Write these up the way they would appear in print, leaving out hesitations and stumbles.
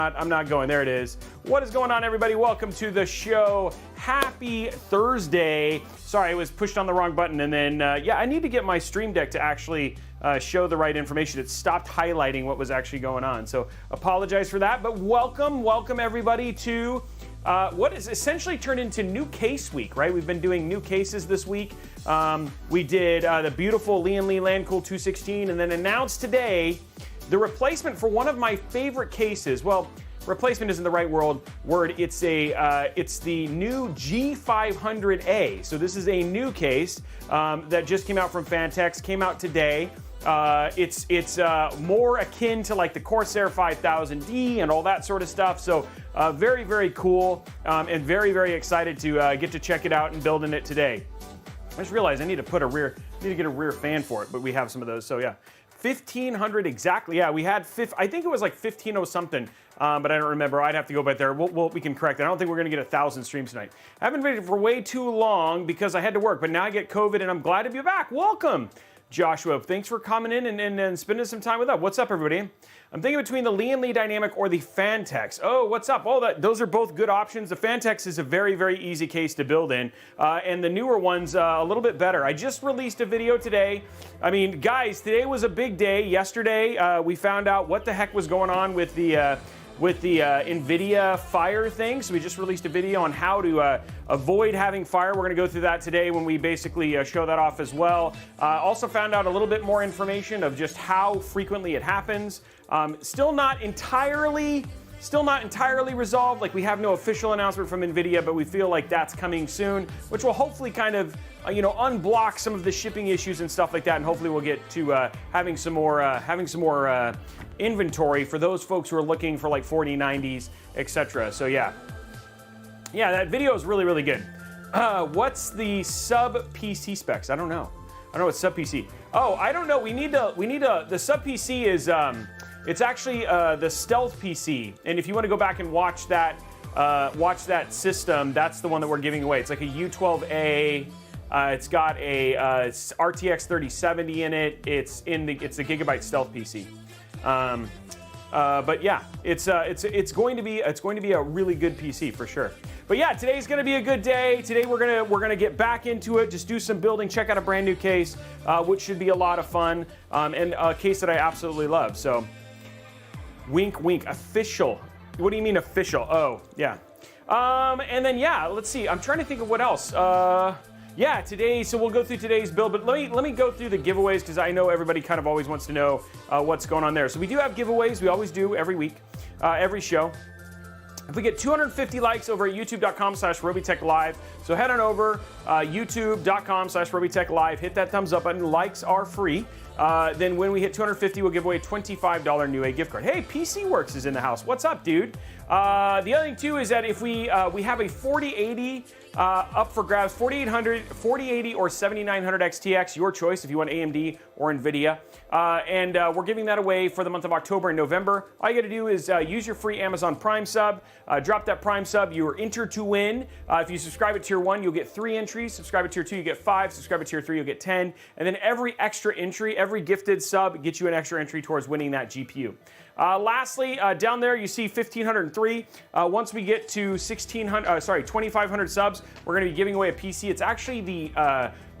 I'm not going. There it is. What is going on, everybody? Welcome to the show. Happy Thursday. Sorry, I was pushed on the wrong button. And then, yeah, I need to get my Stream Deck to actually show the right information. It stopped highlighting what was actually going on. So apologize for that. But welcome everybody to what is essentially turned into new case week, right? We've been doing new cases this week. We did the beautiful Lian Li Landcool 216 and then announced today the replacement for one of my favorite cases. Well, replacement isn't the right word. It's the new G500a. So this is a new case that just came out from Phanteks. Came out today. It's more akin to like the Corsair 5000D and all that sort of stuff. So very cool and very excited to get to check it out and building it today. I just realized I need to get a rear fan for it, but we have some of those. So yeah. 1500 exactly. Yeah, we had I think it was like 1500 something, but I don't remember. I'd have to go back there. We can correct that. I don't think we're going to get 1,000 streams tonight. I haven't been for way too long because I had to work, but now I get COVID and I'm glad to be back. Welcome, Joshua. Thanks for coming in and spending some time with us. What's up, everybody? I'm thinking between the Lian Li Dynamic or the Phanteks. Oh, what's up? Oh, those are both good options. The Phanteks is a very easy case to build in, and the newer one's a little bit better. I just released a video today. I mean, guys, today was a big day. Yesterday, we found out what the heck was going on with the NVIDIA Fire thing. So we just released a video on how to avoid having fire. We're going to go through that today when we basically show that off as well. Also found out a little bit more information of just how frequently it happens. Still not entirely resolved. Like, we have no official announcement from NVIDIA, but we feel like that's coming soon, which will hopefully kind of unblock some of the shipping issues and stuff like that, and hopefully we'll get to having some more inventory for those folks who are looking for like 4090s, etc. So yeah, that video is really good. What's the sub PC specs? I don't know what sub PC. Oh, I don't know. We need to. The sub PC is it's actually the stealth PC, and if you want to go back and watch that system, that's the one that we're giving away. It's like a U12A. It's got a RTX 3070 in it. It's a gigabyte stealth PC. But yeah, it's going to be a really good PC for sure. But yeah, today's going to be a good day. Today we're gonna get back into it, just do some building, check out a brand new case, which should be a lot of fun, and a case that I absolutely love. So, wink, official. What do you mean official? Oh, yeah. And then yeah, let's see. I'm trying to think of what else. Yeah, today, so we'll go through today's build, but let me go through the giveaways because I know everybody kind of always wants to know what's going on there. So we do have giveaways. We always do every week, every show. If we get 250 likes over at youtube.com/Robeytech Live, so head on over youtube.com/Robeytech Live, hit that thumbs up button. Likes are free. Then when we hit 250, we'll give away a $25 Newegg gift card. Hey, PC Works is in the house. What's up, dude? The other thing too is that if we have a 4080 up for grabs, 4800, 4080 or 7900 XTX, your choice if you want AMD or NVIDIA. And we're giving that away for the month of October and November. All you got to do is use your free Amazon Prime sub, drop that Prime sub, you're entered to win. If you subscribe at tier 1, you'll get 3 entries. Subscribe at tier 2, you get 5. Subscribe at tier 3, you'll get 10. And then every extra entry, every gifted sub gets you an extra entry towards winning that GPU. Lastly, down there you see 1503. Once we get to 2500 subs, we're going to be giving away a PC. It's actually the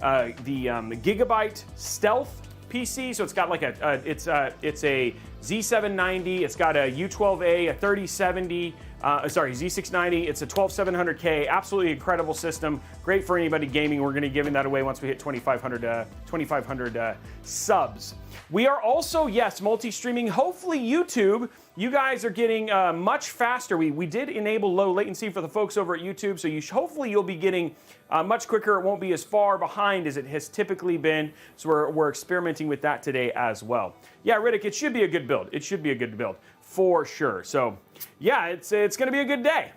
Gigabyte Stealth PC. So it's got like it's a Z790. It's got a U12A, a 3070. Z690. It's a 12700K. Absolutely incredible system. Great for anybody gaming. We're going to be giving that away once we hit 2,500 subs. We are also, yes, multi-streaming. Hopefully YouTube, you guys are getting much faster. We did enable low latency for the folks over at YouTube, so hopefully you'll be getting much quicker. It won't be as far behind as it has typically been. So we're experimenting with that today as well. Yeah, Riddick, it should be a good build. It should be a good build for sure. So yeah, it's going to be a good day.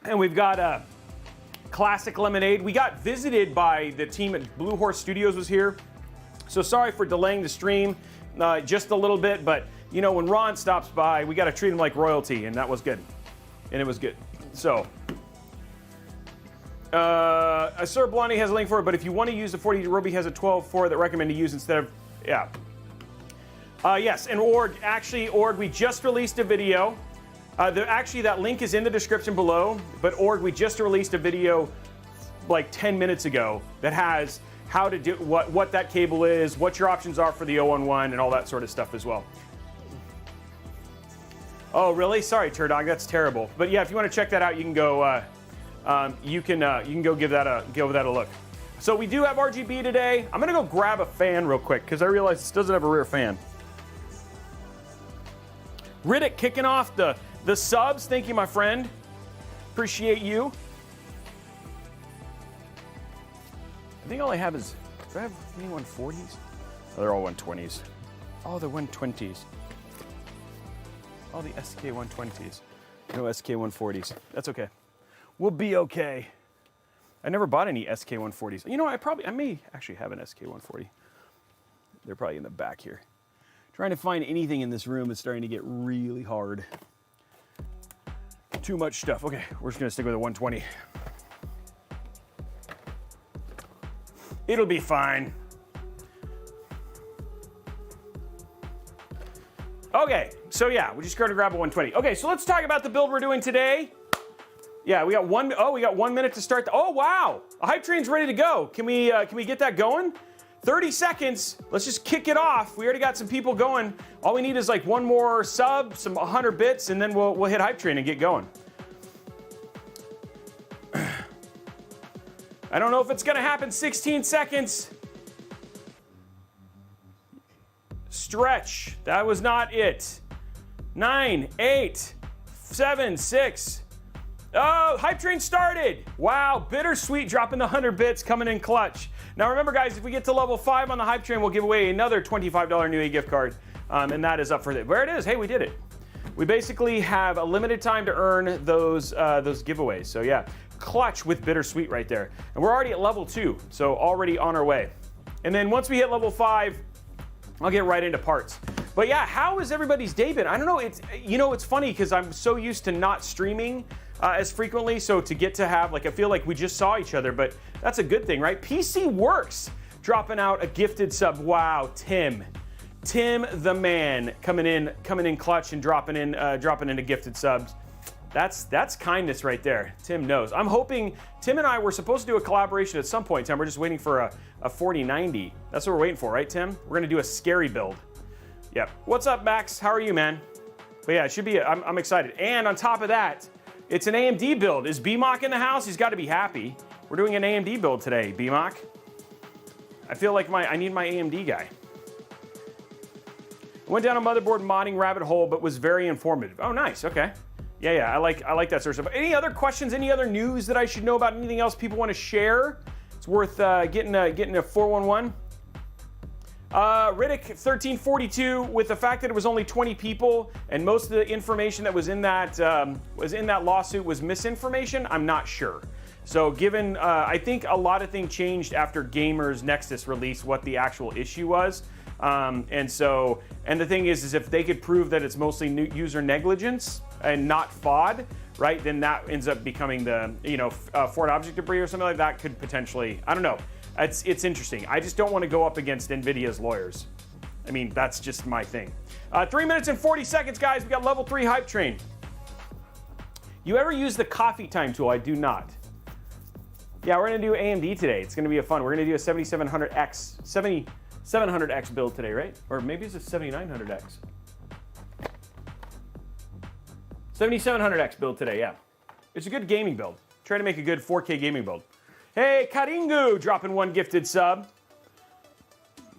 And we've got Classic Lemonade. We got visited by the team at Blue Horse Studios was here. So sorry for delaying the stream just a little bit, but you know, when Ron stops by, we got to treat him like royalty, and that was good. And it was good. So, Sir Blondie has a link for it, but if you want to use the 40, Robey has a 12 for that recommend to use instead of, yeah. Yes, and Org, we just released a video. Actually, that link is in the description below, but Org, we just released a video like 10 minutes ago that has how to do, what that cable is, what your options are for the 011, and all that sort of stuff as well. Oh, really? Sorry, Turdog, that's terrible. But yeah, if you want to check that out, you can go, you can go give that a look. So we do have RGB today. I'm gonna go grab a fan real quick because I realize this doesn't have a rear fan. Riddick kicking off the subs. Thank you, my friend. Appreciate you. I think all I have is, do I have any 140s? Oh, they're all 120s. Oh, they're 120s. All the SK 120s. No SK 140s. That's okay. We'll be okay. I never bought any SK 140s. You know, I may actually have an SK 140. They're probably in the back here. Trying to find anything in this room is starting to get really hard. Too much stuff. Okay, we're just gonna stick with a 120. It'll be fine. Okay, so yeah, we just got to grab a 120. Okay, so let's talk about the build we're doing today. Yeah, we got 1 minute to start. Oh wow, a hype train's ready to go. Can we get that going? 30 seconds. Let's just kick it off. We already got some people going. All we need is like one more sub, some 100 bits, and then we'll hit hype train and get going. I don't know if it's gonna happen. 16 seconds. Stretch. That was not it. 9, 8, 7, 6. Oh, hype train started. Wow, bittersweet dropping the 100 bits, coming in clutch. Now remember guys, if we get to level 5 on the hype train, we'll give away another $25 Newegg gift card. And that is up for it. Where it is, hey, we did it. We basically have a limited time to earn those giveaways. So yeah, clutch with bittersweet right there. And we're already at level 2, so already on our way. And then once we hit level 5, I'll get right into parts. But yeah, how has everybody's day been? I don't know, it's funny because I'm so used to not streaming as frequently, so to get to have, like, I feel like we just saw each other, but that's a good thing, right? PC Works dropping out a gifted sub. Wow, Tim the man coming in clutch and dropping into gifted subs. That's kindness right there. Tim knows. I'm hoping, Tim and I were supposed to do a collaboration at some point in time. We're just waiting for a 4090. That's what we're waiting for, right, Tim? We're gonna do a scary build. Yep. What's up, Max? How are you, man? But yeah, it should be, I'm excited. And on top of that, it's an AMD build. Is BMOC in the house? He's got to be happy. We're doing an AMD build today, BMOC. I feel like I need my AMD guy. I went down a motherboard modding rabbit hole, but was very informative. Oh, nice. Okay. Yeah. I like that sort of stuff. Any other questions? Any other news that I should know about? Anything else people want to share? It's worth getting a 411. Riddick 1342, with the fact that it was only 20 people and most of the information that was in that lawsuit was misinformation, I'm not sure. So given, I think a lot of things changed after Gamers Nexus released what the actual issue was. And the thing is if they could prove that it's mostly user negligence and not FOD, right, then that ends up becoming the, foreign object debris or something like that could potentially, I don't know. It's interesting. I just don't want to go up against NVIDIA's lawyers. I mean, that's just my thing. 3 minutes and 40 seconds, guys. We got level 3 hype train. You ever use the coffee time tool? I do not. Yeah, we're going to do AMD today. It's going to be fun. We're going to do a 7700X build today, right? Or maybe it's a 7900X. 7700X build today, yeah. It's a good gaming build. Try to make a good 4K gaming build. Hey, Karingu dropping one gifted sub.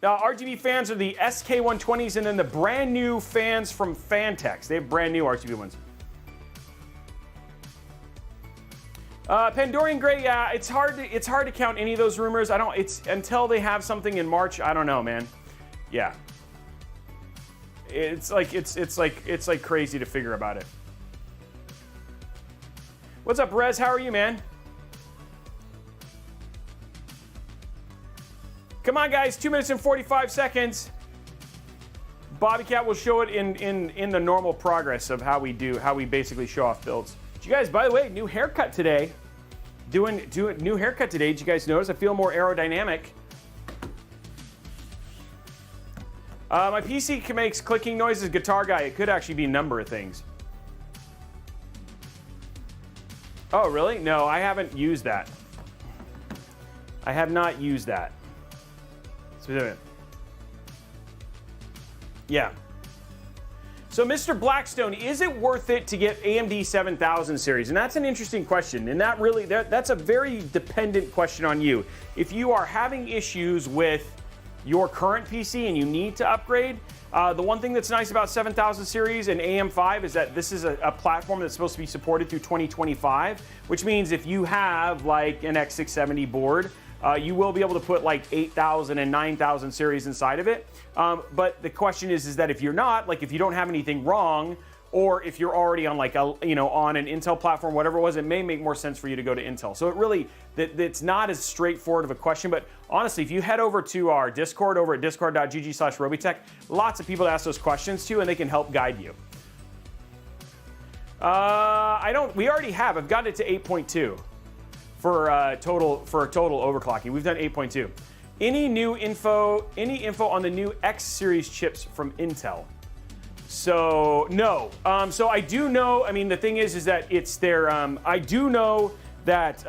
RGB fans are the SK120s and then the brand new fans from Phanteks. They have brand new RGB ones. Pandorian Gray, yeah, it's hard to count any of those rumors. It's until they have something in March. I don't know, man. Yeah, it's like crazy to figure about it. What's up, Rez? How are you, man? Come on, guys, 2 minutes and 45 seconds. Bobby Cat will show it in the normal progress of how we basically show off builds. Did you guys, by the way, new haircut today. Doing new haircut today. Did you guys notice? I feel more aerodynamic. My PC makes clicking noises. Guitar Guy, it could actually be a number of things. Oh, really? No, I haven't used that. I have not used that. Yeah. So, Mr. Blackstone, is it worth it to get AMD 7000 series? And that's an interesting question. And that's a very dependent question on you. If you are having issues with your current PC and you need to upgrade, the one thing that's nice about 7000 series and AM5 is that this is a platform that's supposed to be supported through 2025, which means if you have like an X670 board, you will be able to put like 8000 and 9000 series inside of it. But the question is that if you're not, like if you don't have anything wrong, or if you're already on like on an Intel platform, whatever it was, it may make more sense for you to go to Intel. So it really, it's not as straightforward of a question, but honestly, if you head over to our Discord over at discord.gg/Robeytech, lots of people to ask those questions to, and they can help guide you. We already have, I've got it to 8.2 for total overclocking. We've done 8.2. Any info on the new X series chips from Intel? So no. So I do know. I mean, the thing is that it's their. I do know that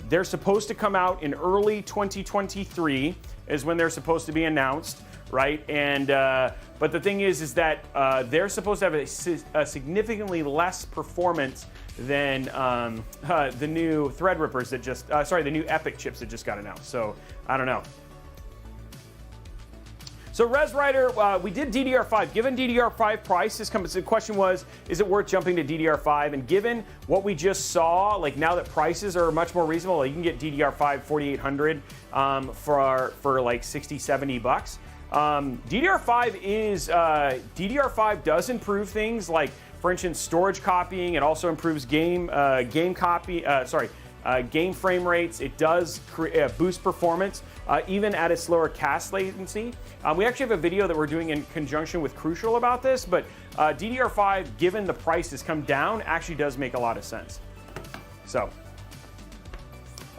they're supposed to come out in early 2023 is when they're supposed to be announced, right? And but the thing is that they're supposed to have a significantly less performance than the new Threadrippers that just. The new EPYC chips that just got announced. So I don't know. So ResWriter, we did DDR5. Given DDR5 price, the question was, is it worth jumping to DDR5? And given what we just saw, like now that prices are much more reasonable, like you can get DDR5 4800 for like 60, 70 bucks. DDR5 does improve things like, for instance, storage copying. It also improves game frame rates. It does boost performance, even at a slower cache latency. We actually have a video that we're doing in conjunction with Crucial about this, but DDR5, given the price has come down, actually does make a lot of sense. So,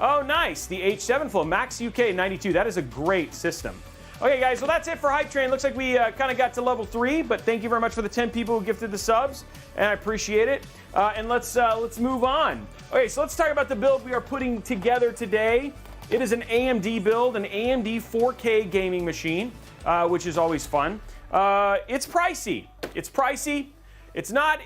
oh, nice, the H7 Flow, Max UK 92, that is a great system. Okay, guys, well, that's it for Hype Train. Looks like we kind of got to level 3, but thank you very much for the 10 people who gifted the subs, and I appreciate it. And let's move on. Okay, so let's talk about the build we are putting together today. It is an AMD build, an AMD 4K gaming machine, which is always fun. It's pricey. It's pricey. It's not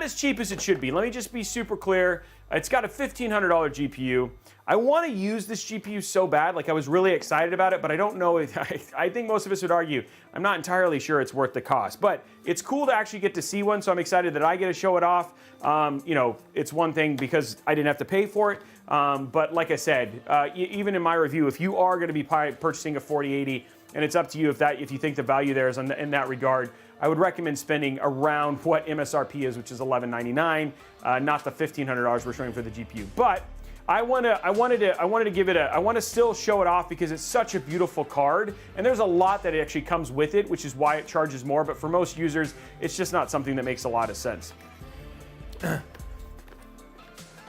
as cheap as it should be. Let me just be super clear. It's got a $1,500 GPU. I want to use this GPU so bad. Like, I was really excited about it, but I don't know if I think most of us would argue I'm not entirely sure it's worth the cost. But it's cool to actually get to see one, so I'm excited that I get to show it off. It's one thing because I didn't have to pay for it. But like I said, even in my review, if you are going to be purchasing a 4080, and it's up to you if you think the value there is in that regard, I would recommend spending around what MSRP is, which is $1,199, not the $1,500 we're showing for the GPU. But I want to still show it off because it's such a beautiful card, and there's a lot that actually comes with it, which is why it charges more. But for most users, it's just not something that makes a lot of sense.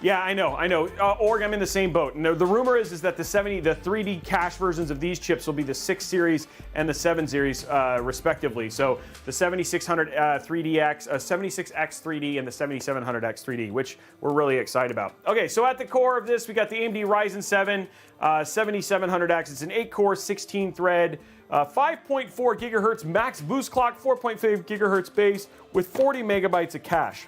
Yeah, I know. Org, I'm in the same boat. No, the rumor is that the 3D cache versions of these chips will be the 6 series and the 7 series, respectively. So the 7600 3DX, 76X 3D, and the 7700X 3D, which we're really excited about. Okay, so at the core of this, we got the AMD Ryzen 7 7700X. It's an 8-core, 16-thread, 5.4 gigahertz max boost clock, 4.5 gigahertz base with 40 megabytes of cache.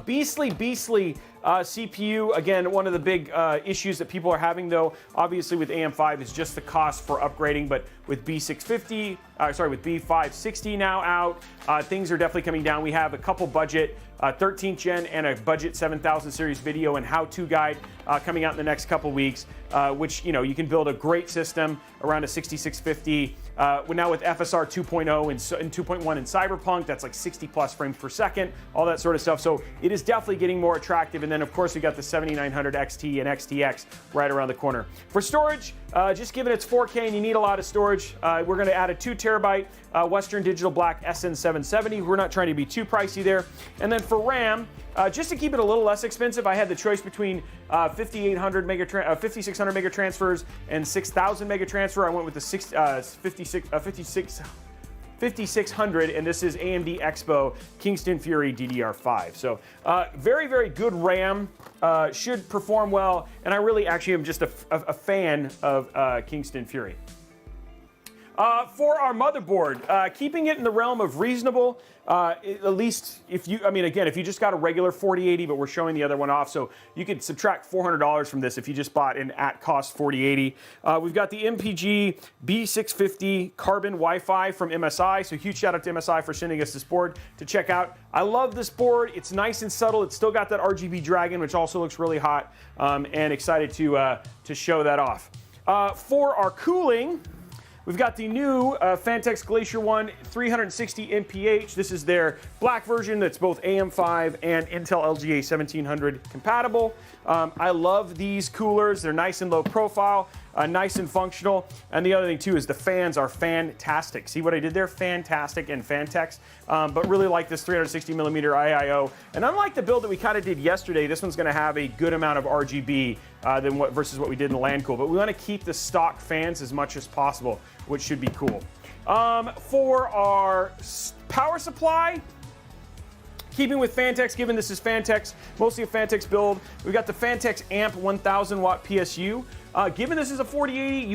Beastly CPU. Again, one of the big issues that people are having, though, obviously with AM5 is just the cost for upgrading. But with with B560 now out, things are definitely coming down. We have a couple budget 13th gen and a budget 7000 series video and how-to guide coming out in the next couple weeks, which you can build a great system around a 6650. Now with FSR 2.0 and 2.1 in Cyberpunk, that's like 60 plus frames per second, all that sort of stuff. So it is definitely getting more attractive and then of course we got the 7900 XT and XTX right around the corner. For storage, just given it's 4K and you need a lot of storage, we're going to add a 2 terabyte Western Digital Black SN770. We're not trying to be too pricey there. And then for RAM, just to keep it a little less expensive, I had the choice between 5600 mega transfers and 6000 mega transfer. I went with the 5600, and this is AMD Expo Kingston Fury DDR5. So very, very good RAM, should perform well, and I really actually am just a fan of Kingston Fury. For our motherboard, keeping it in the realm of reasonable, at least if you, if you just got a regular 4080, but we're showing the other one off, so you could subtract $400 from this if you just bought an at-cost 4080. We've got the MPG B650 Carbon Wi-Fi from MSI, so huge shout out to MSI for sending us this board to check out. I love this board. It's nice and subtle. It's still got that RGB dragon, which also looks really hot, and excited to show that off. For our cooling, we've got the new Phanteks Glacier 1 360 MPH. This is their black version that's both AM5 and Intel LGA 1700 compatible. I love these coolers. They're nice and low profile, nice and functional. And the other thing too is the fans are fantastic. See what I did there? Fantastic and Phanteks. But really like this 360 millimeter IIO. And unlike the build that we kind of did yesterday, this one's going to have a good amount of RGB versus what we did in the LAN Cool. But we want to keep the stock fans as much as possible, which should be cool. For our power supply, keeping with Phanteks, given this is Phanteks, mostly a Phanteks build, we've got the Phanteks Amp 1000 watt PSU. Given this is a 4080,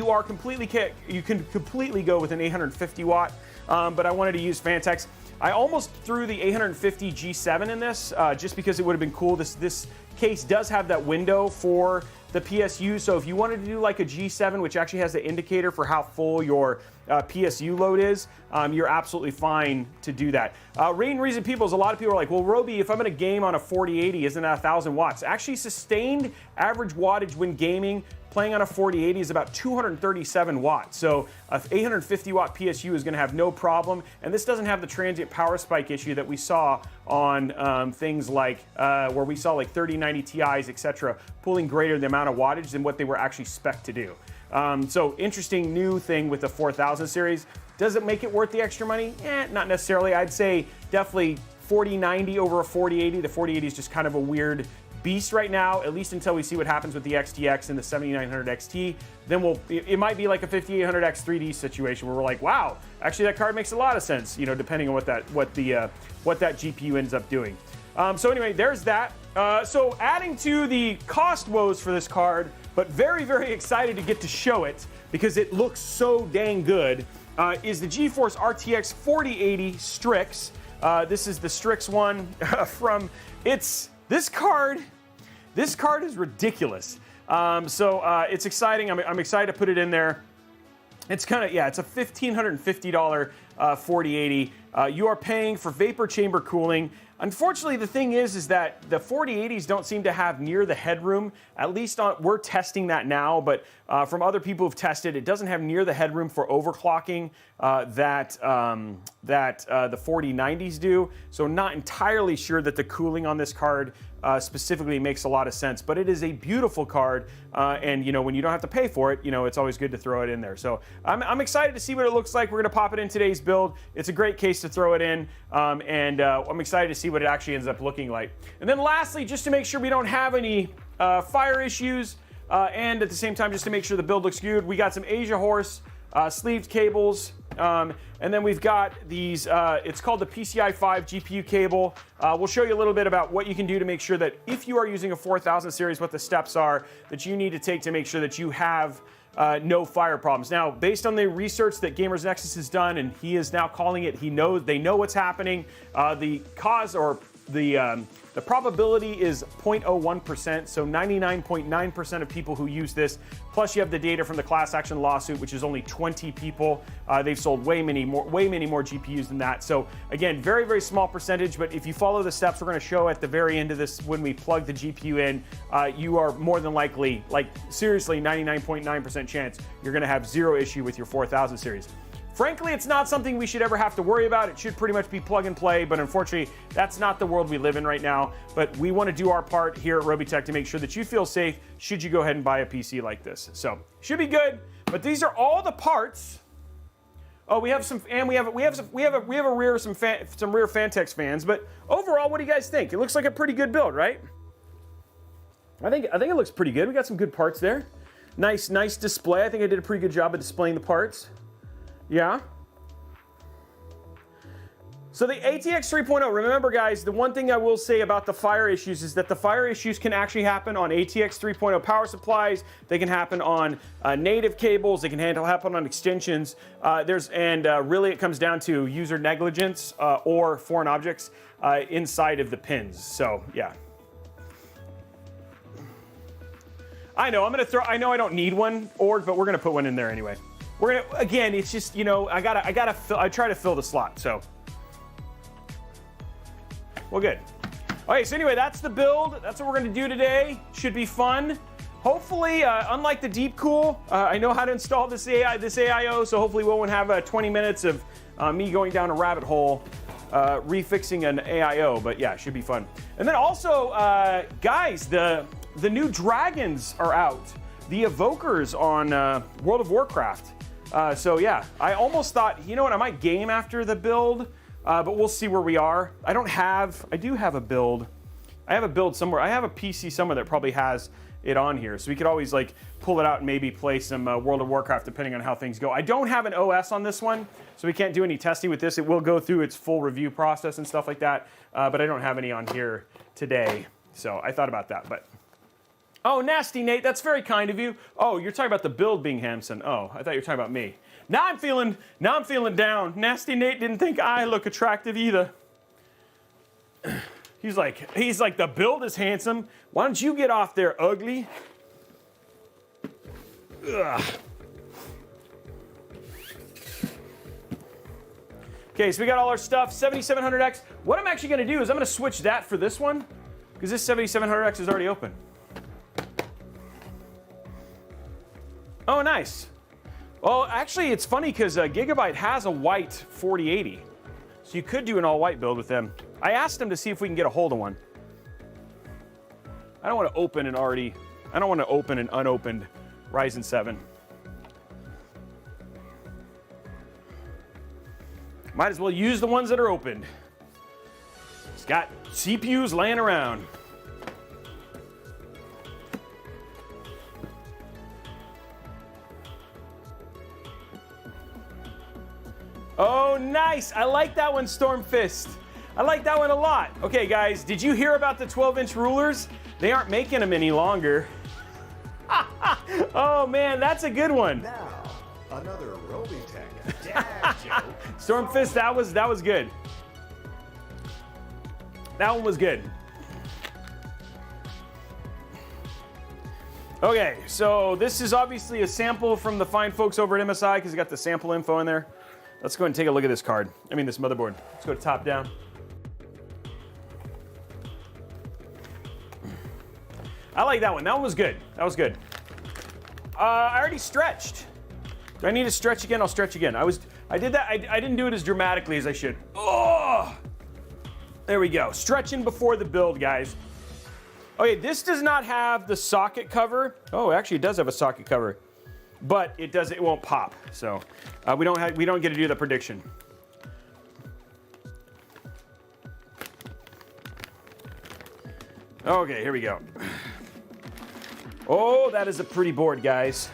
you can completely go with an 850 watt, but I wanted to use Phanteks. I almost threw the 850 G7 in this, just because it would have been cool. This case does have that window for the PSU, so if you wanted to do like a G7, which actually has the indicator for how full your PSU load is, you're absolutely fine to do that. Main reason a lot of people are like, well, Robey, if I'm in a game on a 4080, isn't that 1000 watts? Actually, sustained average wattage when gaming, playing on a 4080 is about 237 watts. So an 850 watt PSU is going to have no problem. And this doesn't have the transient power spike issue that we saw on things like where we saw like 3090 Ti's, etc., pulling greater the amount of wattage than what they were actually spec'd to do. So interesting new thing with the 4000 series. Does it make it worth the extra money? Not necessarily. I'd say definitely 4090 over a 4080. The 4080 is just kind of a weird beast right now, at least until we see what happens with the XTX and the 7900 XT. Then it might be like a 5800X 3D situation where we're like, wow, actually that card makes a lot of sense, depending on what that GPU ends up doing. So anyway, there's that. So adding to the cost woes for this card, but very, very excited to get to show it because it looks so dang good, is the GeForce RTX 4080 Strix. This is the Strix one from this card. This card is ridiculous. It's exciting. I'm excited to put it in there. It's kind of, it's a $1,550 4080. You are paying for vapor chamber cooling. Unfortunately, the thing is that the 4080s don't seem to have near the headroom. At least we're testing that now, but from other people who've tested, it doesn't have near the headroom for overclocking that the 4090s do. So not entirely sure that the cooling on this card specifically makes a lot of sense, but it is a beautiful card, and when you don't have to pay for it, it's always good to throw it in there. So I'm excited to see what it looks like. We're going to pop it in today's build. It's a great case to throw it in, and I'm excited to see what it actually ends up looking like. And then lastly, just to make sure we don't have any fire issues, and at the same time, just to make sure the build looks good, we got some Asia Horse sleeved cables, and then we've got these, it's called the PCI 5 GPU cable. We'll show you a little bit about what you can do to make sure that if you are using a 4000 series, what the steps are that you need to take to make sure that you have no fire problems. Now, based on the research that Gamers Nexus has done, and he is now calling it, they know what's happening. The cause or the probability is 0.01%, so 99.9% of people who use this. Plus, you have the data from the class action lawsuit, which is only 20 people. They've sold way many more GPUs than that. So again, very, very small percentage. But if you follow the steps we're going to show at the very end of this, when we plug the GPU in, you are more than likely, like seriously, 99.9% chance you're going to have zero issue with your 4000 series. Frankly, it's not something we should ever have to worry about. It should pretty much be plug and play, but unfortunately, that's not the world we live in right now. But we want to do our part here at Robeytech to make sure that you feel safe should you go ahead and buy a PC like this. So, should be good. But these are all the parts. Oh, we have some, and we have rear Phanteks fans. But overall, what do you guys think? It looks like a pretty good build, right? I think it looks pretty good. We got some good parts there. Nice display. I think I did a pretty good job of displaying the parts. Yeah. So the ATX 3.0, remember guys, the one thing I will say about the fire issues is that the fire issues can actually happen on ATX 3.0 power supplies. They can happen on native cables. They can happen on extensions. Really it comes down to user negligence or foreign objects inside of the pins. So yeah. I know I don't need one, but we're gonna put one in there anyway. Again, it's just, you know, I try to fill the slot, so. Well, good. Okay, so anyway, that's the build. That's what we're gonna do today. Should be fun. Hopefully, unlike the Deep Cool, I know how to install this AIO, so hopefully we won't have 20 minutes of me going down a rabbit hole refixing an AIO, but yeah, it should be fun. And then also, guys, the new dragons are out. The evokers on World of Warcraft. So yeah, I almost thought, you know what, I might game after the build, but we'll see where we are. I do have a build. I have a build somewhere. I have a PC somewhere that probably has it on here. So we could always like pull it out and maybe play some World of Warcraft depending on how things go. I don't have an OS on this one, so we can't do any testing with this. It will go through its full review process and stuff like that, but I don't have any on here today. So I thought about that, but. Oh, nasty Nate, that's very kind of you. Oh, you're talking about the build being Hamson. Oh, I thought you were talking about me. Now I'm feeling down. Nasty Nate didn't think I look attractive either. He's like, the build is handsome. Why don't you get off there, ugly? Ugh. Okay, so we got all our stuff, 7700X. What I'm actually gonna do is I'm gonna switch that for this one, because this 7700X is already open. Oh, nice. Well, actually, it's funny because Gigabyte has a white 4080. So you could do an all-white build with them. I asked them to see if we can get a hold of one. I don't want to open an unopened Ryzen 7. Might as well use the ones that are opened. It's got CPUs laying around. Oh, nice. I like that one, Stormfist. I like that one a lot. Okay, guys, did you hear about the 12-inch rulers? They aren't making them any longer. Oh, man, that's a good one. Now, another Robeytech dad joke. Stormfist, that was good. That one was good. Okay, so this is obviously a sample from the fine folks over at MSI because it got the sample info in there. Let's go ahead and take a look at this card. I mean, this motherboard. Let's go to top down. I like that one. That one was good. That was good. I already stretched. Do I need to stretch again? I'll stretch again. I did that. I didn't do it as dramatically as I should. Oh! There we go. Stretching before the build, guys. Okay, this does not have the socket cover. Oh, actually, it does have a socket cover. But it won't pop, so we don't get to do the prediction. Okay, here we go. Oh, that is a pretty board, guys.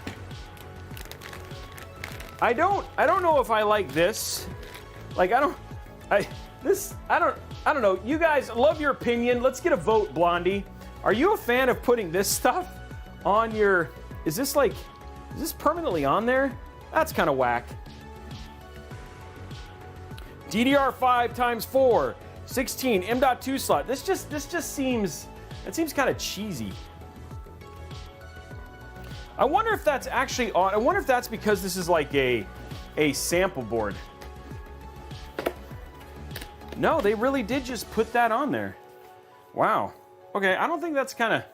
I don't know if I like this. Like I don't know. You guys, love your opinion. Let's get a vote, Blondie. Are you a fan of putting this stuff on your? Is this permanently on there? That's kind of whack. DDR5 times 4, 16 M.2 slot. This just seems kind of cheesy. I wonder if that's actually on. I wonder if that's because this is like a sample board. No, they really did just put that on there. Wow. Okay, I don't think that's kind of.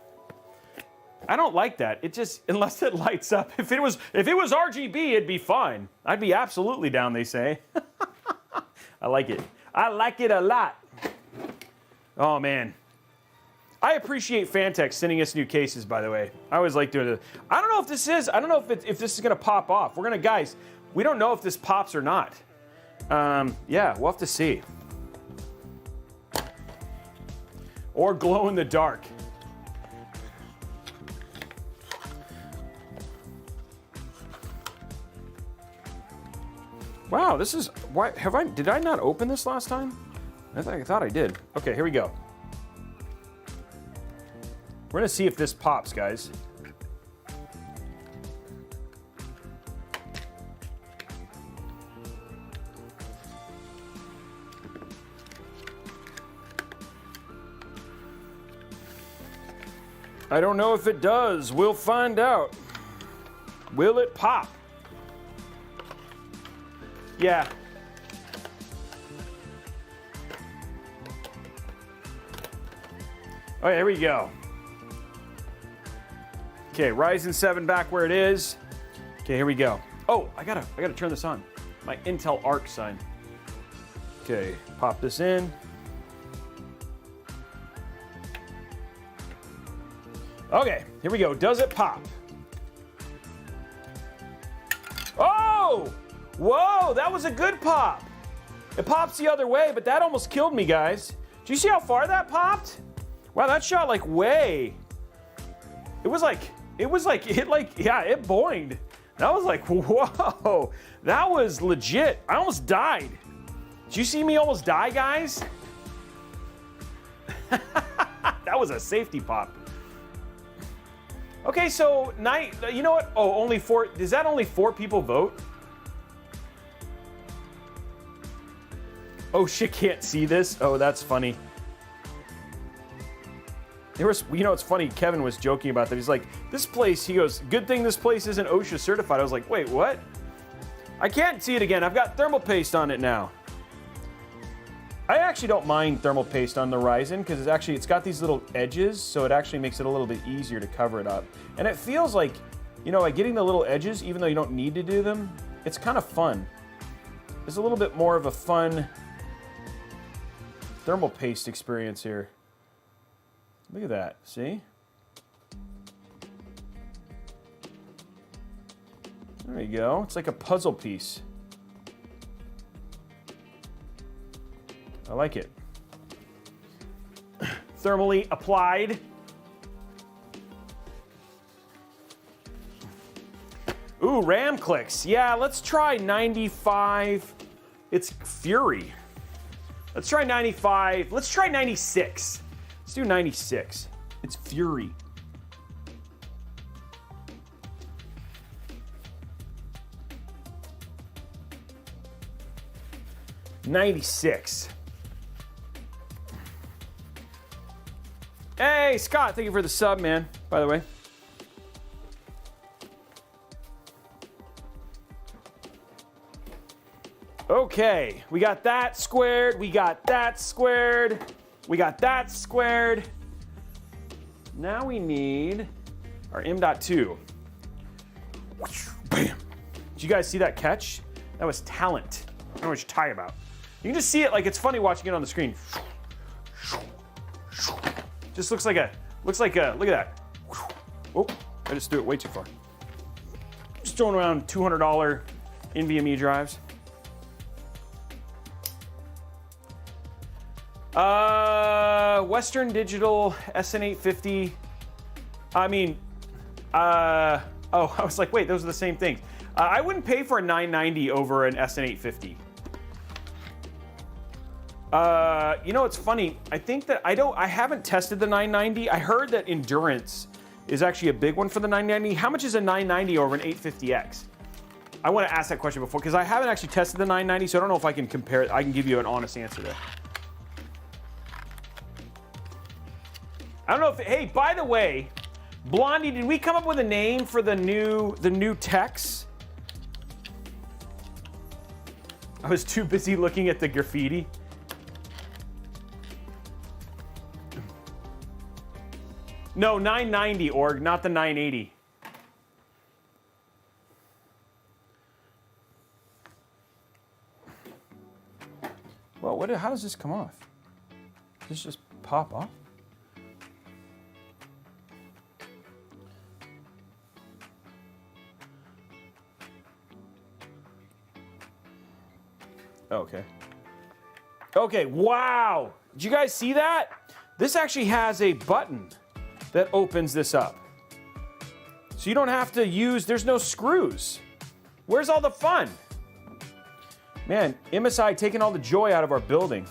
I don't like that. It just, unless it lights up. If it was RGB, it'd be fine. I'd be absolutely down, they say. I like it. I like it a lot. Oh, man. I appreciate Phanteks sending us new cases, by the way. I always like doing it. I don't know if this is, if this is going to pop off. We're going to, guys, we don't know if this pops or not. Yeah, we'll have to see. Or glow in the dark. Wow, this is, what, did I not open this last time? I thought I did. Okay, here we go. We're gonna see if this pops, guys. I don't know if it does. We'll find out. Will it pop? Yeah. Oh, here we go. Okay, Ryzen 7 back where it is. Okay, here we go. Oh, I gotta turn this on. My Intel Arc sign. Okay, pop this in. Okay, here we go. Does it pop? Oh! Whoa, that was a good pop. It pops the other way, but that almost killed me, guys. Do you see how far that popped? Wow, that shot like way. It boinged. That was like, whoa, that was legit. I almost died. Did you see me almost die, guys? That was a safety pop. Okay, so you know what? Oh, only 4, does that only 4 people vote? Oh, shit, can't see this? Oh, that's funny. There was, you know, it's funny, Kevin was joking about that. He's like, this place, he goes, good thing this place isn't OSHA certified. I was like, wait, what? I can't see it again. I've got thermal paste on it now. I actually don't mind thermal paste on the Ryzen because it's got these little edges, so it actually makes it a little bit easier to cover it up. And it feels like, you know, like getting the little edges, even though you don't need to do them, it's kind of fun. It's a little bit more of a fun thermal paste experience here. Look at that, see? There you go. It's like a puzzle piece. I like it. Thermally applied. Ooh, RAM clicks. Yeah, let's try 95. It's Fury. Let's try 95. Let's try 96. Let's do 96. It's Fury. $96. Hey, Scott, thank you for the sub, man, by the way. Okay, we got that squared, we got that squared, we got that squared. Now we need our M.2. Bam. Did you guys see that catch? That was talent. I don't know what you're talking about. You can just see it like it's funny watching it on the screen. Just looks like a, look at that. Oh, I just threw it way too far. Just throwing around $200 NVMe drives. Western Digital SN850. I mean, oh, I was like, wait, those are the same things. I wouldn't pay for a 990 over an SN850. You know, it's funny. I think that I haven't tested the 990. I heard that endurance is actually a big one for the 990. How much is a 990 over an 850X? I want to ask that question before because I haven't actually tested the 990, so I don't know if I can compare it. I can give you an honest answer there. I don't know if, hey, by the way, Blondie, did we come up with a name for the new techs? I was too busy looking at the graffiti. No, 990 org, not the 980. Well, how does this come off? Does this just pop off? Okay. Okay, wow. Did you guys see that? This actually has a button that opens this up. So you don't have to use, there's no screws. Where's all the fun? Man, MSI taking all the joy out of our building.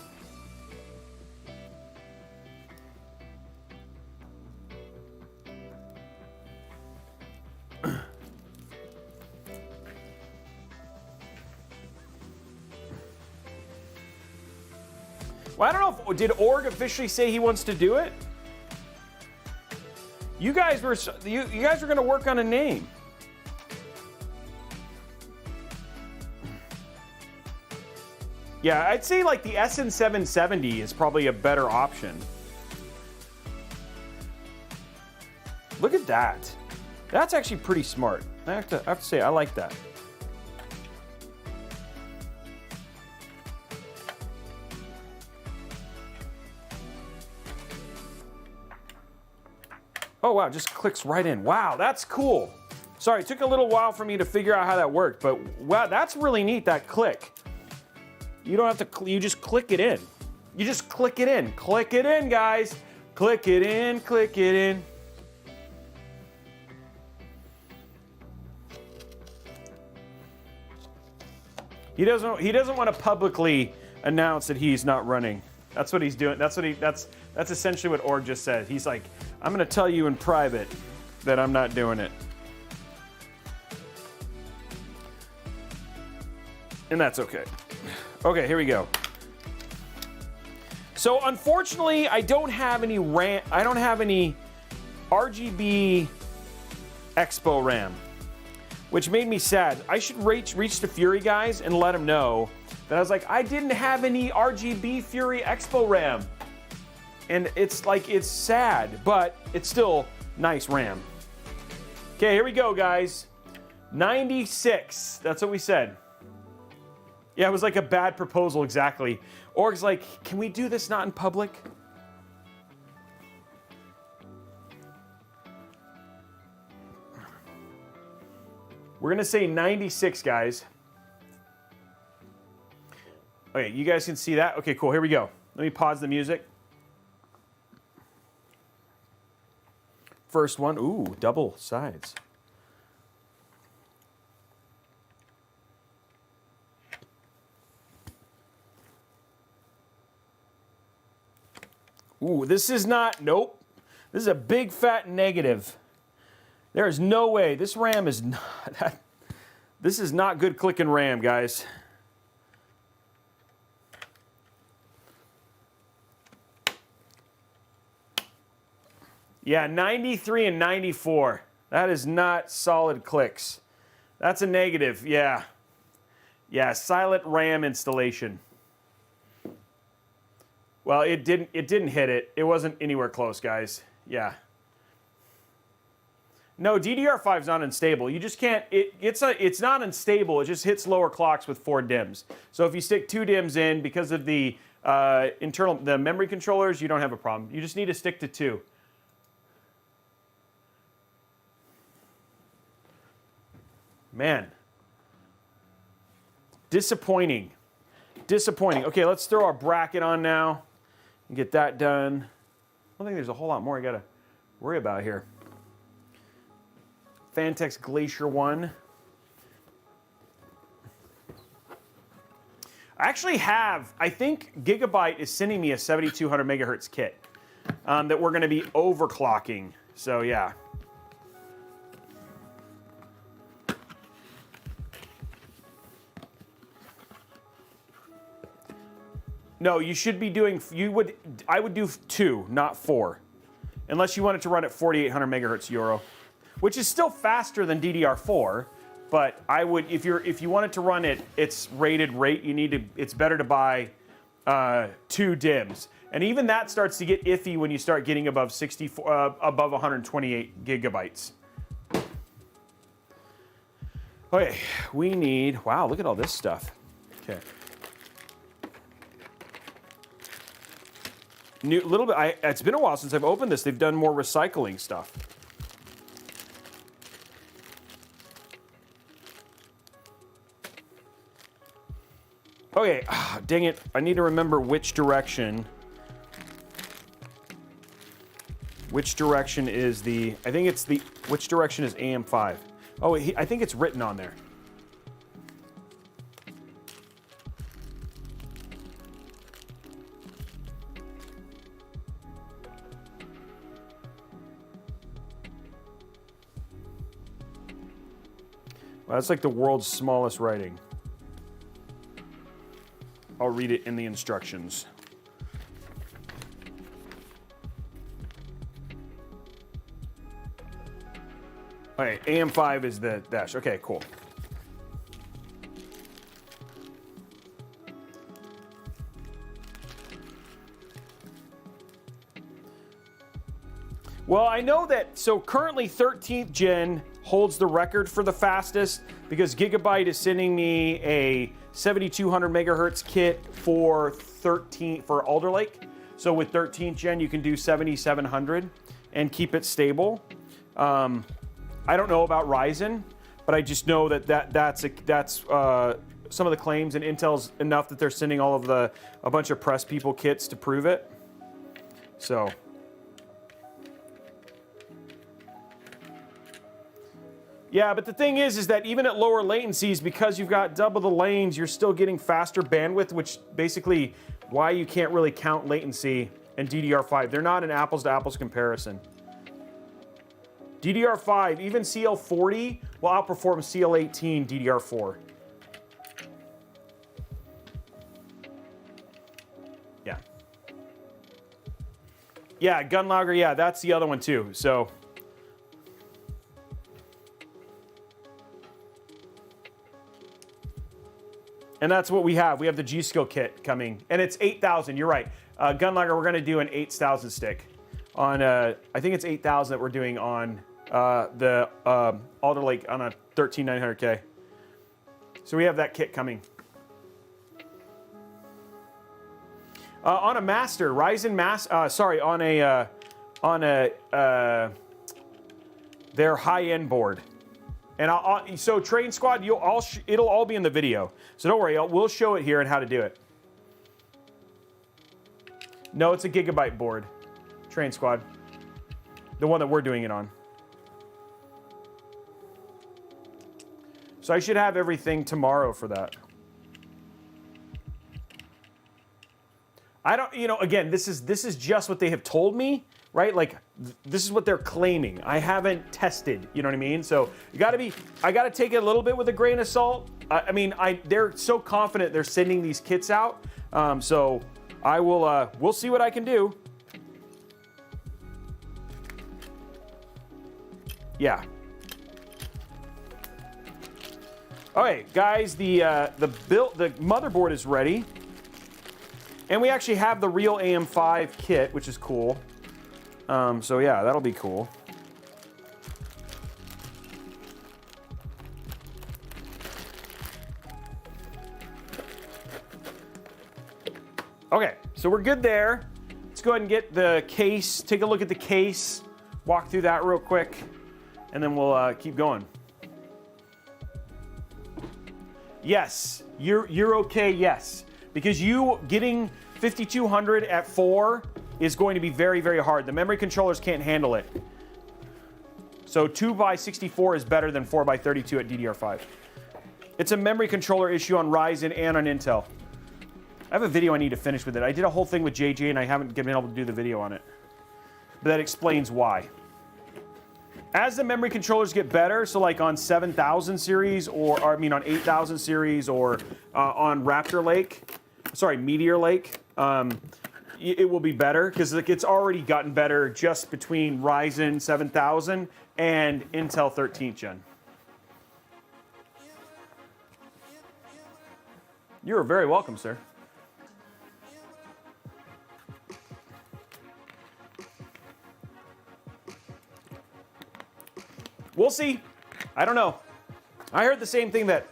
Well, I don't know if, did Org officially say he wants to do it? You guys were going to work on a name. Yeah, I'd say like the SN770 is probably a better option. Look at that. That's actually pretty smart. I have to say, I like that. Oh, wow, just clicks right in. Wow, that's cool. Sorry, it took a little while for me to figure out how that worked, but wow, that's really neat, that click. You don't have to, you just click it in. You just click it in. Click it in, guys. Click it in, click it in. He doesn't want to publicly announce that he's not running. That's what he's doing. That's essentially what Org just said. He's like, I'm going to tell you in private that I'm not doing it. And that's okay. Okay, here we go. So unfortunately, I don't have any RAM. I don't have any RGB Expo RAM, which made me sad. I should reach the Fury guys and let them know that I was like, I didn't have any RGB Fury Expo RAM. And it's like, it's sad, but it's still nice RAM. Okay, here we go, guys. 96, that's what we said. Yeah, it was like a bad proposal, exactly. Org's like, can we do this not in public? We're gonna say 96, guys. Okay, you guys can see that? Okay, cool, here we go. Let me pause the music. First one, ooh, double sides. Ooh, this is not, nope. This is a big fat negative. There is no way, this RAM is not, this is not good clicking RAM, guys. Yeah, 93 and 94. That is not solid clicks. That's a negative, yeah. Yeah, silent RAM installation. Well, it didn't hit it. It wasn't anywhere close, guys. Yeah. No, DDR5's not unstable. You just can't, it's not unstable. It just hits lower clocks with 4 DIMMs. So if you stick 2 DIMMs in because of the the memory controllers, you don't have a problem. You just need to stick to 2. Man. Disappointing. Disappointing. Okay, let's throw our bracket on now and get that done. I don't think there's a whole lot more I gotta worry about here. Phanteks Glacier 1. I actually have, I think Gigabyte is sending me a 7200 megahertz kit that we're gonna be overclocking. So yeah. No, you should be doing, I would do 2, not 4. Unless you wanted to run at 4800 megahertz Euro, which is still faster than DDR4, but I would, if you wanted to run it, its rated rate, it's better to buy 2 DIMMs. And even that starts to get iffy when you start getting above 128 gigabytes. Okay, we need, wow, look at all this stuff. Okay. It's been a while since I've opened this. They've done more recycling stuff. Okay, dang it. I need to remember which direction. Which direction is which direction is AM5? Oh, I think it's written on there. Well, that's like the world's smallest writing. I'll read it in the instructions. Okay, AM5 is the dash. Okay, cool. Well, I know that, so currently 13th gen holds the record for the fastest because Gigabyte is sending me a 7200 megahertz kit for Alder Lake. So with 13th gen, you can do 7700 and keep it stable. I don't know about Ryzen, but I just know that's some of the claims, and Intel's enough that they're sending a bunch of press people kits to prove it. So. Yeah, but the thing is that even at lower latencies, because you've got double the lanes, you're still getting faster bandwidth, which basically why you can't really count latency in DDR5. They're not an apples to apples comparison. DDR5, even CL40 will outperform CL18 DDR4. Yeah. Yeah, gun logger, yeah, that's the other one too. So. And that's what we have. We have the G-Skill kit coming, and it's 8,000. You're right. Gun logger, we're going to do an 8,000 stick on. I think it's 8,000 that we're doing on the Alder Lake on a 13900K. So we have that kit coming. On a master, Ryzen master. Sorry, on a their high-end board. And so Train Squad, it'll all be in the video. So don't worry, we'll show it here and how to do it. No, it's a Gigabyte board, Train Squad. The one that we're doing it on. So I should have everything tomorrow for that. I don't, again, this is just what they have told me. Right? Like, this is what they're claiming. I haven't tested, you know what I mean? So I gotta take it a little bit with a grain of salt. They're so confident they're sending these kits out. So we'll see what I can do. Yeah. Okay, guys, the motherboard is ready. And we actually have the real AM5 kit, which is cool. So yeah, that'll be cool. Okay, so we're good there. Let's go ahead and get the case, take a look at the case, walk through that real quick, and then we'll keep going. Yes, you're okay, yes. Because you getting 5200 at 4 is going to be very, very hard. The memory controllers can't handle it. So 2x64 is better than 4x32 at DDR5. It's a memory controller issue on Ryzen and on Intel. I have a video I need to finish with it. I did a whole thing with JJ and I haven't been able to do the video on it. But that explains why. As the memory controllers get better, so like on 7000 series or on 8000 series or on Meteor Lake, it will be better because it's already gotten better just between Ryzen 7000 and Intel 13th gen. You're very welcome, sir. We'll see. I don't know. I heard the same thing that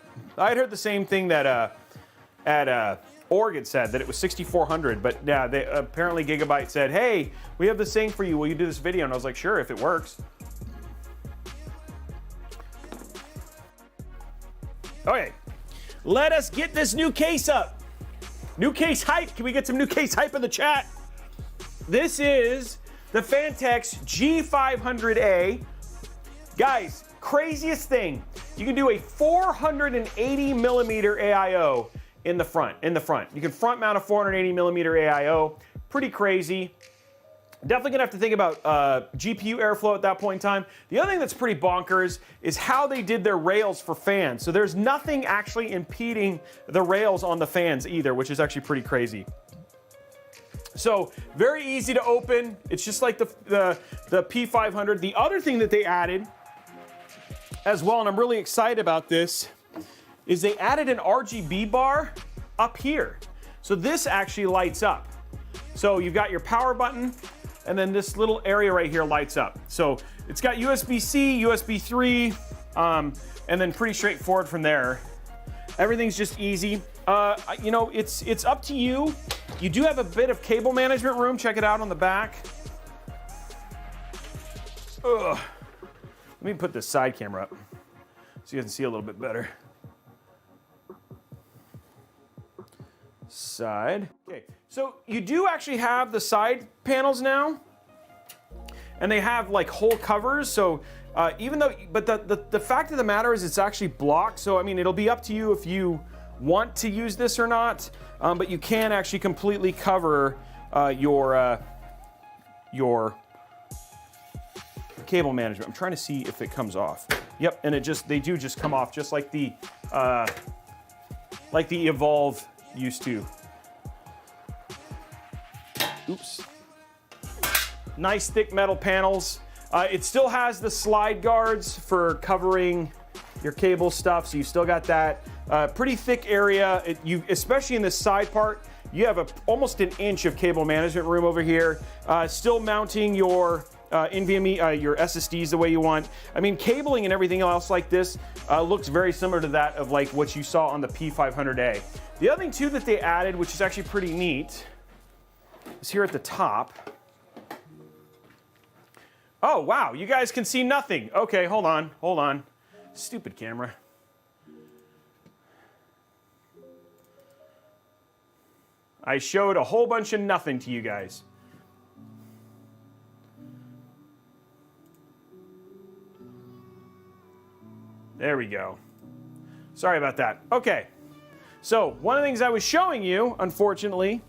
at Org had said, that it was 6,400, but yeah, they apparently Gigabyte said, hey, we have the same for you. Will you do this video? And I was like, sure, if it works. Okay, let us get this new case up. New case hype. Can we get some new case hype in the chat? This is the Phanteks G500a. Guys, craziest thing. You can do a 480 millimeter AIO in the front. You can front mount a 480 millimeter AIO. Pretty crazy. Definitely gonna have to think about GPU airflow at that point in time. The other thing that's pretty bonkers is how they did their rails for fans. So there's nothing actually impeding the rails on the fans either, which is actually pretty crazy. So very easy to open. It's just like the P500. The other thing that they added as well, and I'm really excited about this, is they added an RGB bar up here. So this actually lights up. So you've got your power button, and then this little area right here lights up. So it's got USB-C, USB 3, and then pretty straightforward from there. Everything's just easy. You know, it's up to you. You do have a bit of cable management room. Check it out on the back. Ugh. Let me put this side camera up so you can see a little bit better. Side. Okay, so you do actually have the side panels now, and they have like whole covers. So even though, but the fact of the matter is it's actually blocked. So I mean, it'll be up to you if you want to use this or not. But you can actually completely cover your cable management. I'm trying to see if it comes off. Yep, and they do just come off, just like the Evolve used to. Oops. Nice thick metal panels. It still has the slide guards for covering your cable stuff, so you still got that. Pretty thick area. Especially in this side part, you have almost an inch of cable management room over here. Still mounting your NVMe, your SSDs the way you want. I mean, cabling and everything else like this looks very similar to that of like what you saw on the P500a. The other thing too that they added, which is actually pretty neat, is here at the top. Oh wow, you guys can see nothing. Okay, hold on. Stupid camera. I showed a whole bunch of nothing to you guys. There we go. Sorry about that. Okay. So, one of the things I was showing you, unfortunately,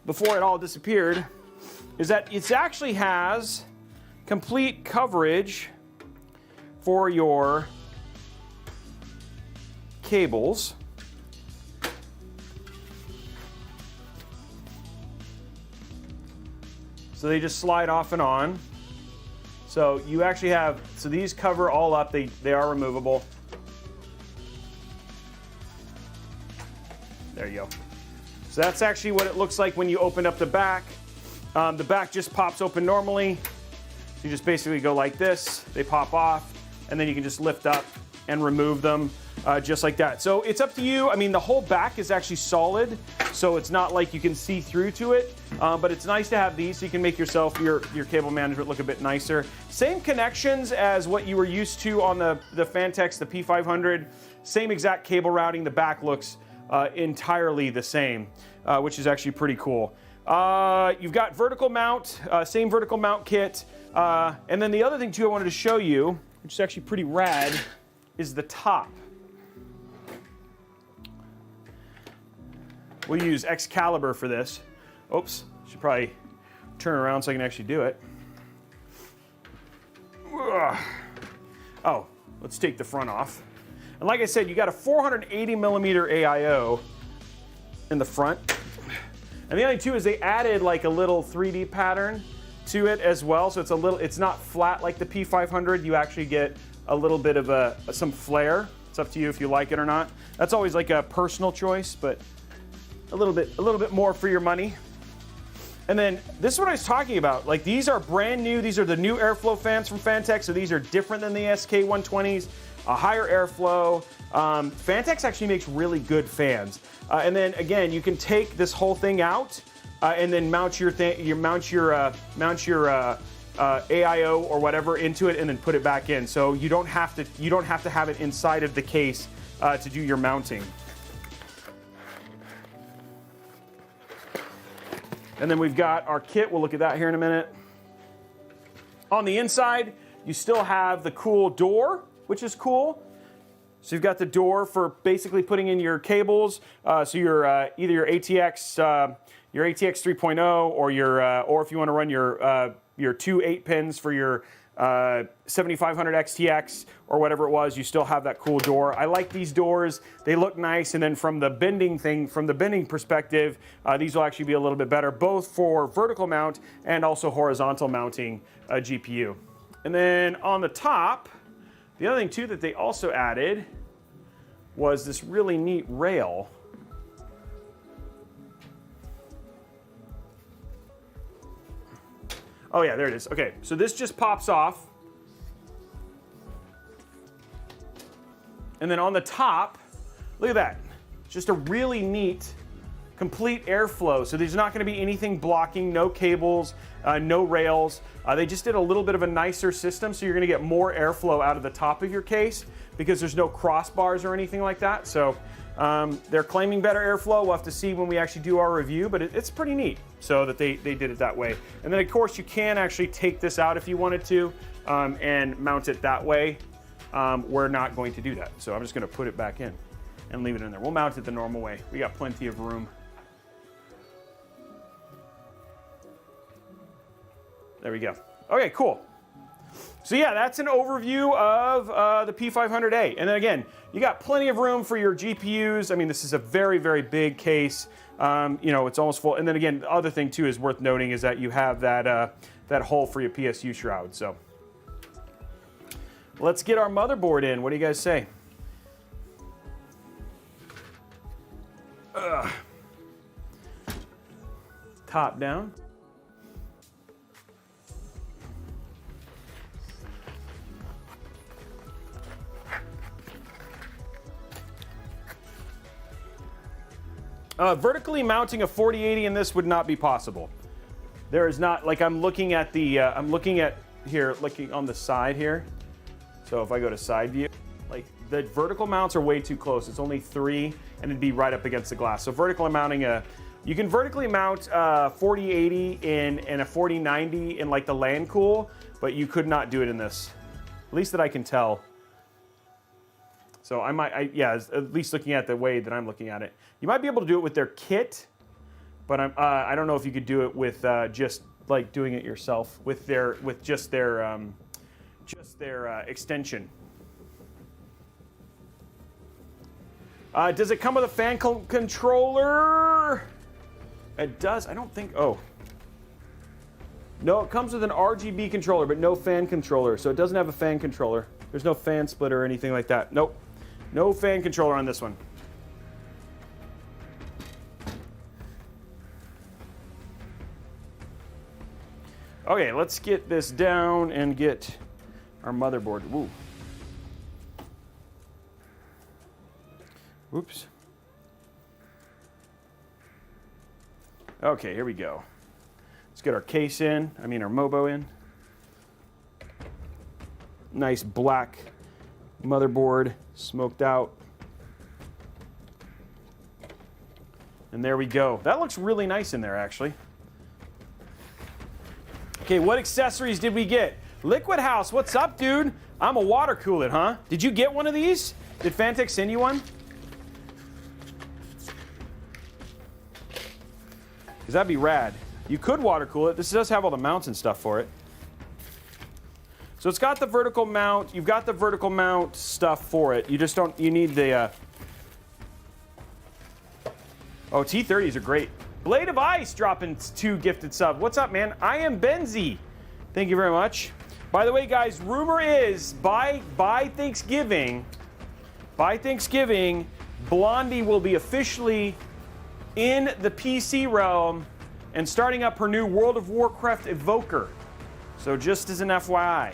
before it all disappeared, is that it actually has complete coverage for your cables. So they just slide off and on. So you actually have, so these cover all up, they are removable. There you go. So that's actually what it looks like when you open up the back. The back just pops open normally. So you just basically go like this, they pop off, and then you can just lift up and remove them just like that. So it's up to you. I mean, the whole back is actually solid, so it's not like you can see through to it, but it's nice to have these so you can make your cable management look a bit nicer. Same connections as what you were used to on the Phanteks, the P500. Same exact cable routing. The back looks entirely the same, which is actually pretty cool. You've got vertical mount, same vertical mount kit. And then the other thing too I wanted to show you, which is actually pretty rad, is the top. We'll use Excalibur for this. Oops, should probably turn around so I can actually do it. Ugh. Oh, let's take the front off. And like I said, you got a 480 millimeter AIO in the front. And the other thing too is they added like a little 3D pattern to it as well. So it's not flat like the P500. You actually get a little bit of some flare. It's up to you if you like it or not. That's always like a personal choice, but a little bit more for your money. And then this is what I was talking about. Like, these are brand new. These are the new airflow fans from Phanteks. So these are different than the SK120s, a higher airflow. Phanteks actually makes really good fans. And then again, you can take this whole thing out and then mount your AIO or whatever into it, and then put it back in. So you don't have to have it inside of the case to do your mounting. And then we've got our kit. We'll look at that here in a minute. On the inside, you still have the cool door, which is cool. So you've got the door for basically putting in your cables. So your either your ATX 3.0 or if you want to run your two 8-pins for your 7500 XTX or whatever it was, you still have that cool door. I like these doors. They look nice, and then from the bending perspective, these will actually be a little bit better, both for vertical mount and also horizontal mounting a GPU. And then on the top, the other thing too that they also added was this really neat rail. Oh yeah, there it is. Okay, so this just pops off. And then on the top, look at that. Just a really neat, complete airflow. So there's not gonna be anything blocking, no cables, no rails. They just did a little bit of a nicer system, so you're gonna get more airflow out of the top of your case because there's no crossbars or anything like that. So they're claiming better airflow. We'll have to see when we actually do our review, but it's pretty neat so that they did it that way. And then of course you can actually take this out if you wanted to and mount it that way. We're not going to do that. So I'm just gonna put it back in and leave it in there. We'll mount it the normal way. We got plenty of room. There we go. Okay, cool. So yeah, that's an overview of the P500a. And then again, you got plenty of room for your GPUs. I mean, this is a very, very big case. You know, it's almost full. And then again, the other thing too is worth noting is that you have that, that hole for your PSU shroud. So let's get our motherboard in. What do you guys say? Top down. Vertically mounting a 4080 in this would not be possible. There is not, like I'm looking at the, looking on the side here. So if I go to side view, like the vertical mounts are way too close. It's only 3 and it'd be right up against the glass. So vertical mounting you can vertically mount a 4080 in a 4090 in like the LAN cool, but you could not do it in this, at least that I can tell. So yeah, at least looking at the way that I'm looking at it. You might be able to do it with their kit, but I don't know if you could do it with just like doing it yourself with just their extension. Does it come with a fan controller? It does. I don't think. Oh. No, it comes with an RGB controller, but no fan controller. So it doesn't have a fan controller. There's no fan splitter or anything like that. Nope. No fan controller on this one. Okay, let's get this down and get our motherboard. Woo. Whoops. Okay, here we go. Let's get our case in, our Mobo in. Nice black motherboard, smoked out. And there we go. That looks really nice in there, actually. Okay, what accessories did we get? Liquid House, what's up, dude? I'm a water cooler, huh? Did you get one of these? Did Phanteks send you one? Because that'd be rad. You could water cool it. This does have all the mounts and stuff for it. So it's got the vertical mount. You've got the vertical mount stuff for it. You just don't, you need the, oh, T30s are great. Blade of Ice dropping 2 gifted subs. What's up, man? I am Benzie. Thank you very much. By the way, guys, rumor is by Thanksgiving, Blondie will be officially in the PC realm and starting up her new World of Warcraft Evoker. So just as an FYI.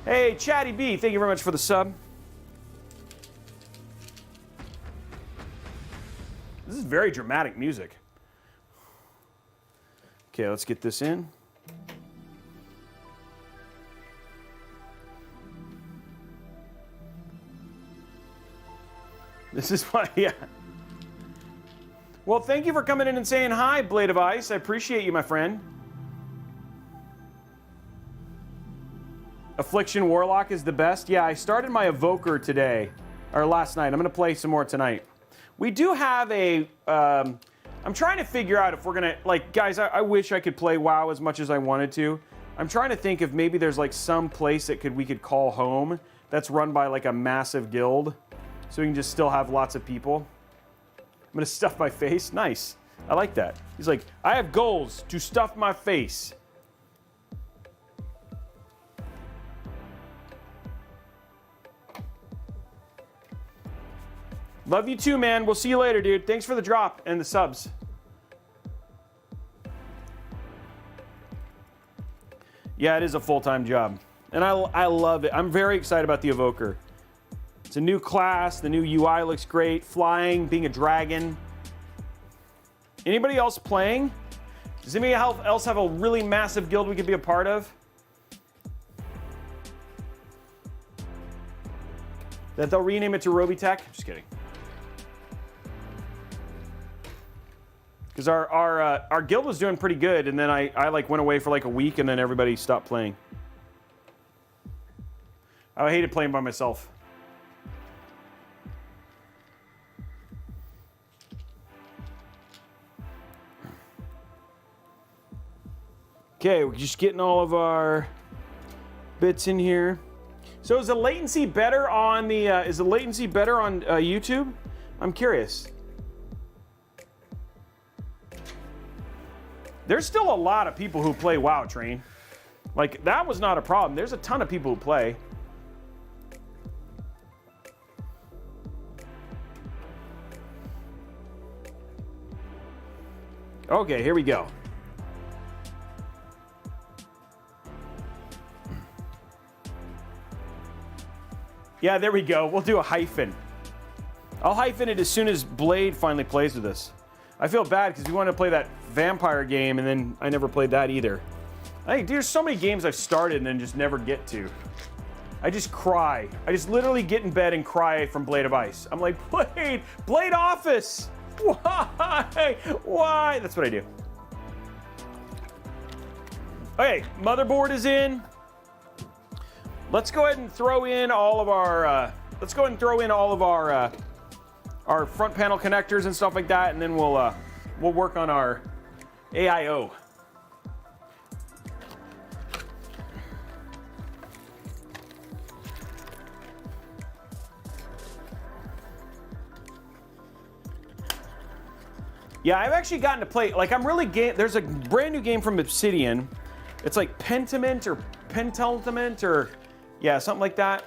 Hey, Chatty B, thank you very much for the sub. This is very dramatic music. Okay, let's get this in. This is why, yeah. Well, thank you for coming in and saying hi, Blade of Ice. I appreciate you, my friend. Affliction Warlock is the best. Yeah, I started my Evoker today, or last night. I'm going to play some more tonight. We do have a, I'm trying to figure out if we're going to, like, guys, I wish I could play WoW as much as I wanted to. I'm trying to think if maybe there's, like, some place that we could call home that's run by, like, a massive guild. So we can just still have lots of people. I'm going to stuff my face. Nice. I like that. He's like, I have goals to stuff my face. Love you too, man. We'll see you later, dude. Thanks for the drop and the subs. Yeah, it is a full-time job. And I love it. I'm very excited about the Evoker. It's a new class. The new UI looks great. Flying, being a dragon. Anybody else playing? Does anybody else have a really massive guild we could be a part of? That they'll rename it to Robeytech? Just kidding. Because our guild was doing pretty good, and then I like went away for like a week, and then everybody stopped playing. I hated playing by myself. Okay, we're just getting all of our bits in here. So is the latency better on the YouTube? I'm curious. There's still a lot of people who play WoW, Train. Like, that was not a problem. There's a ton of people who play. Okay, here we go. Yeah, there we go. We'll do a hyphen. I'll hyphen it as soon as Blade finally plays with us. I feel bad because we wanted to play that vampire game, and then I never played that either. There's so many games I've started and then just never get to. I just cry. I just literally get in bed and cry from Blade of Ice. I'm like, Blade Office! Why? Why? That's what I do. Okay, Motherboard is in. Let's go ahead and throw in all of our, our front panel connectors and stuff like that, and then we'll work on our AIO. Yeah, I've actually gotten to play, like, there's a brand new game from Obsidian. It's like Pentiment or Pentultimate or, yeah, something like that.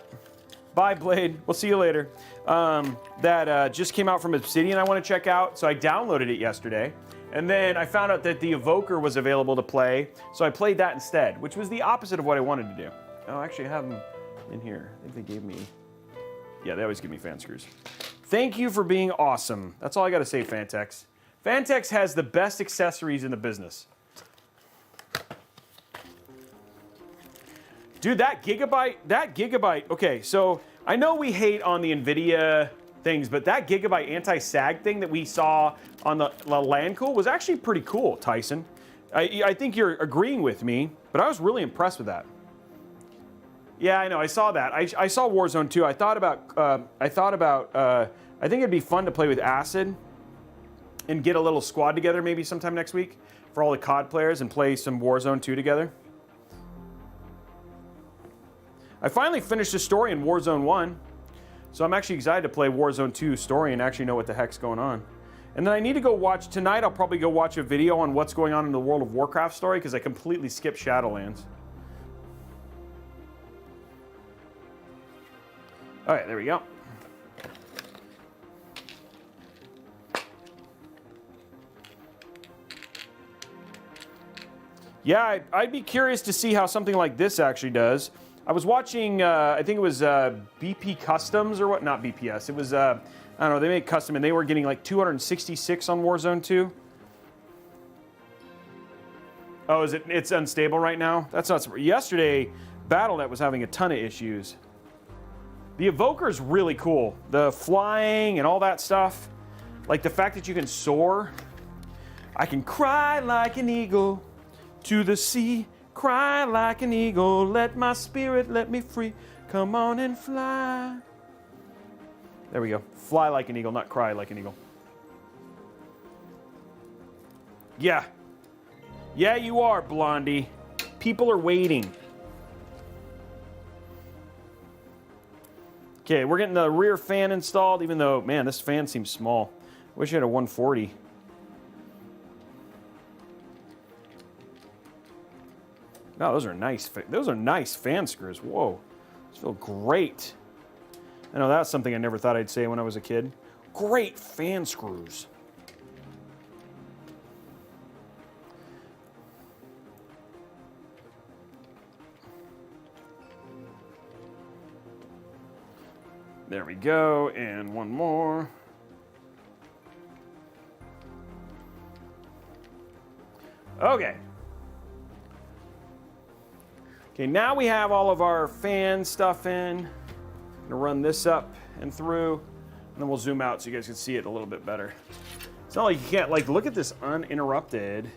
Bye, Blade. We'll see you later. That just came out from Obsidian I want to check out, so I downloaded it yesterday. And then I found out that the Evoker was available to play, so I played that instead, which was the opposite of what I wanted to do. Oh, actually, I have them in here. I think they gave me... Yeah, they always give me fan screws. Thank you for being awesome. That's all I got to say, Phanteks. Phanteks has the best accessories in the business. Dude, that gigabyte, okay, so I know we hate on the NVIDIA things, but that gigabyte anti-sag thing that we saw on the LAN cool was actually pretty cool, Tyson. I think you're agreeing with me, but I was really impressed with that. Yeah, I know, I saw that. I saw Warzone 2. I think it'd be fun to play with Acid and get a little squad together maybe sometime next week for all the COD players and play some Warzone 2 together. I finally finished the story in Warzone 1, so I'm actually excited to play Warzone 2 story and actually know what the heck's going on. And then I need to go watch, tonight I'll probably go watch a video on what's going on in the World of Warcraft story because I completely skipped Shadowlands. All right, there we go. Yeah, I'd be curious to see how something like this actually does. I was watching, I think it was BP Customs or what? Not BPS. It was, I don't know, they made custom and they were getting like 266 on Warzone 2. Oh, is it? It's unstable right now? That's not... Yesterday, Battle.net was having a ton of issues. The Evoker's really cool. The flying and all that stuff. Like the fact that you can soar. I can cry like an eagle to the sea. Cry like an eagle. Let my spirit let me free. Come on and fly. There we go. Fly like an eagle, not cry like an eagle. Yeah. Yeah, you are, Blondie. People are waiting. Okay, we're getting the rear fan installed, even though, man, this fan seems small. Wish I had a 140. No, those are nice. Those are nice fan screws. Whoa, those feel great. I know that's something I never thought I'd say when I was a kid. Great fan screws. There we go, and one more. Okay. Okay, now we have all of our fan stuff in. I'm gonna run this up and through, and then we'll zoom out so you guys can see it a little bit better. It's not like you can't, like, look at this uninterrupted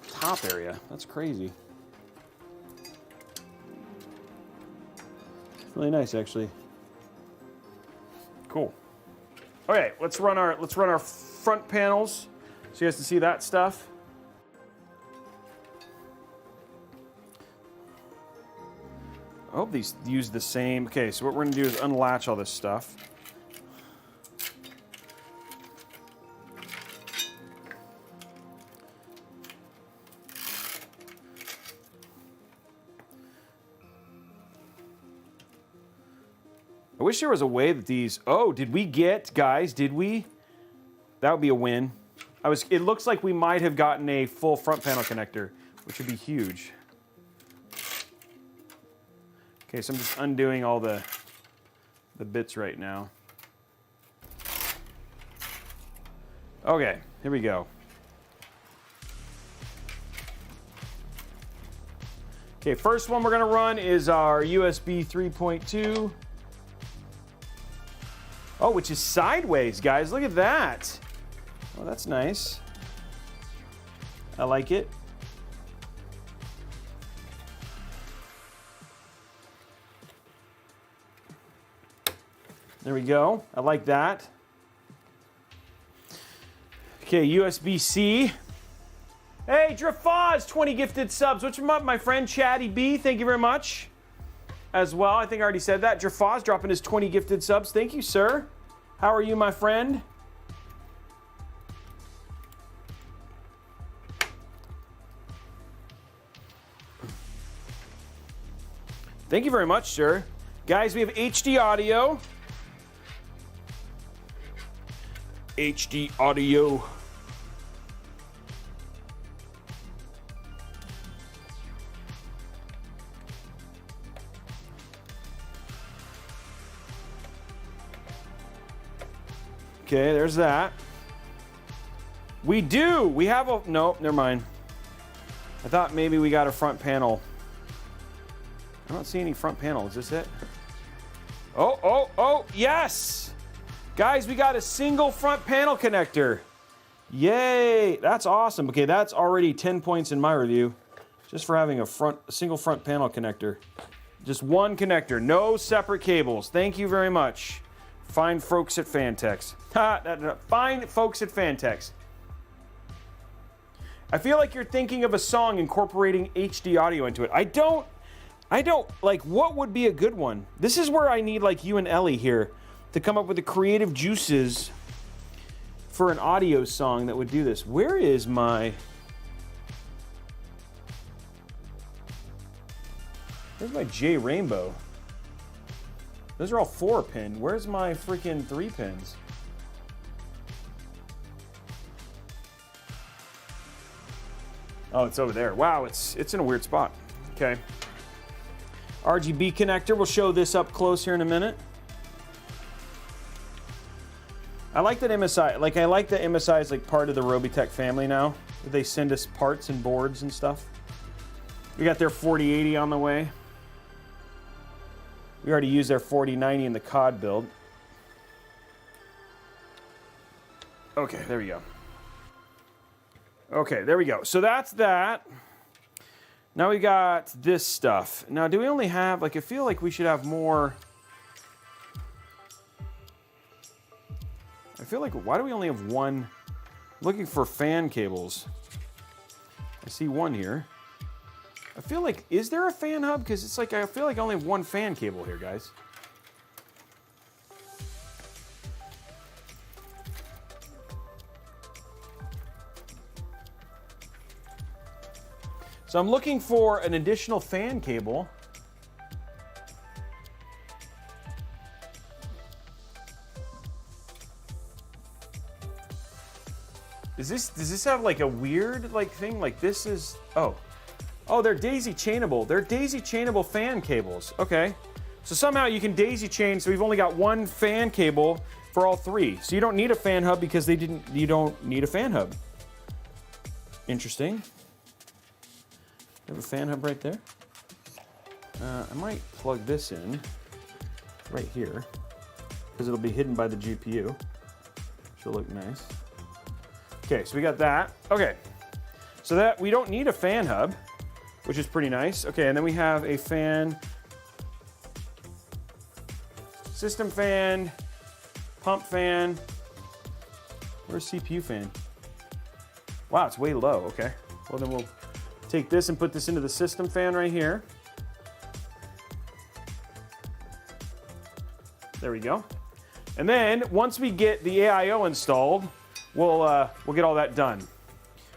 top area. That's crazy. Really nice, actually. Cool. Okay, let's run our front panels so you guys can see that stuff. I hope these use the same. Okay, so what we're gonna do is unlatch all this stuff. I wish there was a way that these... Oh, did we get... Guys, did we? That would be a win. It looks like we might have gotten a full front panel connector, which would be huge. Okay, so I'm just undoing all the bits right now. Okay, here we go. Okay, first one we're gonna run is our USB 3.2. Oh, which is sideways, guys. Look at that. Oh, that's nice. I like it. There we go. I like that. Okay, USB-C. Hey, Drafaz, 20 gifted subs. What's up, my friend Chatty B? Thank you very much. As well, I think I already said that. Drafaz dropping his 20 gifted subs. Thank you, sir. How are you, my friend? Thank you very much, sir. Guys, we have HD audio. HD audio. Okay, there's that. We do. We have a... Nope, never mind. I thought maybe we got a front panel. I don't see any front panel. Is this it? Oh, yes! Guys, we got a single front panel connector. Yay! That's awesome. Okay, that's already 10 points in my review. Just for having a single front panel connector. Just one connector. No separate cables. Thank you very much. Fine folks at Phanteks. Fine folks at Phanteks. I feel like you're thinking of a song incorporating HD audio into it. I don't, like, what would be a good one? This is where I need, like, you and Ellie here to come up with the creative juices for an audio song that would do this. Where is my... Where's my J Rainbow? Those are all 4-pin. Where's my freaking 3-pins? Oh, it's over there. Wow, it's in a weird spot. Okay. RGB connector. We'll show this up close here in a minute. I like that MSI. Like, I like that MSI is like part of the Robeytech family now. They send us parts and boards and stuff. We got their 4080 on the way. We already used their 4090 in the COD build. Okay, there we go. Okay, there we go. So that's that. Now we got this stuff. Now, do we only have, like, I feel like we should have more. I feel like, why do we only have one? I'm looking for fan cables. I see one here. I feel like, is there a fan hub? Because it's like, I feel like I only have one fan cable here, guys. So I'm looking for an additional fan cable. Does this have like a weird like thing? Like this is, oh, they're daisy chainable. They're daisy chainable fan cables. Okay. So somehow you can daisy chain, so we've only got one fan cable for all three. So you don't need a fan hub because you don't need a fan hub. Interesting. We have a fan hub right there. I might plug this in right here because it'll be hidden by the GPU. She'll look nice. Okay, so we got that. Okay, so that we don't need a fan hub, which is pretty nice. Okay, and then we have a fan, system fan, pump fan. Where's CPU fan? Wow, it's way low. Okay, well then we'll take this and put this into the system fan right here. There we go. And then once we get the AIO installed, we'll get all that done.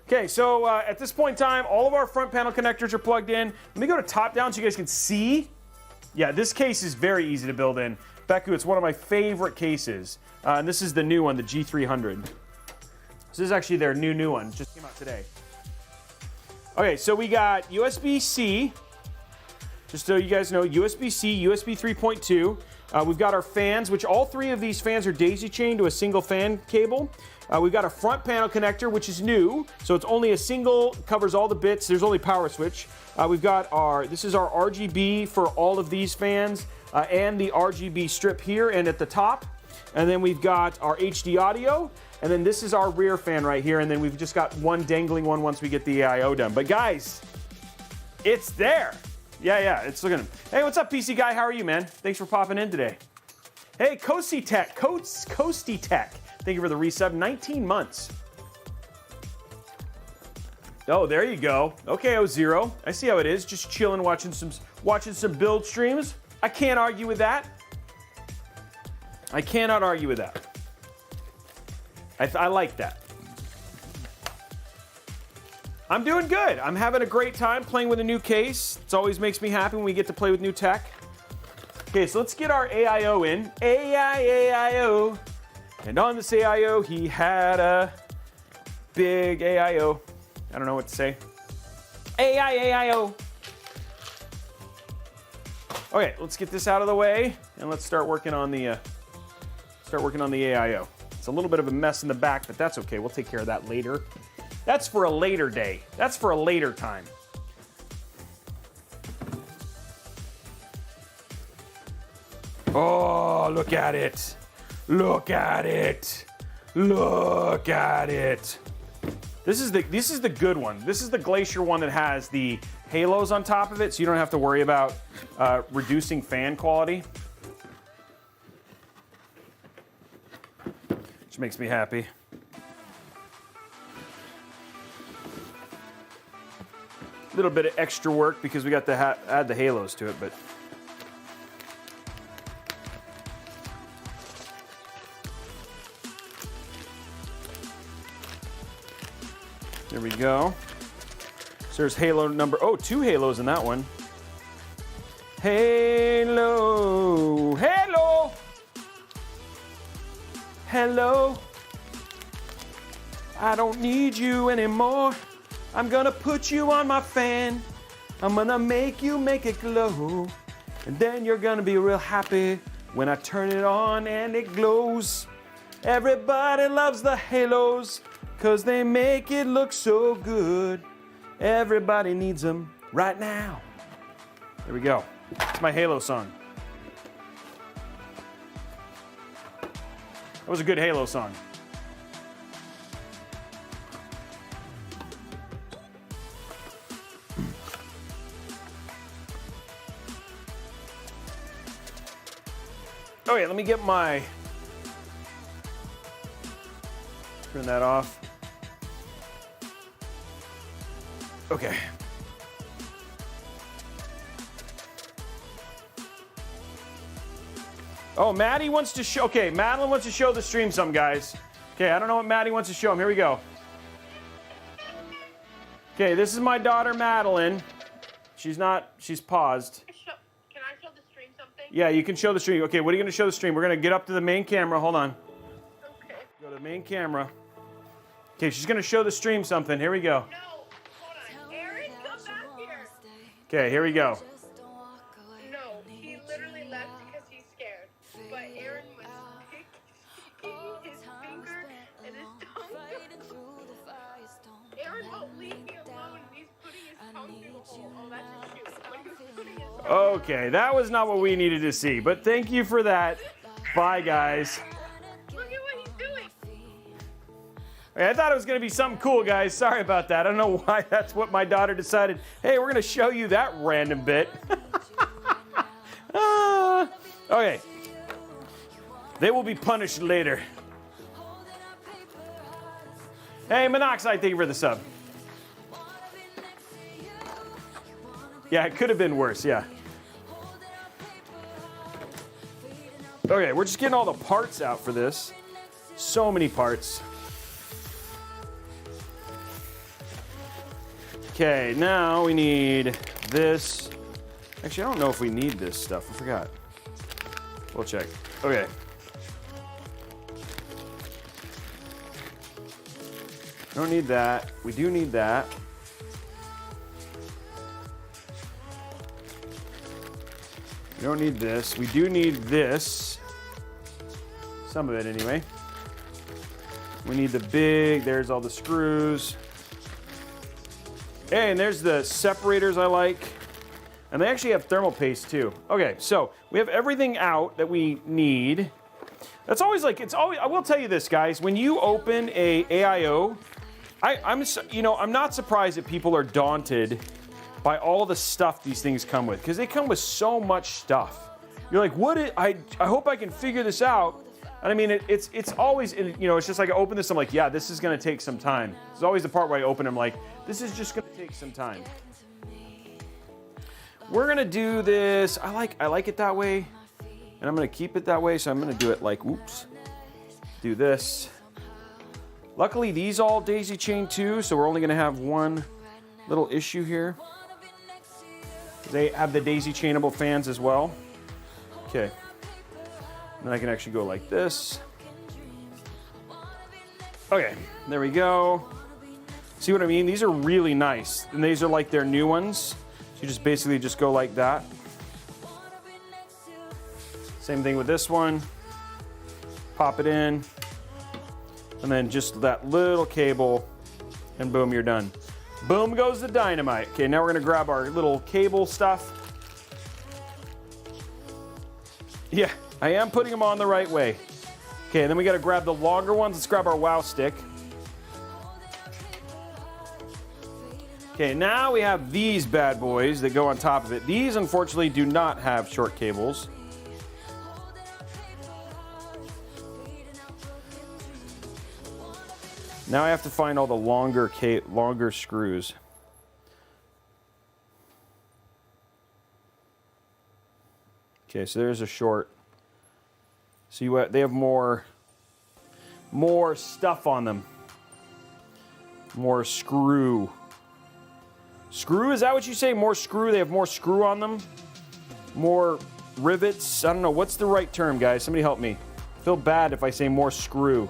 Okay, so at this point in time, all of our front panel connectors are plugged in. Let me go to top down so you guys can see. Yeah, this case is very easy to build in. Beku, it's one of my favorite cases. And this is the new one, the G500. So this is actually their new one. Just came out today. Okay, so we got USB-C. Just so you guys know, USB-C, USB 3.2. We've got our fans, which all three of these fans are daisy chained to a single fan cable. We've got a front panel connector, which is new. So it's only a single, covers all the bits. There's only power switch. We've got this is our RGB for all of these fans and the RGB strip here and at the top. And then we've got our HD audio. And then this is our rear fan right here. And then we've just got one dangling one once we get the AIO done. But guys, it's there. Yeah, it's looking. Hey, what's up, PC guy? How are you, man? Thanks for popping in today. Hey, Coasty Tech. Thank you for the resub. 19 months. Oh, there you go. Okay, O0. I see how it is. Just chilling, watching some build streams. I can't argue with that. I cannot argue with that. I like that. I'm doing good. I'm having a great time playing with a new case. It always makes me happy when we get to play with new tech. Okay, so let's get our AIO in. AIO. And on this AIO, he had a big AIO. I don't know what to say. AIO. Okay, let's get this out of the way and let's start working on the AIO. It's a little bit of a mess in the back, but that's okay. We'll take care of that later. That's for a later day. That's for a later time. Oh, look at it. Look at it. Look at it. This is the good one. This is the Glacier one that has the halos on top of it, so you don't have to worry about reducing fan quality. Which makes me happy. A little bit of extra work because we got to add the halos to it, but there we go. So there's halo number, 2 halos in that one. Halo. I don't need you anymore. I'm gonna put you on my fan. I'm gonna make it glow. And then you're gonna be real happy when I turn it on and it glows. Everybody loves the halos, 'cause they make it look so good. Everybody needs them right now. There we go. It's my Halo song. That was a good Halo song. Okay, let me get my... Turn that off. Okay. Oh, Maddie wants to show... Okay, Madeline wants to show the stream some, guys. Okay, I don't know what Maddie wants to show him. Here we go. Okay, this is my daughter, Madeline. She's paused. Can I show the stream something? Yeah, you can show the stream. Okay, what are you going to show the stream? We're going to get up to the main camera. Hold on. Okay. Go to the main camera. Okay, she's going to show the stream something. Here we go. No, hold on. Aaron, come back here. Okay, here we go. No, he literally left because he's scared. But Aaron was sticking his finger and his tongue. Aaron won't leave me alone. He's putting his tongue through the hole. Oh, that's a shoot. But he was putting his tongue. Okay, that was not what we needed to see, but thank you for that. Bye, guys. Look at what he's doing. I thought it was going to be something cool, guys. Sorry about that. I don't know why that's what my daughter decided. Hey, we're going to show you that random bit. Okay. They will be punished later. Hey, Monoxide, thank you for the sub. Yeah, it could have been worse, yeah. Okay, we're just getting all the parts out for this. So many parts. Okay, now we need this. Actually, I don't know if we need this stuff. I forgot. We'll check. Okay. Don't need that. We do need that. We don't need this. We do need this. Some of it anyway. We need the big, there's all the screws. Hey, and there's the separators I like. And they actually have thermal paste too. Okay, so we have everything out that we need. That's always like, it's always, I will tell you this, guys, when you open a AIO, I'm not surprised that people are daunted by all the stuff these things come with, because they come with so much stuff. You're like, I hope I can figure this out. And I mean, it's always, it's just like I open this, I'm like, yeah, this is gonna take some time. There's always the part where I open, I'm like, this is just gonna take some time. We're gonna do this, I like it that way, and I'm gonna keep it that way, so I'm gonna do it like, oops, do this. Luckily, these all daisy chain too, so we're only gonna have one little issue here. They have the daisy chainable fans as well. Okay. And then I can actually go like this. Okay, there we go. See what I mean? These are really nice. And these are like their new ones. So you just basically just go like that. Same thing with this one. Pop it in. And then just that little cable. And boom, you're done. Boom goes the dynamite. Okay, now we're gonna grab our little cable stuff. Yeah, I am putting them on the right way. Okay, then we gotta grab the longer ones. Let's grab our WOW stick. Okay, now we have these bad boys that go on top of it. These, unfortunately, do not have short cables. Now I have to find all the longer screws. Okay, so there's a short. See what they have more stuff on them. More screw. Screw, is that what you say? More screw? They have more screw on them? More rivets? I don't know. What's the right term, guys? Somebody help me. I feel bad if I say more screw.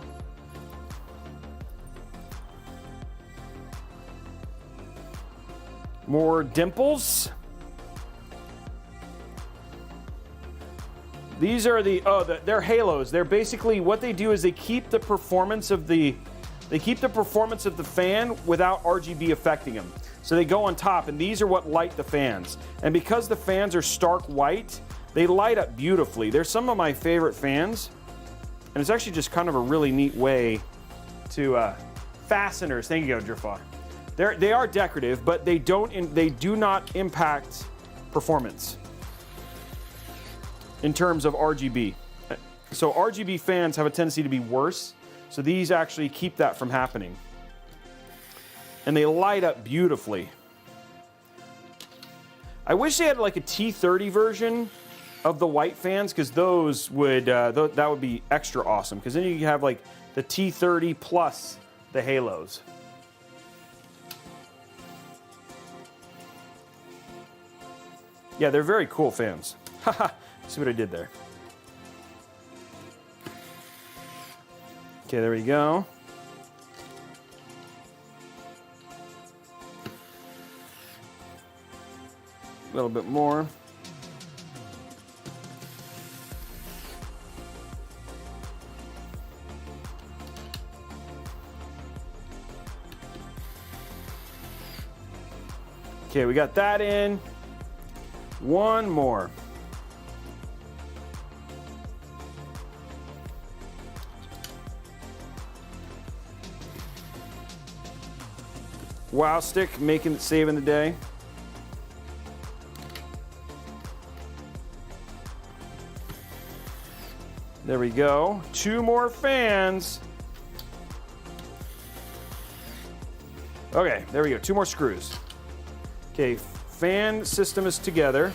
More dimples. These are they're halos. They're basically, what they do is they keep the performance of the fan without RGB affecting them. So they go on top, and these are what light the fans. And because the fans are stark white, they light up beautifully. They're some of my favorite fans, and it's actually just kind of a really neat way to fasteners. Thank you, Driftfly. They are decorative, but they do not impact performance in terms of RGB. So RGB fans have a tendency to be worse. So these actually keep that from happening. And they light up beautifully. I wish they had like a T30 version of the white fans, because those would that would be extra awesome, because then you have like the T30 plus the halos. Yeah, they're very cool fans. Haha, see what I did there. Okay, there we go. A little bit more. Okay, we got that in. One more. Wow stick, saving the day. There we go. 2 more fans. Okay, there we go. 2 more screws. Okay, fan system is together.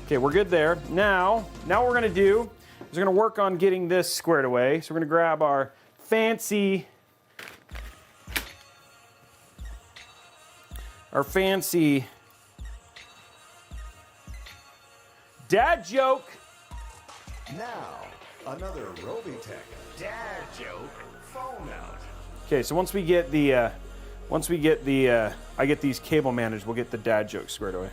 Okay, we're good there. Now what we're gonna do is we're gonna work on getting this squared away. So we're gonna grab our fancy dad joke. Now, another Robeytech dad joke phone out. Okay, so once we get I get these cable managed, we'll get the dad joke squared away.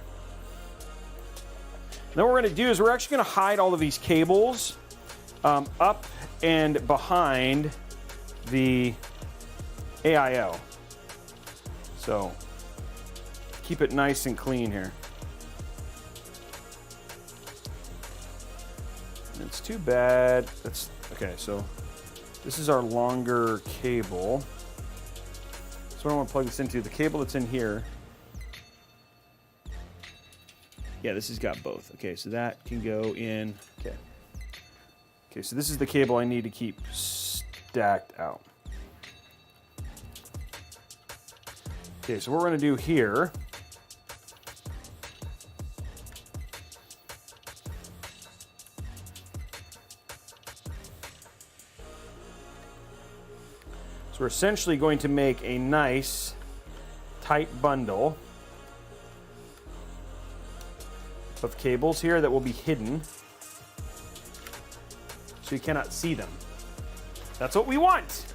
Then what we're gonna do is we're actually gonna hide all of these cables up and behind the AIO. So keep it nice and clean here. And it's too bad. That's okay. So this is our longer cable. So I want to plug this into the cable that's in here. Yeah, this has got both. Okay, so that can go in. Okay. Okay, so this is the cable I need to keep stacked out. Okay, so what we're going to do here. So we're essentially going to make a nice tight bundle of cables here that will be hidden, so you cannot see them. That's what we want.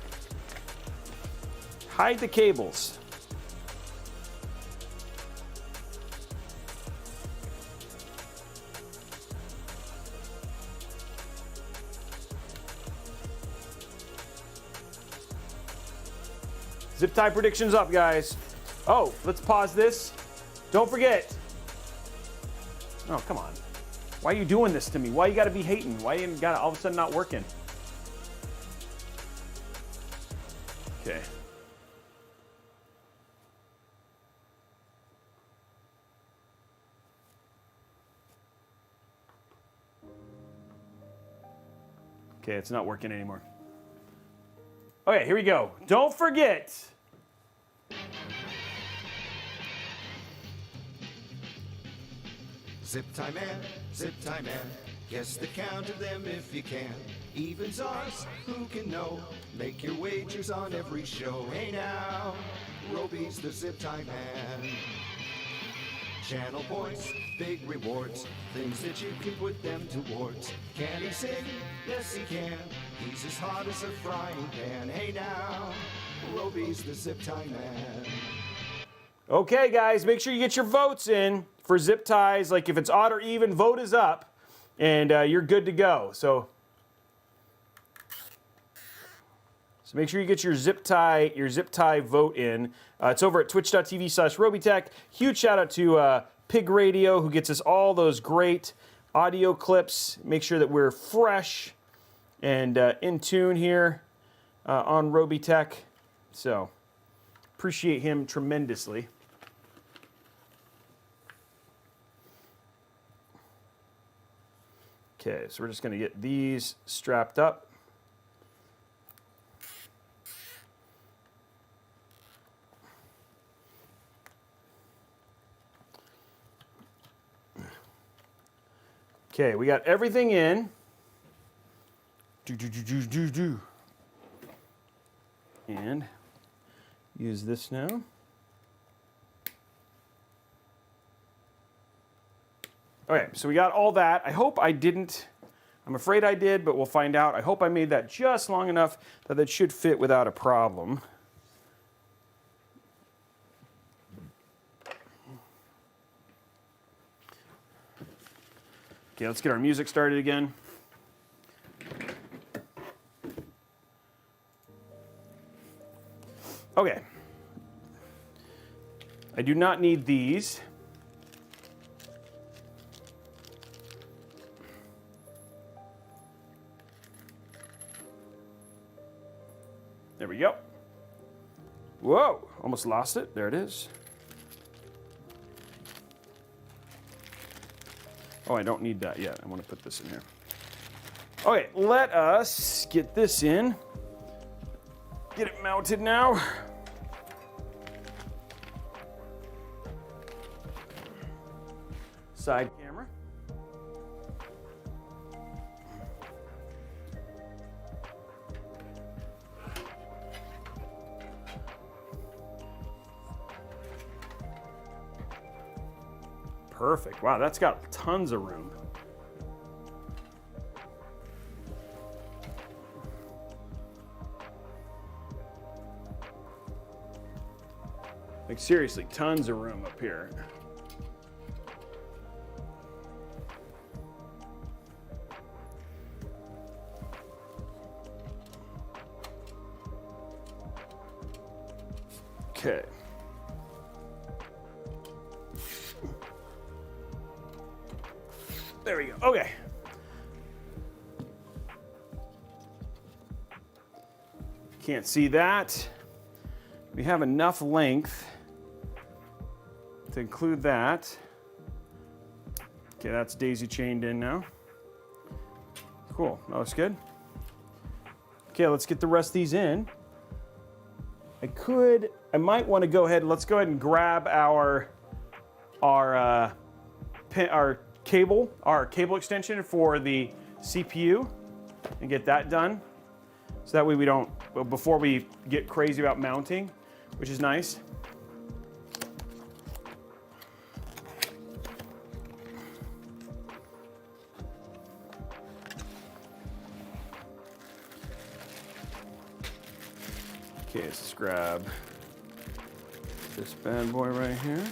Hide the cables. Zip tie predictions up, guys. Oh, let's pause this. Don't forget. Oh, come on. Why are you doing this to me? Why you gotta be hating? Why you gotta all of a sudden not working? Okay. Okay, it's not working anymore. Okay, here we go. Don't forget. Zip tie man, guess the count of them if you can. Evens odds, who can know? Make your wagers on every show. Hey now, Robey's the zip tie man. Channel points, big rewards, things that you can put them towards. Can he sing? Yes he can. He's as hot as a frying pan. Hey now, Robey's the zip tie man. Okay, guys, make sure you get your votes in for zip ties. Like if it's odd or even, vote is up, and you're good to go. So make sure you get your zip tie vote in. It's over at twitch.tv/Robeytech. Huge shout out to Pig Radio, who gets us all those great audio clips. Make sure that we're fresh and in tune here on Robeytech. So appreciate him tremendously. Okay, so we're just going to get these strapped up. Okay, we got everything in. And use this now. Okay, so we got all that. I hope I didn't. I'm afraid I did, but we'll find out. I hope I made that just long enough that it should fit without a problem. Okay, let's get our music started again. Okay. I do not need these. There we go. Whoa, almost lost it. There it is. Oh, I don't need that yet. I want to put this in here. Okay, let us get this in. Get it mounted now. Side camera. Perfect. Wow, that's got tons of room. Like seriously, tons of room up here. Okay. There we go. Okay. Can't see that. We have enough length to include that. Okay, that's daisy chained in now. Cool, that looks good. Okay, let's get the rest of these in. I might want to go ahead, let's go ahead and grab our cable extension for the CPU and get that done. So that way we don't, well, before we get crazy about mounting, which is nice. Okay, let's just grab this bad boy right here.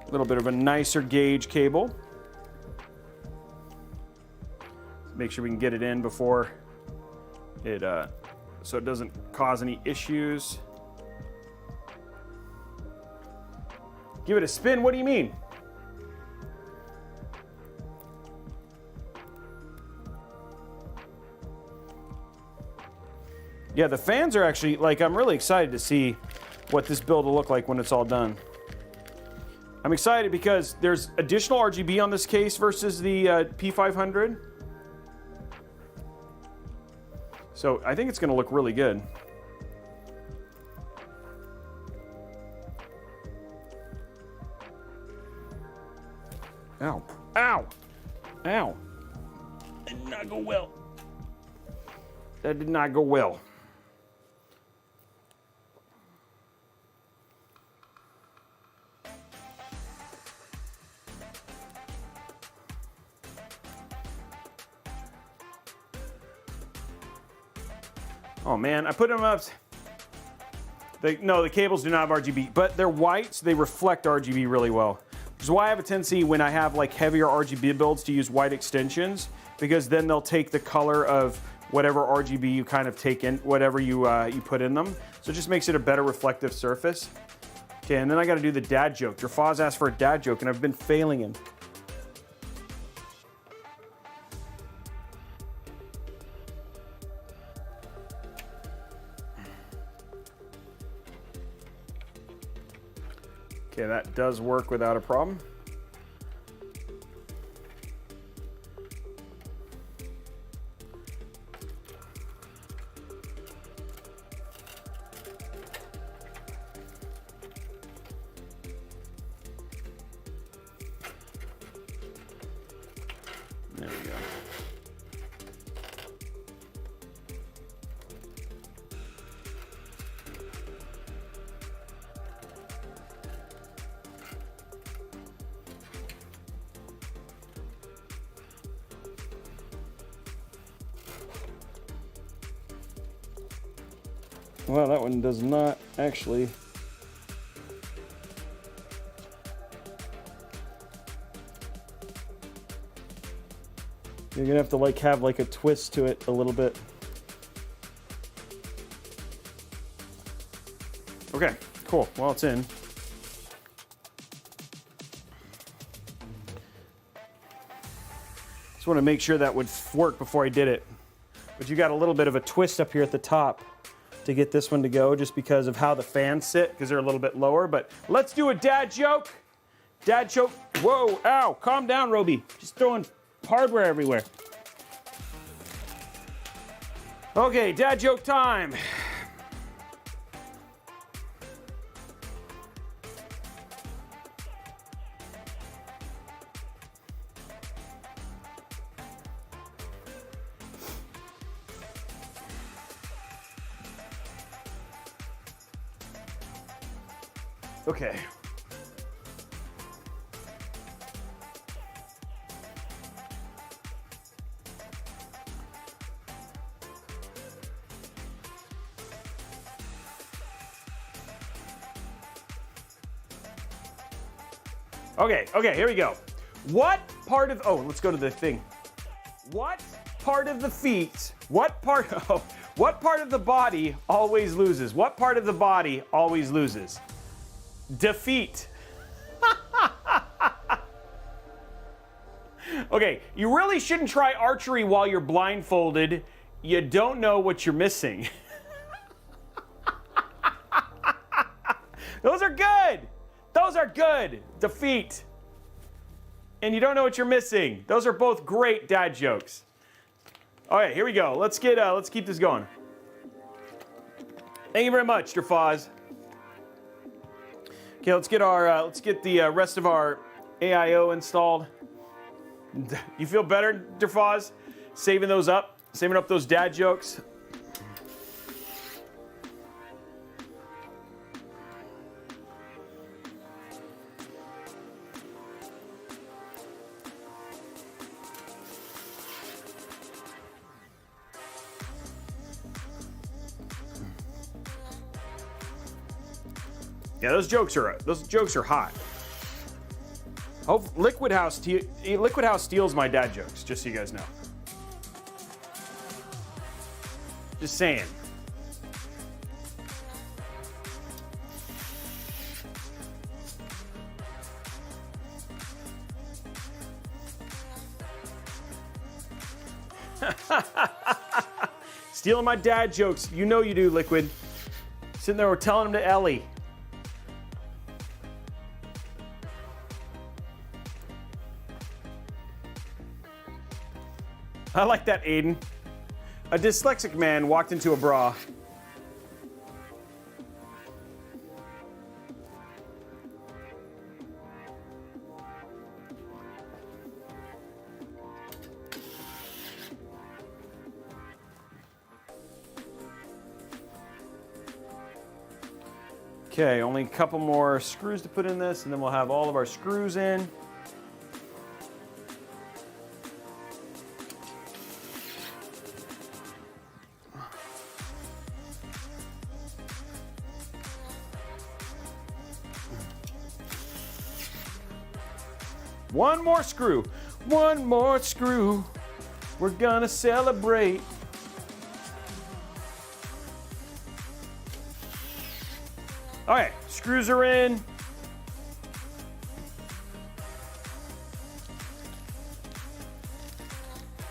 A little bit of a nicer gauge cable. Make sure we can get it in before it, so it doesn't cause any issues. Give it a spin, what do you mean? Yeah, the fans are actually, like, I'm really excited to see what this build will look like when it's all done. I'm excited because there's additional RGB on this case versus the P500. So I think it's going to look really good. Ow. Ow. Ow. That did not go well. That did not go well. Oh man, I put them up. No, the cables do not have RGB, but they're white, so they reflect RGB really well. Which is why I have a tendency when I have like heavier RGB builds to use white extensions, because then they'll take the color of whatever RGB you kind of take in, whatever you put in them. So it just makes it a better reflective surface. Okay, and then I gotta do the dad joke. Jerfaz asked for a dad joke, and I've been failing him. Okay, that does work without a problem. There we go. Well, that one does not actually. You're gonna have to have a twist to it a little bit. Okay, cool. Well, it's in. Just want to make sure that would work before I did it. But you got a little bit of a twist up here at the top to get this one to go, just because of how the fans sit, because they're a little bit lower. But let's do a dad joke. Dad joke. Whoa, ow, calm down, Robey. Just throwing hardware everywhere. Okay, dad joke time. Okay. Okay, here we go. What part of, let's go to the thing. What part of the feet, what part of the body always loses? What part of the body always loses? Defeat. Okay, you really shouldn't try archery while you're blindfolded. You don't know what you're missing. Those are good. Those are good. Defeat. And you don't know what you're missing. Those are both great dad jokes. All right, here we go. Let's keep this going. Thank you very much, Jerfaz. Okay, let's get the rest of our AIO installed. You feel better, Jerfaz? Saving up those dad jokes. Yeah, those jokes are hot. Liquid House steals my dad jokes, just so you guys know. Just saying. Stealing my dad jokes. You know you do, Liquid. Sitting there, we're telling them to Ellie. I like that, Aiden. A dyslexic man walked into a bra. Okay, only a couple more screws to put in this, and then we'll have all of our screws in. One more screw. One more screw. We're gonna celebrate. All right, screws are in.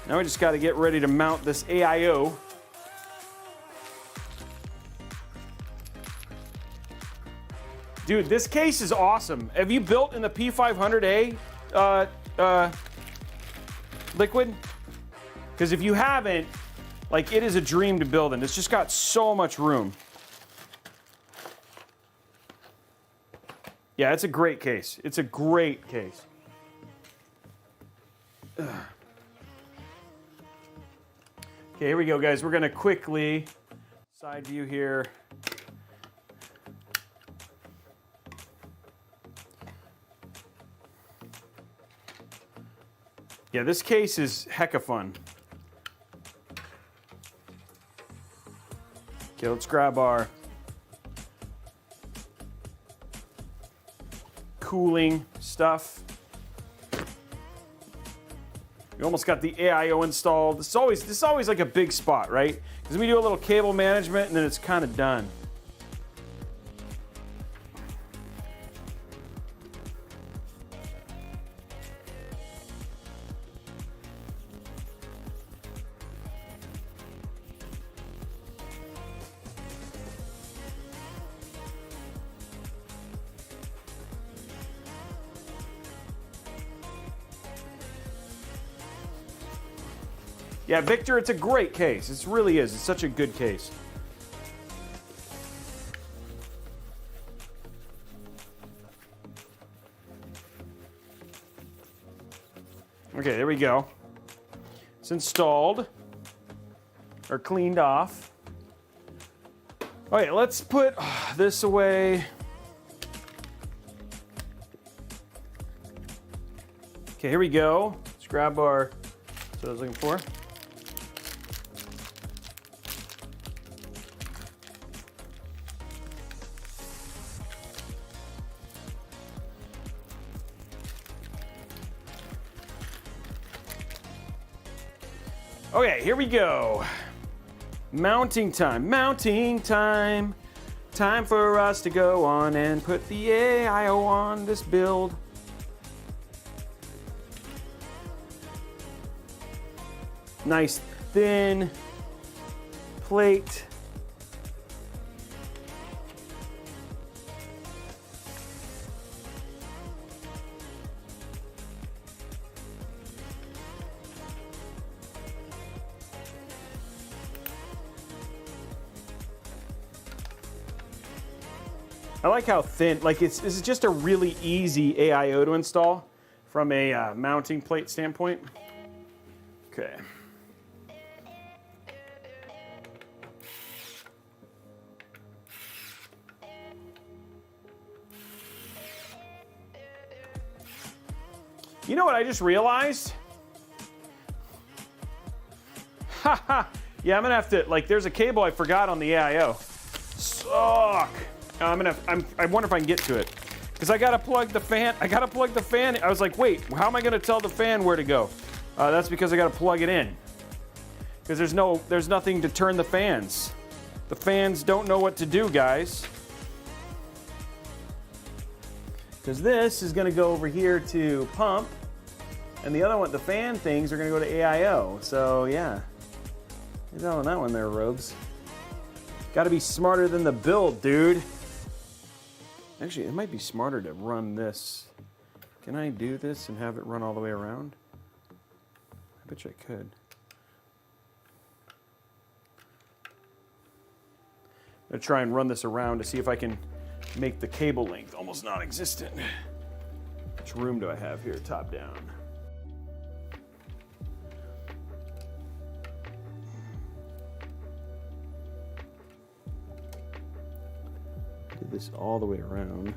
Now we just got to get ready to mount this AIO. Dude, this case is awesome. Have you built in the P500a liquid? Because if you haven't, like, it is a dream to build in. It's just got so much room. Yeah, it's a great case. It's a great case. Ugh. Okay, here we go, guys. We're gonna quickly side view here. Yeah, this case is hecka fun. Okay, let's grab our cooling stuff. We almost got the AIO installed. This is always like a big spot, right? Because we do a little cable management and then it's kind of done. Yeah, Victor, it's a great case. It really is. It's such a good case. Okay, there we go. It's installed or cleaned off. Okay, let's put this away. Okay, here we go. Let's grab our, that's what I was looking for. Okay, here we go. Mounting time, mounting time. Time for us to go on and put the AIO on this build. Nice thin plate. I like how thin, like this is just a really easy AIO to install from a mounting plate standpoint. Okay. You know what I just realized? Haha. Yeah, I'm gonna have to, like, there's a cable I forgot on the AIO. Suck. I wonder if I can get to it. Because I gotta plug the fan. I was like, wait, how am I gonna tell the fan where to go? That's because I gotta plug it in. Because there's nothing to turn the fans. The fans don't know what to do, guys. Because this is gonna go over here to pump, and the other one, the fan things, are gonna go to AIO. So yeah, get on that one there, Robes. Gotta be smarter than the build, dude. Actually, it might be smarter to run this. Can I do this and have it run all the way around? I bet you I could. I'm gonna try and run this around to see if I can make the cable length almost non-existent. How much room do I have here, top down? Do this all the way around.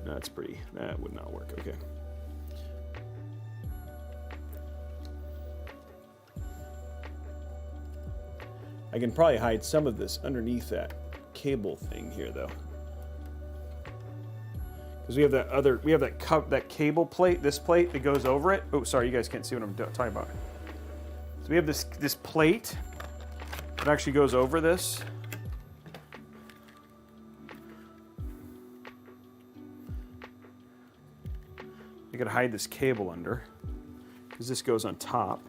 No, that's pretty, that would not work, okay. I can probably hide some of this underneath that cable thing here, though. because we have that cable plate, this plate that goes over it. Oh, sorry, you guys can't see what I'm talking about. So we have this plate that actually goes over this. You gotta hide this cable under, because this goes on top.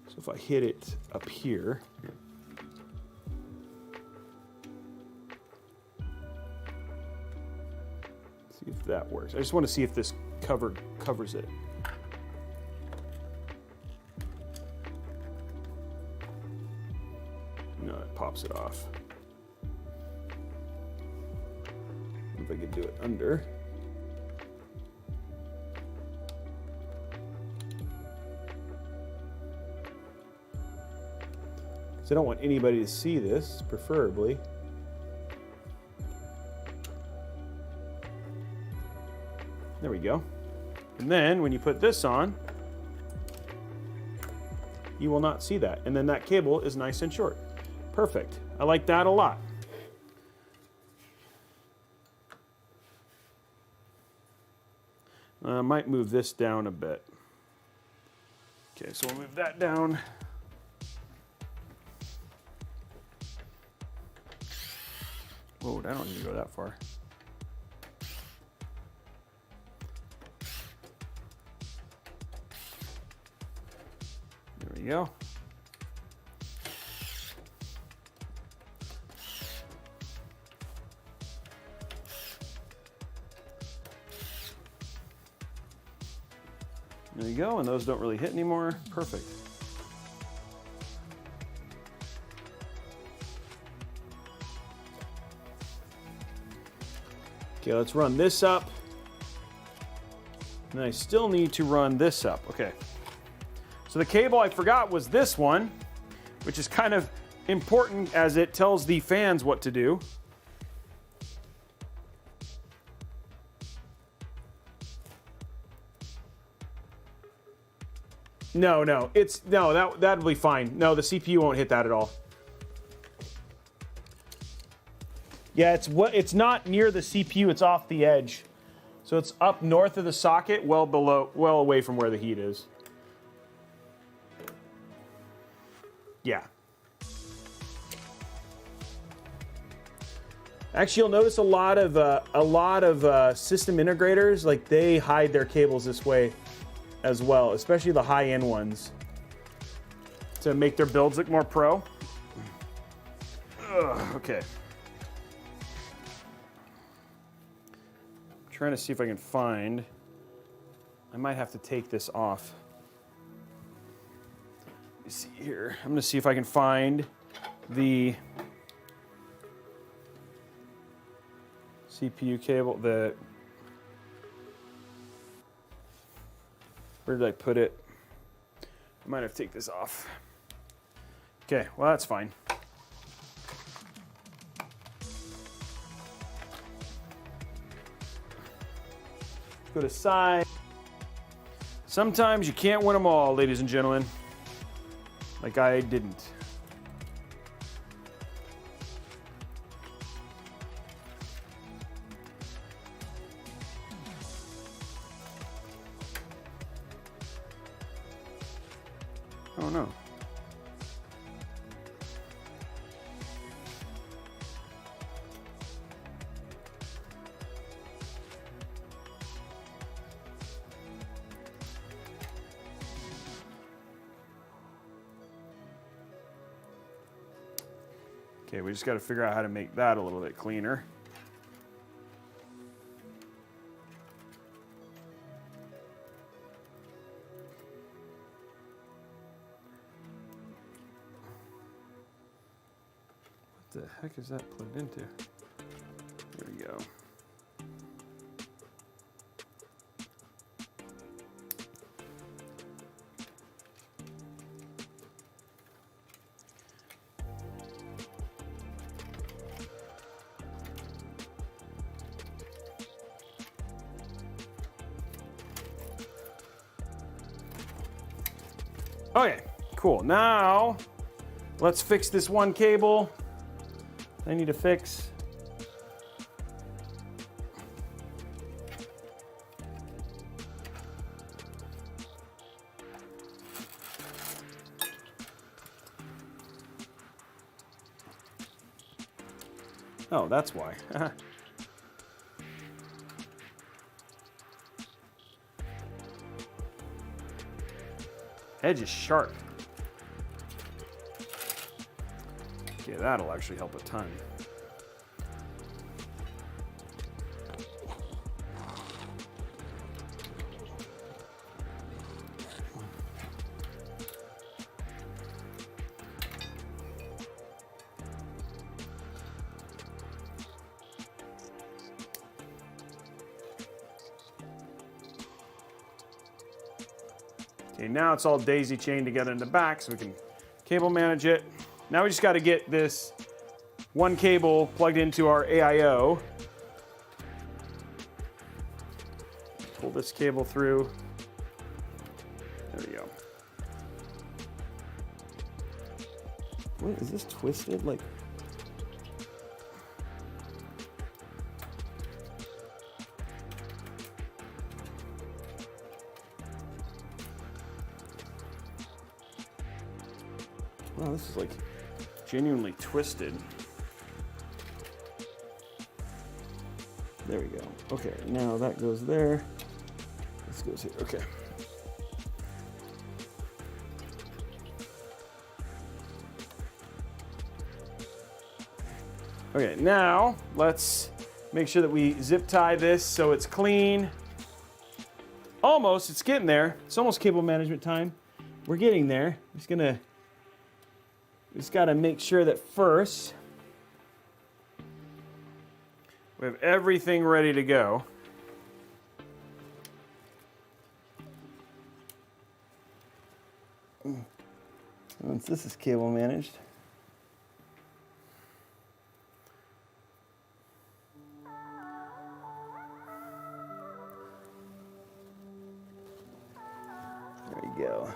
So if I hit it up here, see if that works. I just want to see if this covers it. No, it pops it off. If I could do it under. So I don't want anybody to see this, preferably. There we go. And then when you put this on, you will not see that. And then that cable is nice and short. Perfect. I like that a lot. I might move this down a bit. Okay, so we'll move that down. Whoa, I don't need to go that far. There we go. There you go, and those don't really hit anymore. Perfect. Okay, let's run this up. And I still need to run this up. Okay. So the cable I forgot was this one, which is kind of important as it tells the fans what to do. No, that'll be fine. No, the CPU won't hit that at all. Yeah, it's not near the CPU, it's off the edge. So it's up north of the socket, well away from where the heat is. Yeah. Actually, you'll notice a lot of system integrators, like they hide their cables this way as well, especially the high-end ones, to make their builds look more pro. Ugh, okay. I'm trying to see if I can find. I might have to take this off. Let me see here. I'm going to see if I can find the CPU cable. Where did I put it? I might have to take this off. Okay, well, that's fine. Let's go to side. Sometimes you can't win them all, ladies and gentlemen. Like I didn't. Oh no. Okay, we just got to figure out how to make that a little bit cleaner. What the heck is that plugged into? There we go. Okay, cool. Now, let's fix this one cable. I need to fix. Oh, that's why. Edge is sharp. Okay, that'll actually help a ton. Okay, now it's all daisy chained together in the back so we can cable manage it. Now we just got to get this one cable plugged into our AIO. Pull this cable through. There we go. What, is this twisted? Like, wow, this is like genuinely twisted. There we go. Okay, now that goes there. This goes here. Okay. Okay, now let's make sure that we zip tie this so it's clean. Almost, it's getting there. It's almost cable management time. We're getting there. Just gotta make sure that first we have everything ready to go. Once this is cable managed. There you go.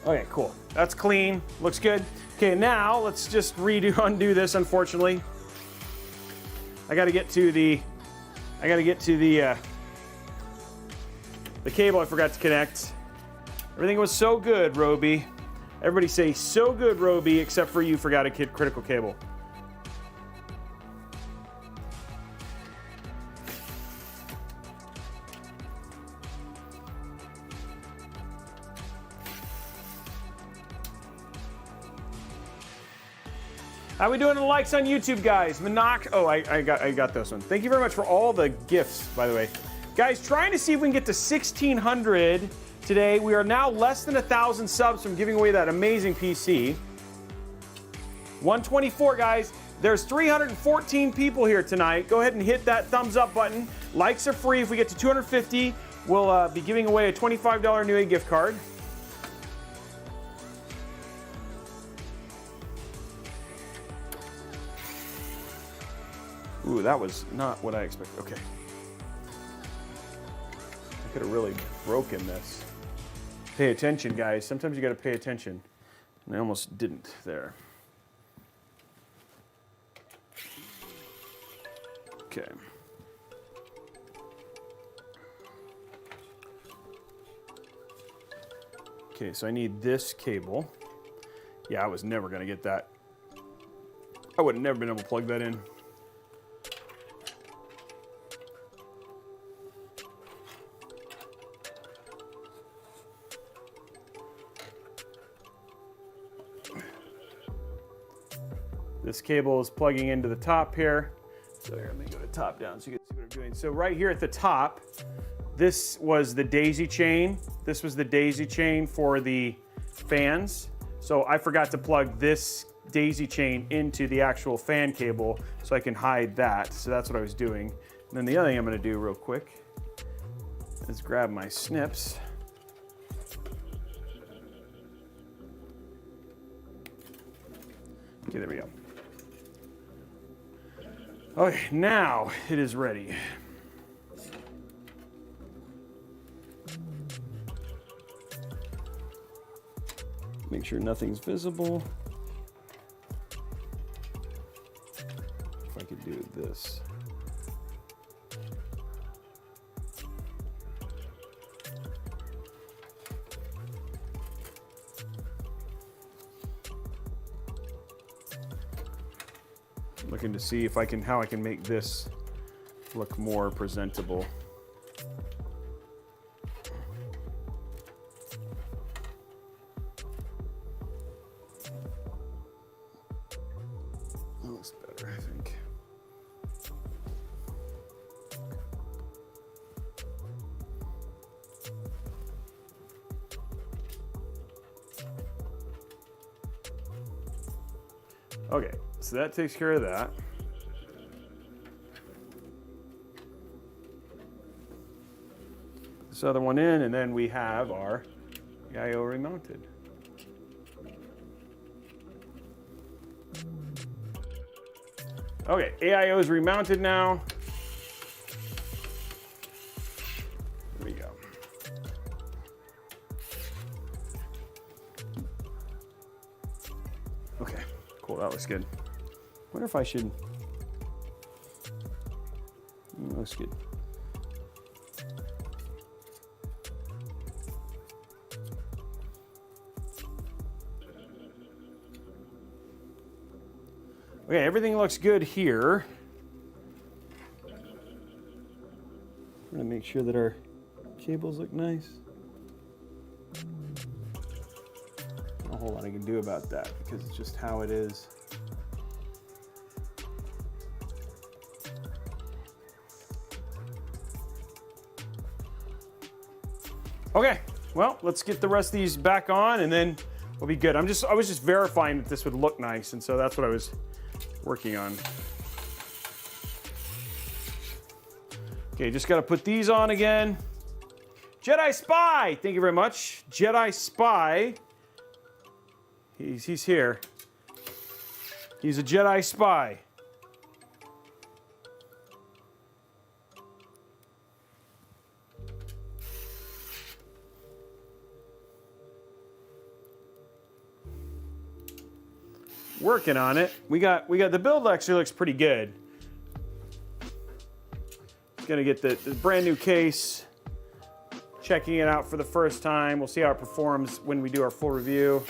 Okay, cool. That's clean. Looks good. Okay, now let's just undo this, unfortunately. I gotta get to the cable I forgot to connect. Everything was so good, Robey. Everybody say so good, Robey, except for you forgot a critical cable. How we doing in the likes on YouTube, guys? Manak, oh, I got this one. Thank you very much for all the gifts, by the way. Guys, trying to see if we can get to 1,600 today. We are now less than 1,000 subs from giving away that amazing PC. 124, guys. There's 314 people here tonight. Go ahead and hit that thumbs up button. Likes are free. If we get to 250, we'll be giving away a $25 Newegg gift card. Ooh, that was not what I expected. Okay. I could have really broken this. Pay attention, guys. Sometimes you got to pay attention. And I almost didn't there. Okay. Okay, so I need this cable. Yeah, I was never going to get that. I would have never been able to plug that in. This cable is plugging into the top here. So here, let me go to top down so you can see what I'm doing. So right here at the top, this was the daisy chain. This was the daisy chain for the fans. So I forgot to plug this daisy chain into the actual fan cable so I can hide that. So that's what I was doing. And then the other thing I'm gonna do real quick is grab my snips. Okay, there we go. Okay, now it is ready. Make sure nothing's visible. If I could do this. Looking to see if I can, how I can make this look more presentable. That looks better, I think. Okay, so that takes care of that. This other one in, and then we have our AIO remounted. Okay, AIO is remounted now. There we go. Okay, cool, that looks good. Wonder if I should, looks good. Okay, everything looks good here. I'm gonna make sure that our cables look nice. Not a whole lot I can do about that because it's just how it is. Okay, well, let's get the rest of these back on and then we'll be good. I was just verifying that this would look nice, and so that's what I was working on. Okay, just gotta put these on again. Jedi Spy, thank you very much. Jedi Spy, he's here. He's a Jedi Spy. Working on it. We got the build actually looks pretty good. Gonna get the brand new case, checking it out for the first time. We'll see how it performs when we do our full review.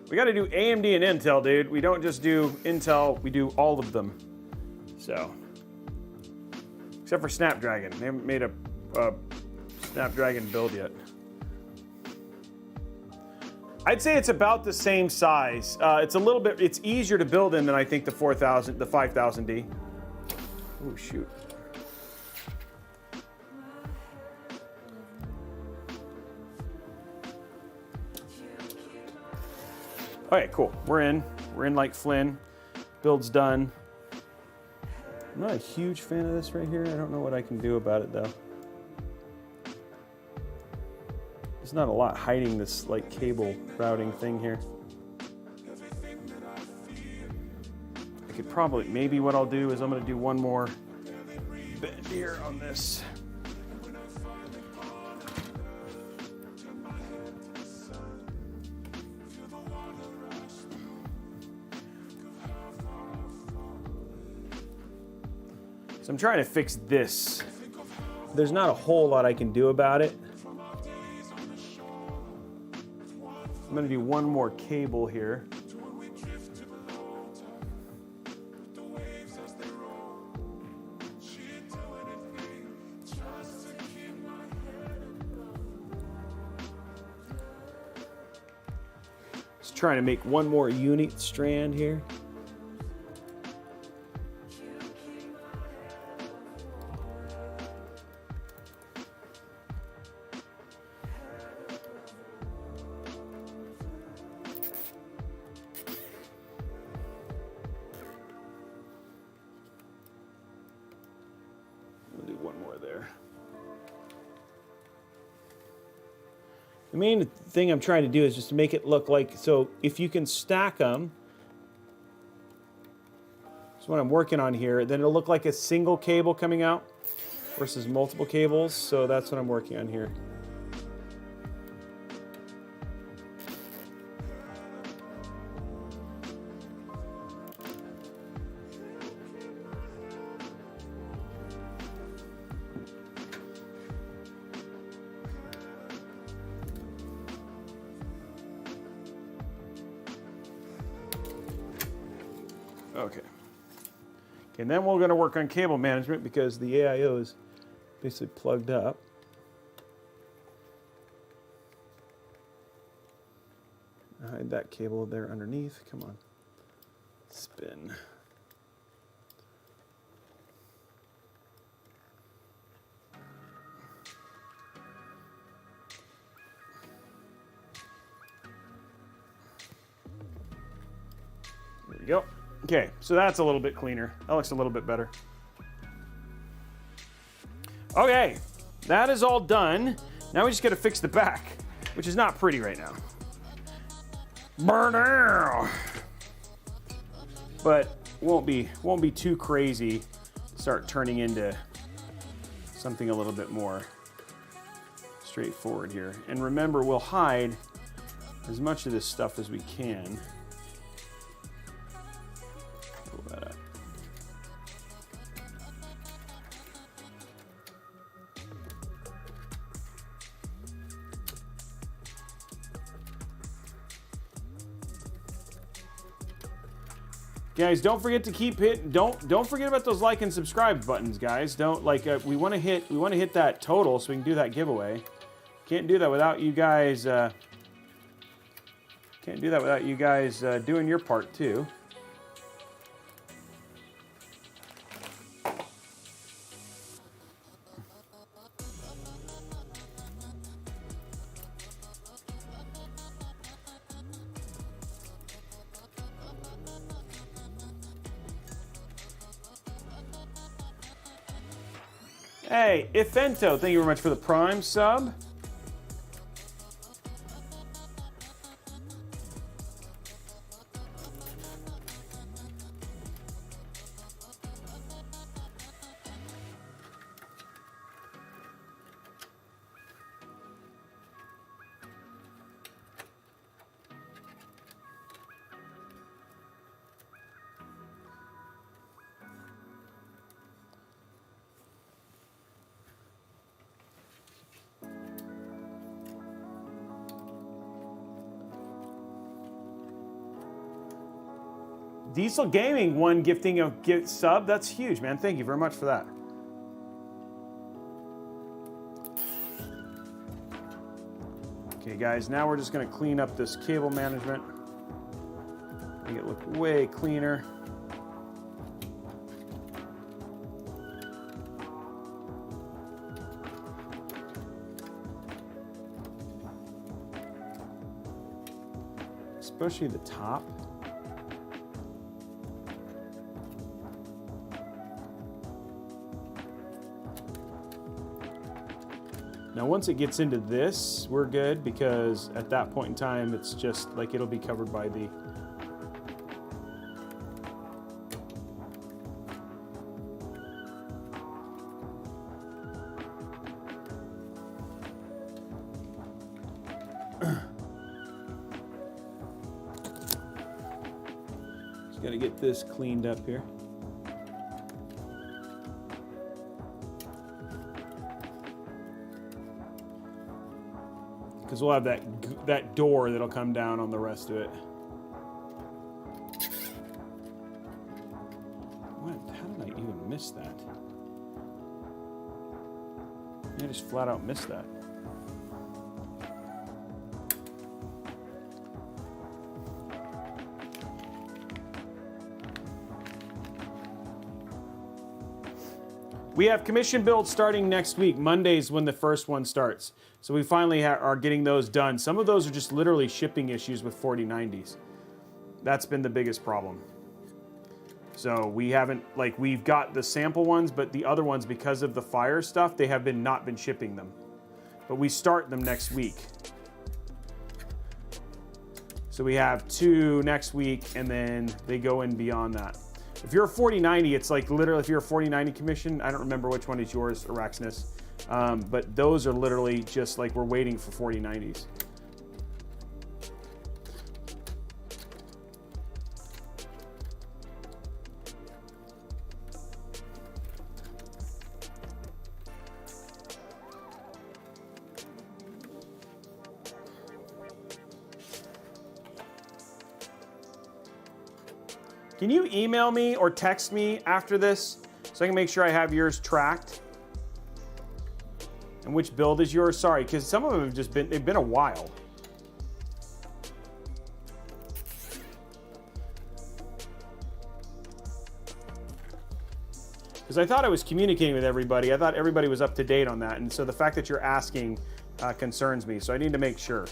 We got to do AMD and Intel, dude. We don't just do Intel, we do all of them. So, except for Snapdragon. They haven't made a Snapdragon build yet. I'd say it's about the same size. It's a little bit, it's easier to build in than I think the 5000D. Oh, shoot. Okay, cool. We're in like Flynn. Build's done. I'm not a huge fan of this right here. I don't know what I can do about it though. There's not a lot hiding this like cable routing thing here. I could probably, maybe what I'll do is I'm gonna do one more bend here on this. So I'm trying to fix this. There's not a whole lot I can do about it. I'm gonna do one more cable here. Just trying to make one more unique strand here. The main thing I'm trying to do is just to make it look like, so if you can stack them, that's what I'm working on here, then it'll look like a single cable coming out versus multiple cables, so that's what I'm working on here. Okay. And then we're going to work on cable management because the AIO is basically plugged up. Hide that cable there underneath. Come on. Spin. There we go. Okay, so that's a little bit cleaner. That looks a little bit better. Okay, that is all done. Now we just got to fix the back, which is not pretty right now. Burn out. But won't be too crazy to start turning into something a little bit more straightforward here. And remember, we'll hide as much of this stuff as we can. Pull that up. Guys, don't forget to keep hitting. Don't forget about those like and subscribe buttons, guys. Don't we want to hit that total so we can do that giveaway. Can't do that without you guys. Can't do that without you guys doing your part too. Hey, Ifento, thank you very much for the Prime sub. Diesel Gaming, one gifting a gift sub. That's huge, man. Thank you very much for that. Okay, guys, now we're just going to clean up this cable management. Make it look way cleaner. Especially the top. Now, once it gets into this, we're good because at that point in time, it's just like it'll be covered by the just got to get this cleaned up here. Because we'll have that door that'll come down on the rest of it. What? How did I even miss that? I just flat out missed that. We have commission builds starting next week. Monday's when the first one starts. So we finally are getting those done. Some of those are just literally shipping issues with 4090s. That's been the biggest problem. So we haven't, we've got the sample ones, but the other ones, because of the fire stuff, they have not been shipping them. But we start them next week. So we have 2 next week, and then they go in beyond that. If you're a 4090, it's like literally, if you're a 4090 commission, I don't remember which one is yours, Araxnus, but those are literally just like we're waiting for 4090s. Can you email me or text me after this so I can make sure I have yours tracked? And which build is yours? Sorry, because some of them have just been, they've been a while. Because I thought I was communicating with everybody. I thought everybody was up to date on that. And so the fact that you're asking concerns me. So I need to make sure.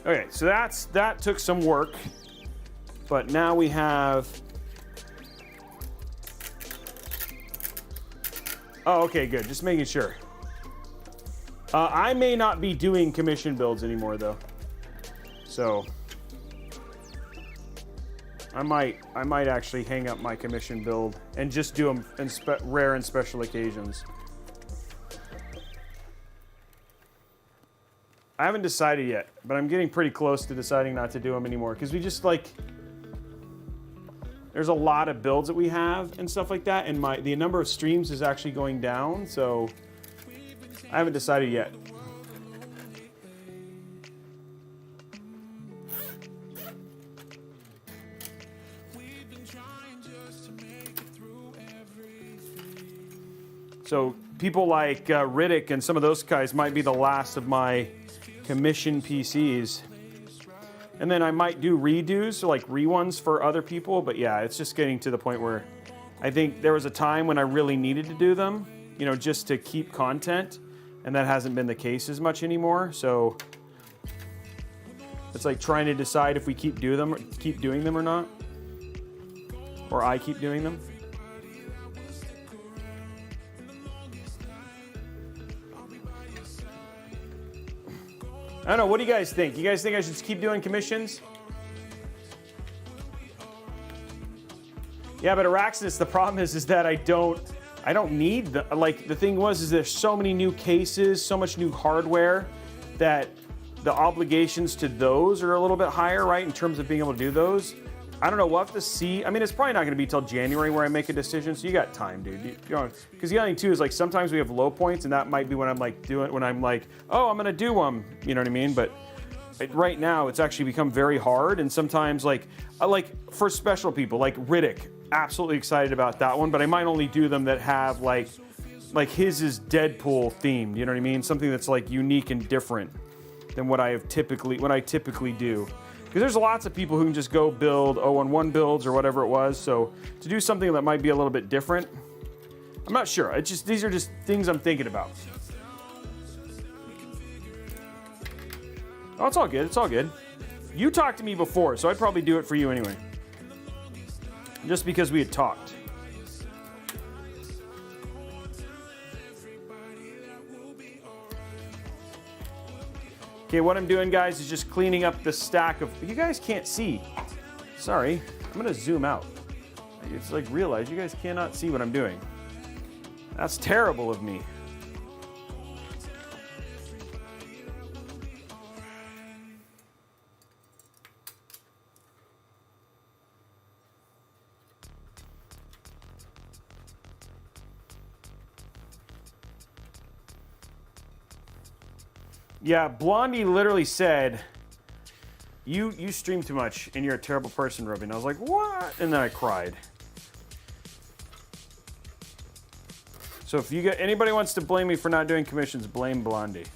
Okay, so that took some work, but now we have. Oh, okay, good. Just making sure. I may not be doing commission builds anymore, though, so I might actually hang up my commission build and just do them in rare and special occasions. I haven't decided yet, but I'm getting pretty close to deciding not to do them anymore because we just like, there's a lot of builds that we have and stuff like that, and the number of streams is actually going down, so I haven't decided yet. So people like Riddick and some of those guys might be the last of my commission PCs, and then I might do redos, so like re-ones for other people, but yeah, it's just getting to the point where I think there was a time when I really needed to do them, you know, just to keep content, and that hasn't been the case as much anymore, so it's like trying to decide if we keep doing them or not, or I keep doing them. I don't know, what do you guys think? You guys think I should just keep doing commissions? Yeah, but Araxnus, the problem is that I don't need the thing is there's so many new cases, so much new hardware that the obligations to those are a little bit higher, right? In terms of being able to do those. I don't know, we'll have to see. I mean, it's probably not going to be till January where I make a decision, so you got time, dude. You know, because the other thing too is like sometimes we have low points, and that might be when I'm like when I'm like, oh, I'm going to do them. You know what I mean? But right now, it's actually become very hard, and sometimes like for special people like Riddick, absolutely excited about that one, but I might only do them that have like his is Deadpool themed. You know what I mean? Something that's like unique and different than what I typically do. Because there's lots of people who can just go build 011 builds or whatever it was. So to do something that might be a little bit different, I'm not sure. These are just things I'm thinking about. Oh, it's all good. It's all good. You talked to me before, so I'd probably do it for you anyway. Just because we had talked. Okay, what I'm doing, guys, is just cleaning up the stack of... You guys can't see. Sorry. I'm going to zoom out. It's like, realize you guys cannot see what I'm doing. That's terrible of me. Yeah, Blondie literally said, you stream too much and you're a terrible person, Robey. And I was like, what? And then I cried. So if you get anybody wants to blame me for not doing commissions, blame Blondie.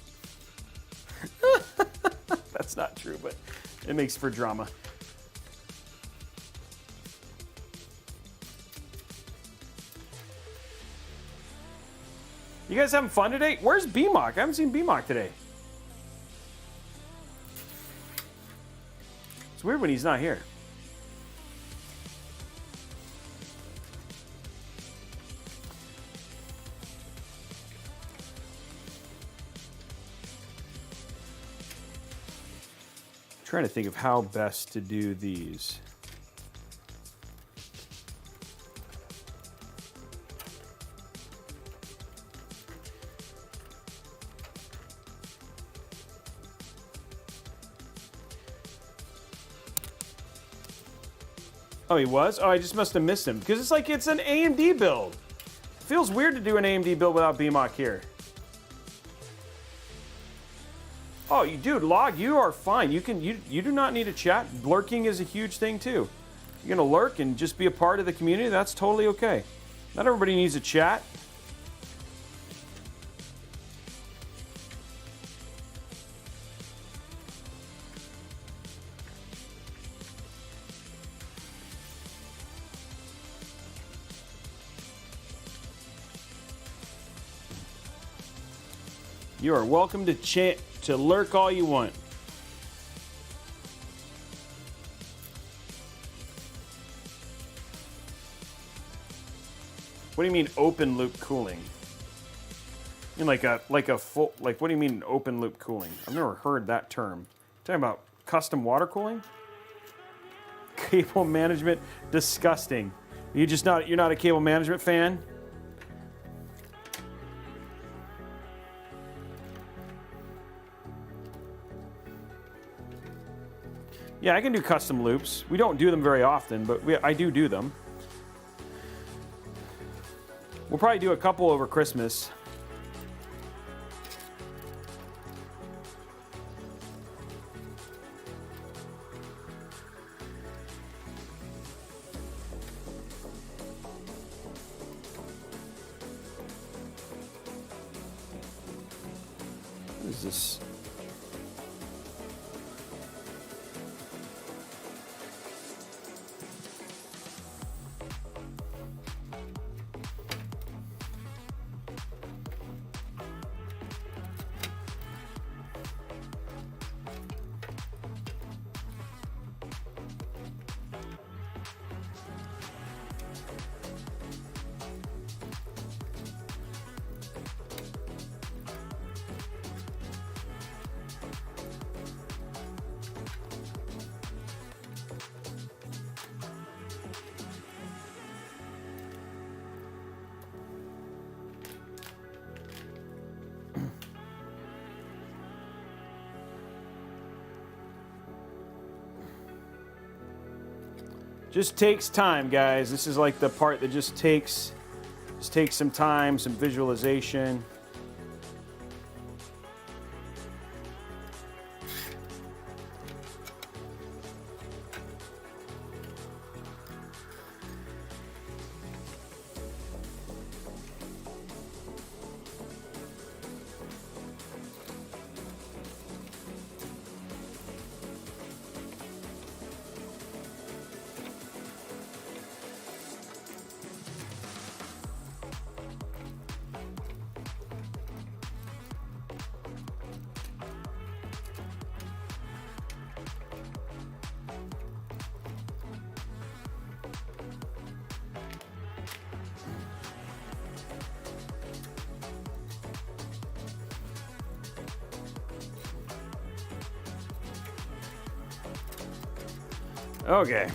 That's not true, but it makes for drama. You guys having fun today? Where's BMOC? I haven't seen BMOC today. It's weird when he's not here. Trying to think of how best to do these. Oh, he was? Oh, I just must have missed him. Because it's like it's an AMD build. It feels weird to do an AMD build without BMOC here. Oh, dude, Log, you are fine. You do not need a chat. Lurking is a huge thing too. You're gonna lurk and just be a part of the community. That's totally okay. Not everybody needs a chat. You are welcome to lurk all you want. What do you mean open loop cooling? You mean like a full, like, what do you mean open loop cooling? I've never heard that term. Talking about custom water cooling? Cable management, disgusting. You're not a cable management fan? Yeah, I can do custom loops. We don't do them very often, but I do them. We'll probably do a couple over Christmas. What is this? Just takes time, guys. This is like the part that just takes some time, some visualization. Okay.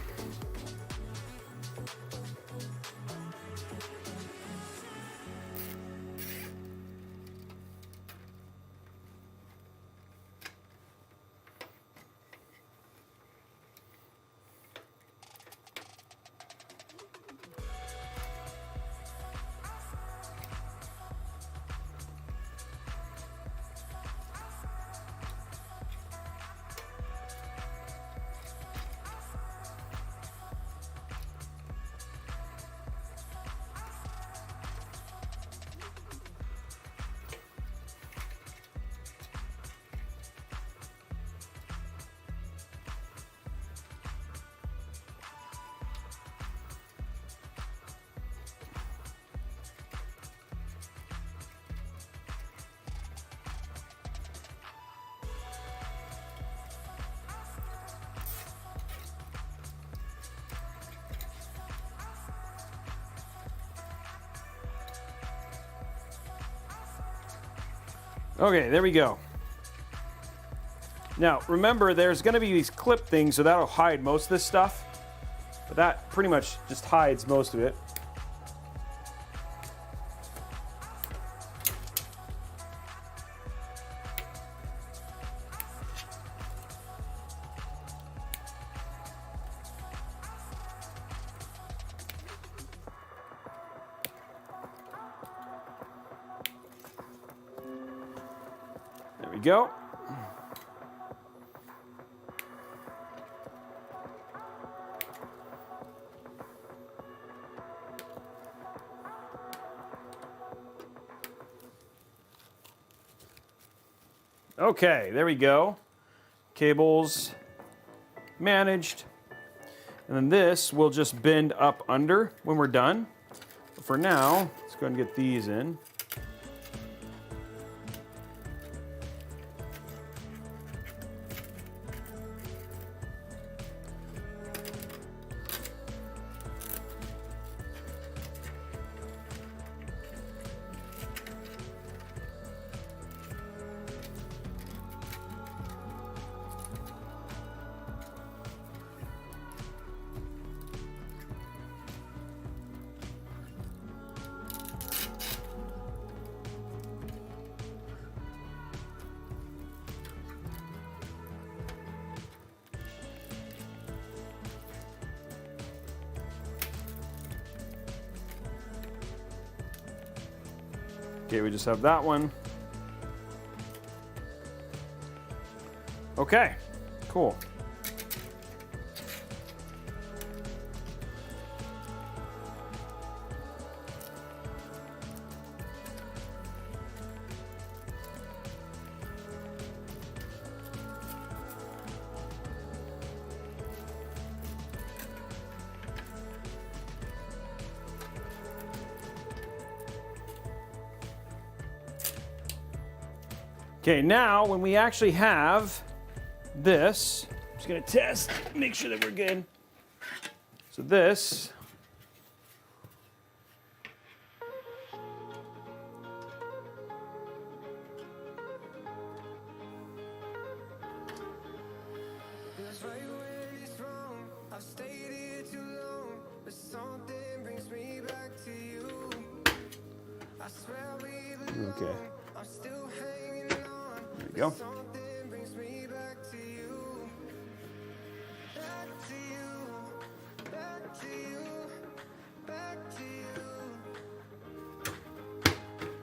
Okay, there we go. Now, remember, there's going to be these clip things, so that'll hide most of this stuff. But that pretty much just hides most of it. There we go. Okay, there we go. Cables managed. And then this will just bend up under when we're done. But for now, let's go ahead and get these in. Okay, we just have that one. Okay, cool. Okay, now when we actually have this, I'm just gonna test, make sure that we're good. So this, okay. There we go.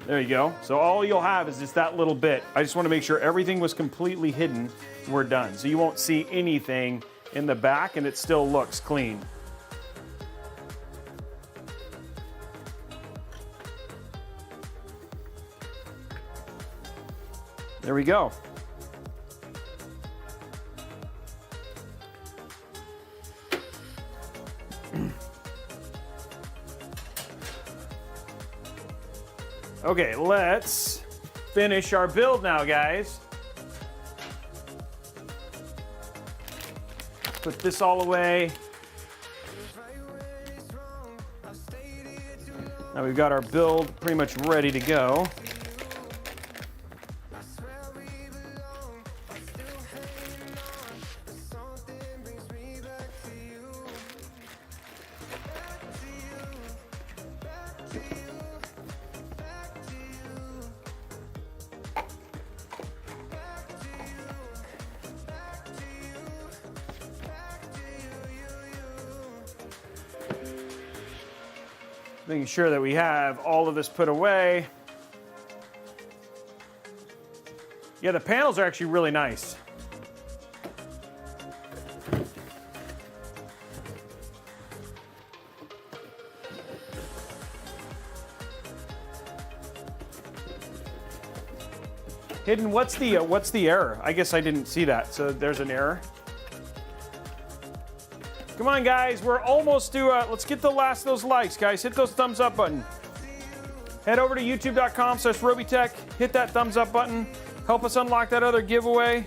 There you go. So all you'll have is just that little bit. I just want to make sure everything was completely hidden when we're done. So you won't see anything in the back and it still looks clean. There we go. Okay, let's finish our build now, guys. Put this all away. Now we've got our build pretty much ready to go. Making sure that we have all of this put away. Yeah, the panels are actually really nice. Hidden, what's the error? I guess I didn't see that, so there's an error. Come on, guys, we're almost to, let's get the last of those likes, guys. Hit those thumbs up button. Head over to youtube.com/Robeytech. Hit that thumbs up button. Help us unlock that other giveaway.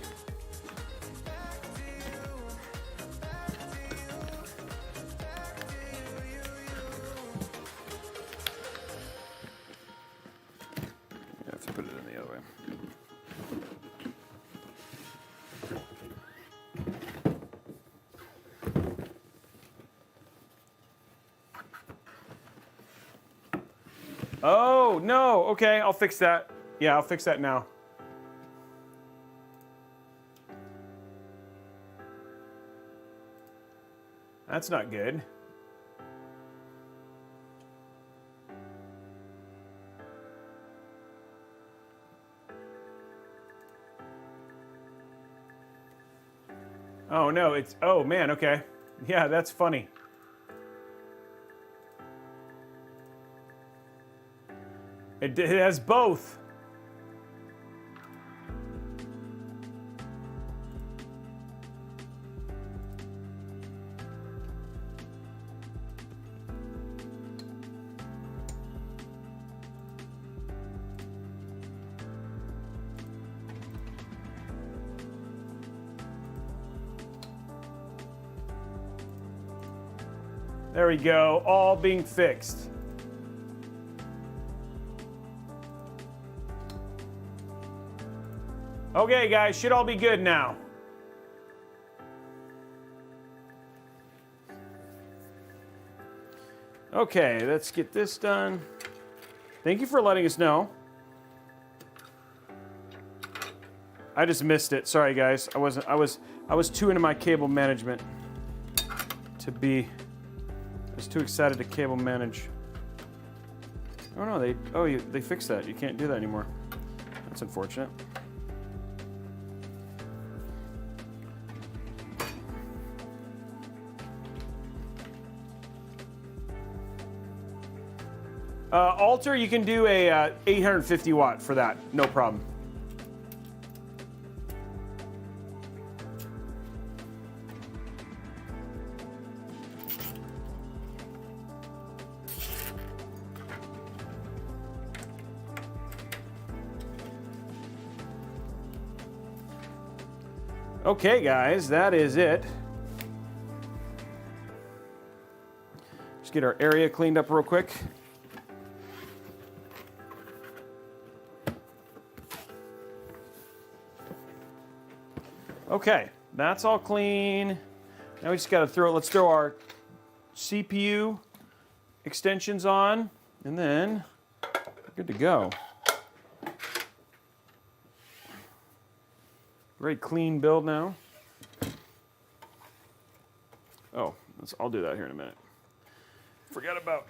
I have to put it in the other way. Oh, no. Okay, I'll fix that. Yeah, I'll fix that now. That's not good. Oh, no, it's, oh, man, okay. Yeah, that's funny. It has both. There we go, all being fixed. Okay, guys, should all be good now. Okay, let's get this done. Thank you for letting us know. I just missed it. Sorry, guys. I was too into my cable management to be. I was too excited to cable manage. Oh no, they fixed that. You can't do that anymore. That's unfortunate. Alter, you can do a 850 watt for that, no problem. Okay, guys, that is it. Just get our area cleaned up real quick. Okay, that's all clean. Now we just got to let's throw our CPU extensions on, and then we're good to go. Very clean build now. Oh, I'll do that here in a minute. Forgot about.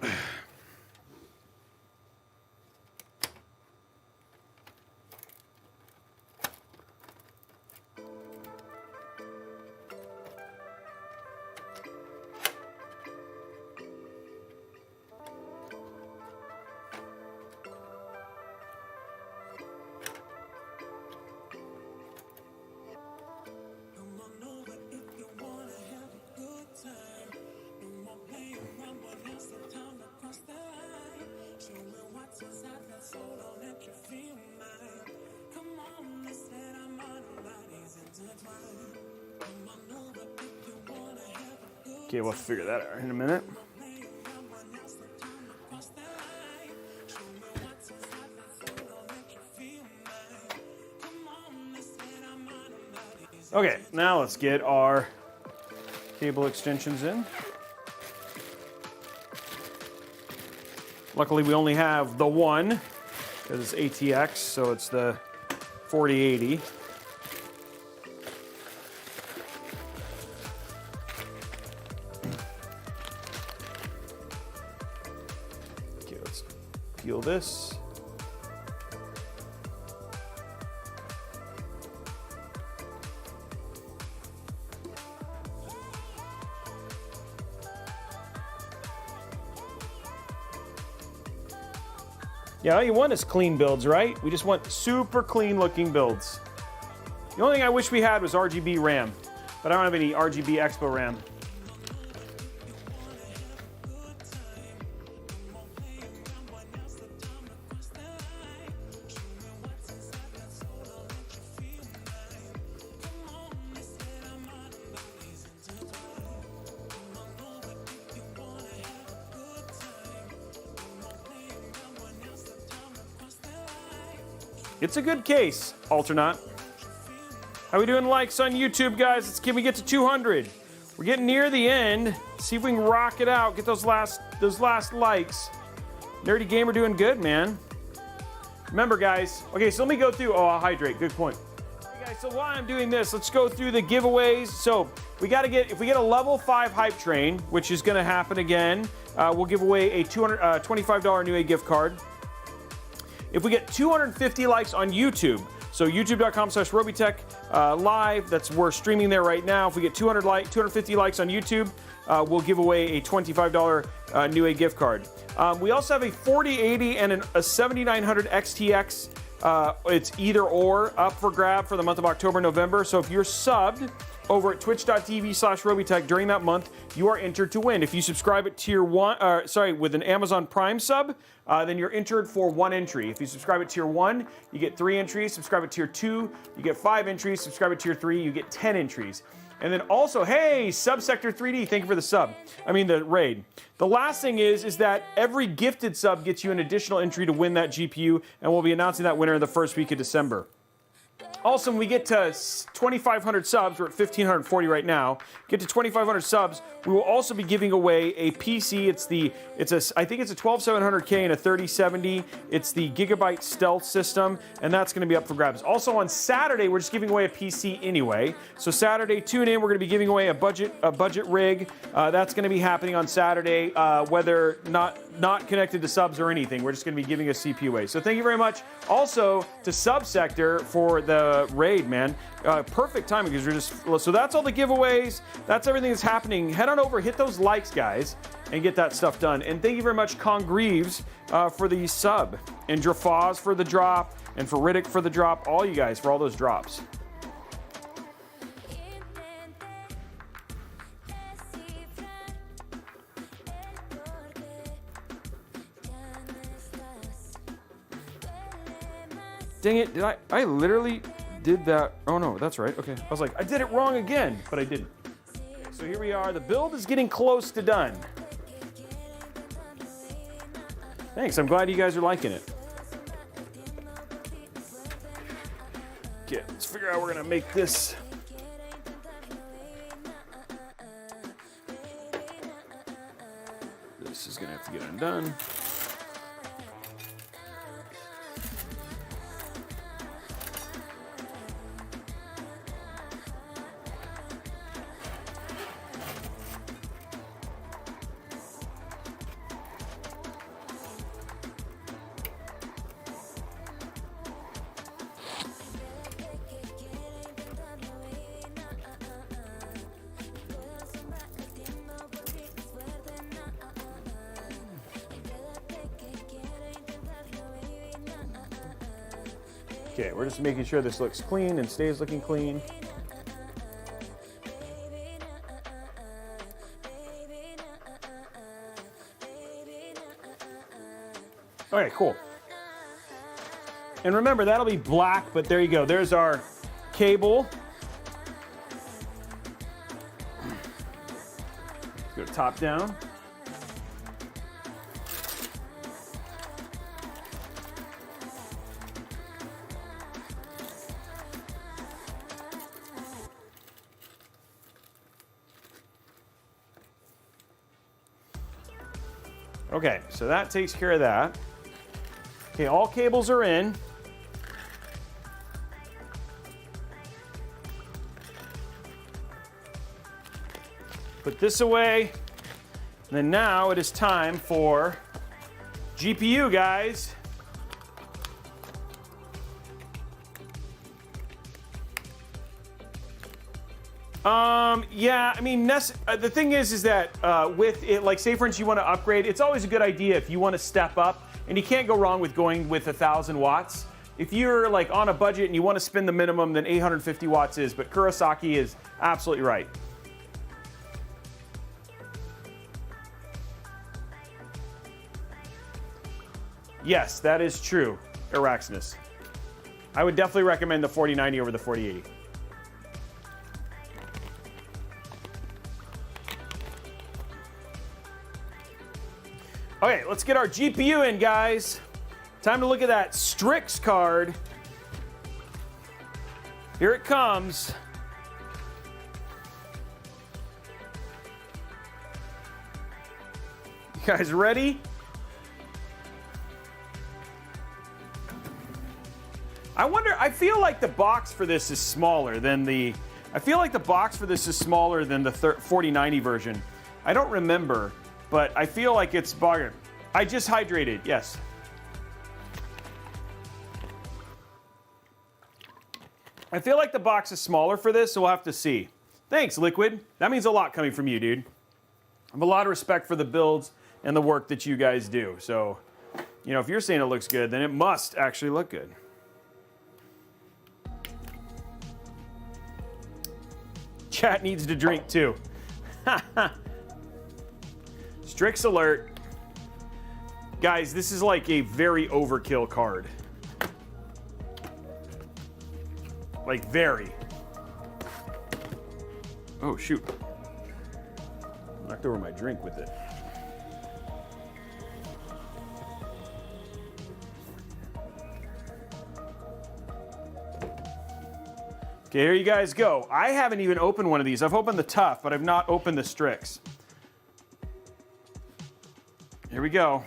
Okay, we'll figure that out in a minute. Okay, now let's get our cable extensions in. Luckily, we only have the one because it's ATX, so it's the 4080. Okay, let's peel this. Yeah, all you want is clean builds, right? We just want super clean looking builds. The only thing I wish we had was RGB RAM, but I don't have any RGB Expo RAM. It's a good case, Alternaut. How we doing likes on YouTube, guys? Can we get to 200? We're getting near the end. See if we can rock it out. Get those last likes. Nerdy Gamer doing good, man. Remember, guys. Okay, so let me go through. Oh, I'll hydrate. Good point. Okay, guys, so while I'm doing this, let's go through the giveaways. So we got to get, if we get a level 5 hype train, which is going to happen again, we'll give away a $25 Newegg gift card. If we get 250 likes on YouTube, so youtube.com/Robeytech live, we're streaming there right now. If we get 250 likes on YouTube, we'll give away a $25 Newegg gift card. We also have a 4080 and a 7900 XTX. It's either or up for grab for the month of October, November. So if you're subbed over at twitch.tv/Robeytech during that month, you are entered to win. If you subscribe at tier 1, with an Amazon Prime sub, then you're entered for 1 entry. If you subscribe at tier 1, you get 3 entries. Subscribe at tier 2, you get 5 entries. Subscribe at tier 3, you get 10 entries. And then also, hey, Subsector 3D, thank you for the sub. The raid. The last thing is that every gifted sub gets you an additional entry to win that GPU, and we'll be announcing that winner in the first week of December. Also, when we get to 2,500 subs, we're at 1,540 right now. Get to 2,500 subs, we will also be giving away a PC. I think it's a 12700K and a 3070. It's the Gigabyte Stealth system, and that's going to be up for grabs. Also on Saturday, we're just giving away a PC anyway. So Saturday, tune in. We're going to be giving away a budget rig. That's going to be happening on Saturday, whether not connected to subs or anything. We're just going to be giving a CPU away. So thank you very much. Also to Subsector for the raid, man. Perfect timing because you're just. So that's all the giveaways. That's everything that's happening. Head on over, hit those likes, guys, and get that stuff done. And thank you very much, Con Greaves, for the sub, and Drafaz for the drop, and for Riddick for the drop. All you guys for all those drops. Dang it, did I literally did that. Oh no, that's right, okay. I was like, I did it wrong again, but I didn't. Okay, so here we are, the build is getting close to done. Thanks, I'm glad you guys are liking it. Okay, let's figure out how we're gonna make this. This is gonna have to get undone. Okay, we're just making sure this looks clean and stays looking clean. Okay, cool. And remember, that'll be black, but there you go. There's our cable. Let's go top down. Okay, so that takes care of that. Okay, all cables are in. Put this away. And then now it is time for GPU, guys. Yeah, I mean, the thing is that with it, like, say for instance, you want to upgrade, it's always a good idea if you want to step up, and you can't go wrong with going with 1,000 watts. If you're like on a budget and you want to spend the minimum, then 850 watts is, but Kurosaki is absolutely right. Yes, that is true, Araxinus. I would definitely recommend the 4090 over the 4080. Okay, let's get our GPU in, guys. Time to look at that Strix card. Here it comes. You guys ready? I wonder, I feel like the box for this is smaller than the, I feel like the box for this is smaller than the 4090 version. I don't remember, but I feel like it's bigger. I just hydrated, yes. I feel like the box is smaller for this, so we'll have to see. Thanks, Liquid. That means a lot coming from you, dude. I have a lot of respect for the builds and the work that you guys do. So, you know, if you're saying it looks good, then it must actually look good. Chat needs to drink too. Strix alert. Guys, this is like a very overkill card. Like very. Oh shoot. Knocked over my drink with it. Okay, here you guys go. I haven't even opened one of these. I've opened the Tough, but I've not opened the Strix. Here we go.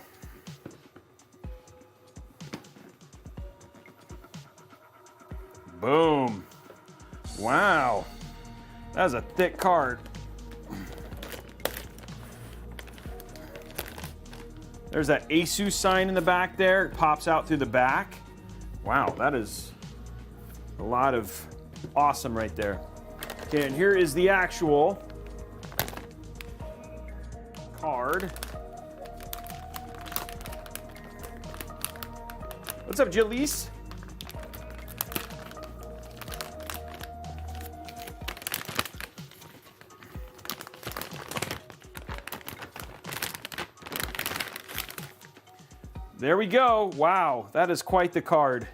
Boom. Wow. That is a thick card. There's that ASUS sign in the back there. It pops out through the back. Wow, that is a lot of awesome right there. Okay, and here is the actual card. What's up, Jalise? There we go. Wow, that is quite the card.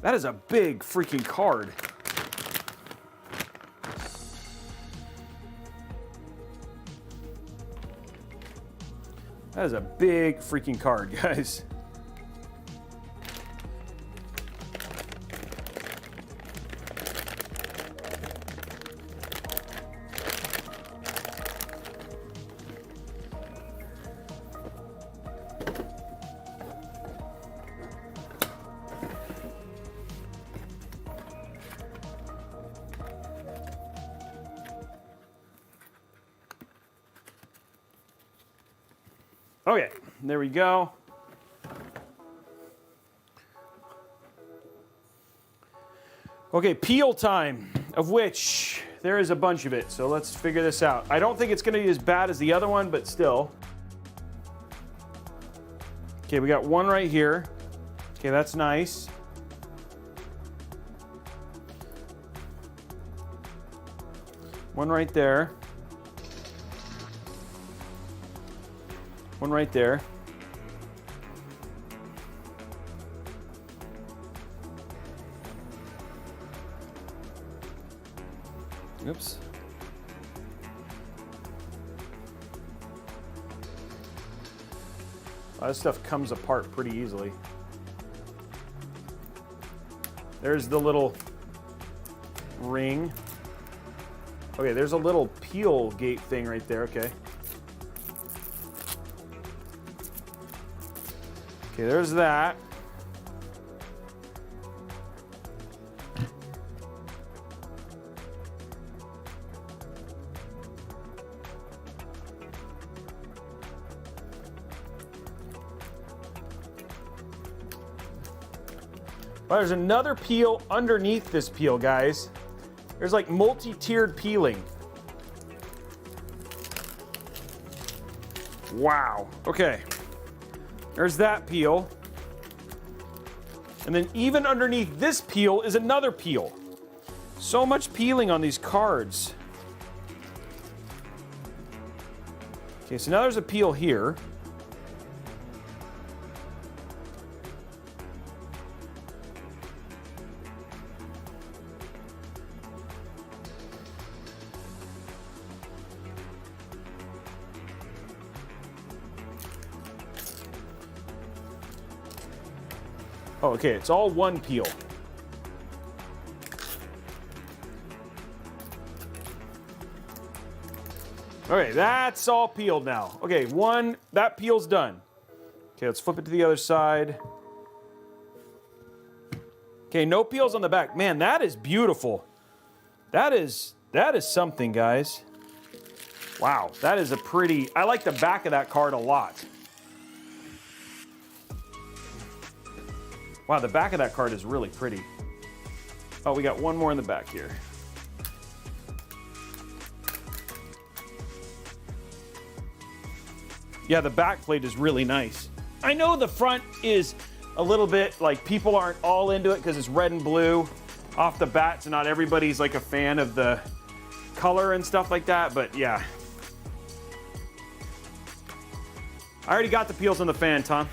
That is a big freaking card. That is a big freaking card, guys. Okay, there we go. Okay, peel time, of which there is a bunch of it, so let's figure this out. I don't think it's gonna be as bad as the other one, but still. Okay, we got one right here. Okay, that's nice. One right there. One right there. Oops. This stuff comes apart pretty easily. There's the little ring. Okay, there's a little peel gate thing right there, okay. Okay, there's that. Oh, there's another peel underneath this peel, guys. There's like multi-tiered peeling. Wow. Okay. There's that peel. And then even underneath this peel is another peel. So much peeling on these cards. Okay, so now there's a peel here. Oh, okay, it's all one peel. Okay, that's all peeled now. Okay, that peel's done. Okay, let's flip it to the other side. Okay, no peels on the back. Man, that is beautiful. That is something, guys. Wow, that is a pretty, I like the back of that card a lot. Wow, the back of that card is really pretty. Oh, we got one more in the back here. Yeah, the back plate is really nice. I know the front is a little bit like people aren't all into it because it's red and blue off the bat, so not everybody's like a fan of the color and stuff like that, but yeah. I already got the peels on the fan, Tom.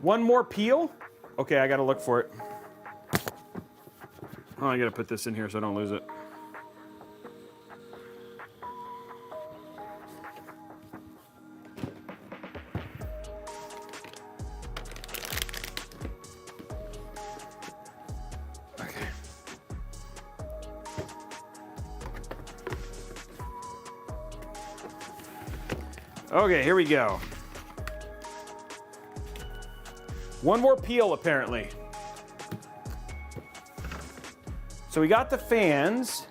One more peel? Okay, I gotta look for it. Oh, I gotta put this in here so I don't lose it. Okay. Okay, here we go. One more peel, apparently. So we got the fans.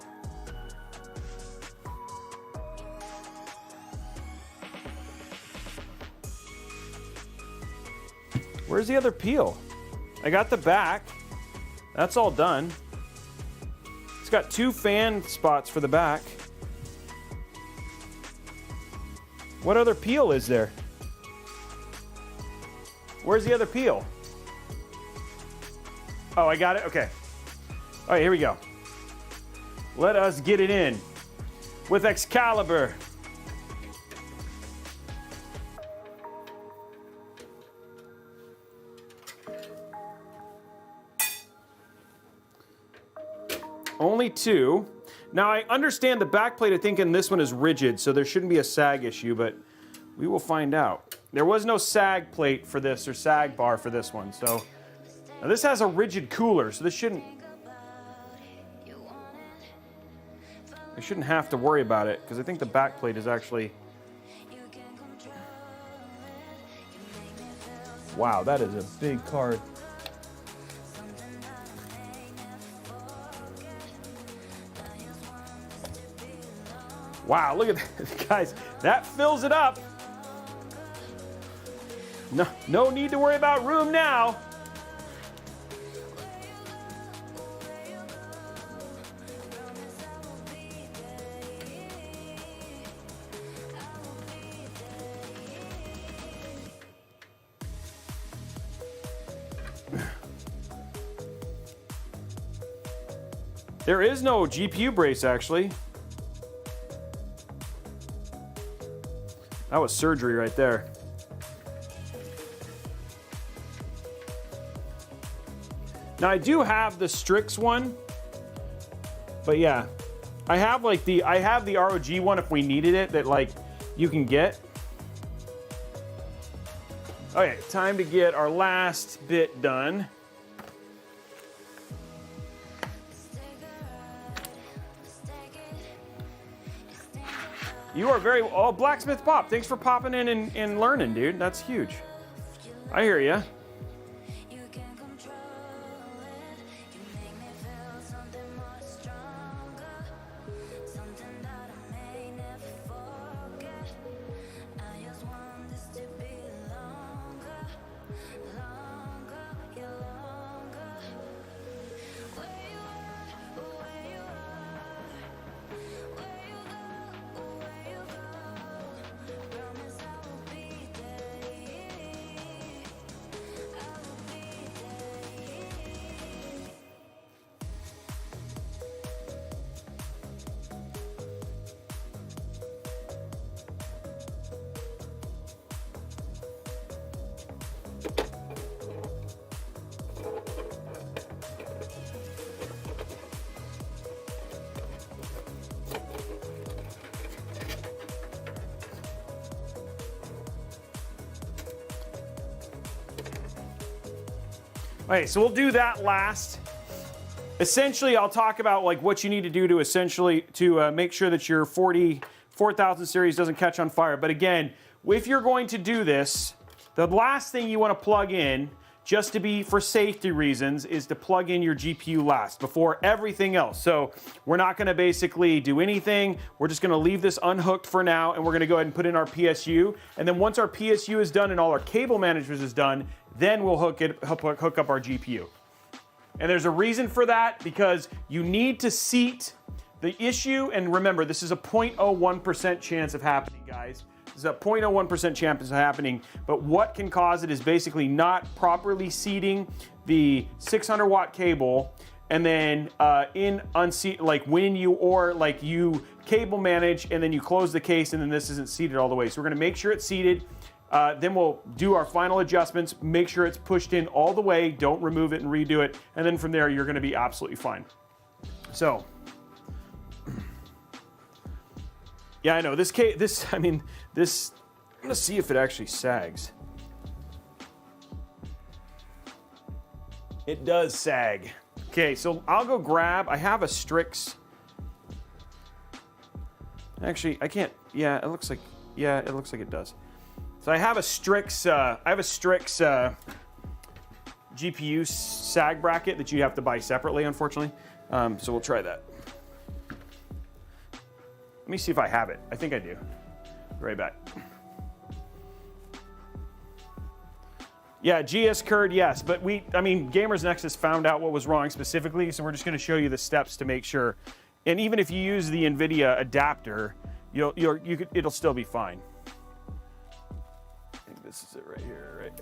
Where's the other peel? I got the back. That's all done. It's got 2 fan spots for the back. What other peel is there? Where's the other peel? Oh, I got it? Okay. All right, here we go. Let us get it in with Excalibur. Only 2. Now, I understand the back plate, I think, in this one is rigid, so there shouldn't be a sag issue, but we will find out. There was no sag plate for this, or sag bar for this one, so. Now this has a rigid cooler, so this shouldn't. I shouldn't have to worry about it, because I think the back plate is actually. Wow, that is a big card. Wow, look at that, guys. That fills it up. No need to worry about room now. There is no GPU brace, actually. That was surgery right there. Now I do have the Strix one, but yeah, I have the ROG one if we needed it, that like you can get. Okay, time to get our last bit done. You are very, oh, Blacksmith Pop, thanks for popping in and learning, dude. That's huge. I hear ya. Okay, so we'll do that last. Essentially, I'll talk about like what you need to do to essentially make sure that your 4000 series doesn't catch on fire. But again, if you're going to do this, the last thing you want to plug in just to be for safety reasons, is to plug in your GPU last before everything else. So we're not gonna basically do anything. We're just gonna leave this unhooked for now, and we're gonna go ahead and put in our PSU. And then once our PSU is done and all our cable management is done, then we'll hook up our GPU. And there's a reason for that, because you need to seat the issue. And remember, this is a 0.01% chance of happening, guys. This is a 0.01% chance of happening, but what can cause it is basically not properly seating the 600 watt cable, and then when you cable manage and then you close the case and then this isn't seated all the way. So we're gonna make sure it's seated. Then we'll do our final adjustments, make sure it's pushed in all the way, don't remove it and redo it, and then from there you're gonna be absolutely fine. So, yeah, I know, I'm gonna see if it actually sags. It does sag. Okay, so I'll go grab, I have a Strix. Actually, I can't, yeah, it looks like it does. So I have a Strix, GPU sag bracket that you have to buy separately, unfortunately. So we'll try that. Let me see if I have it. I think I do. Right back. Yeah, GS curd, yes, but Gamers Nexus found out what was wrong specifically, so we're just going to show you the steps to make sure. And even if you use the NVIDIA adapter, it'll still be fine. I think this is it right here, right?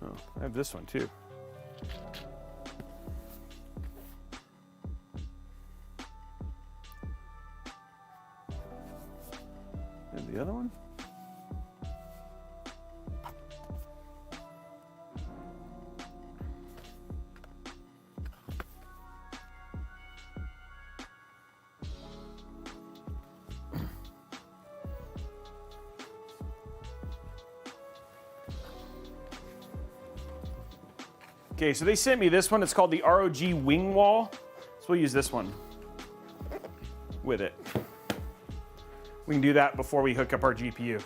Oh, I have this one too. And the other one? Okay, so they sent me this one. It's called the ROG Wing Wall. So we'll use this one with it. We can do that before we hook up our GPU.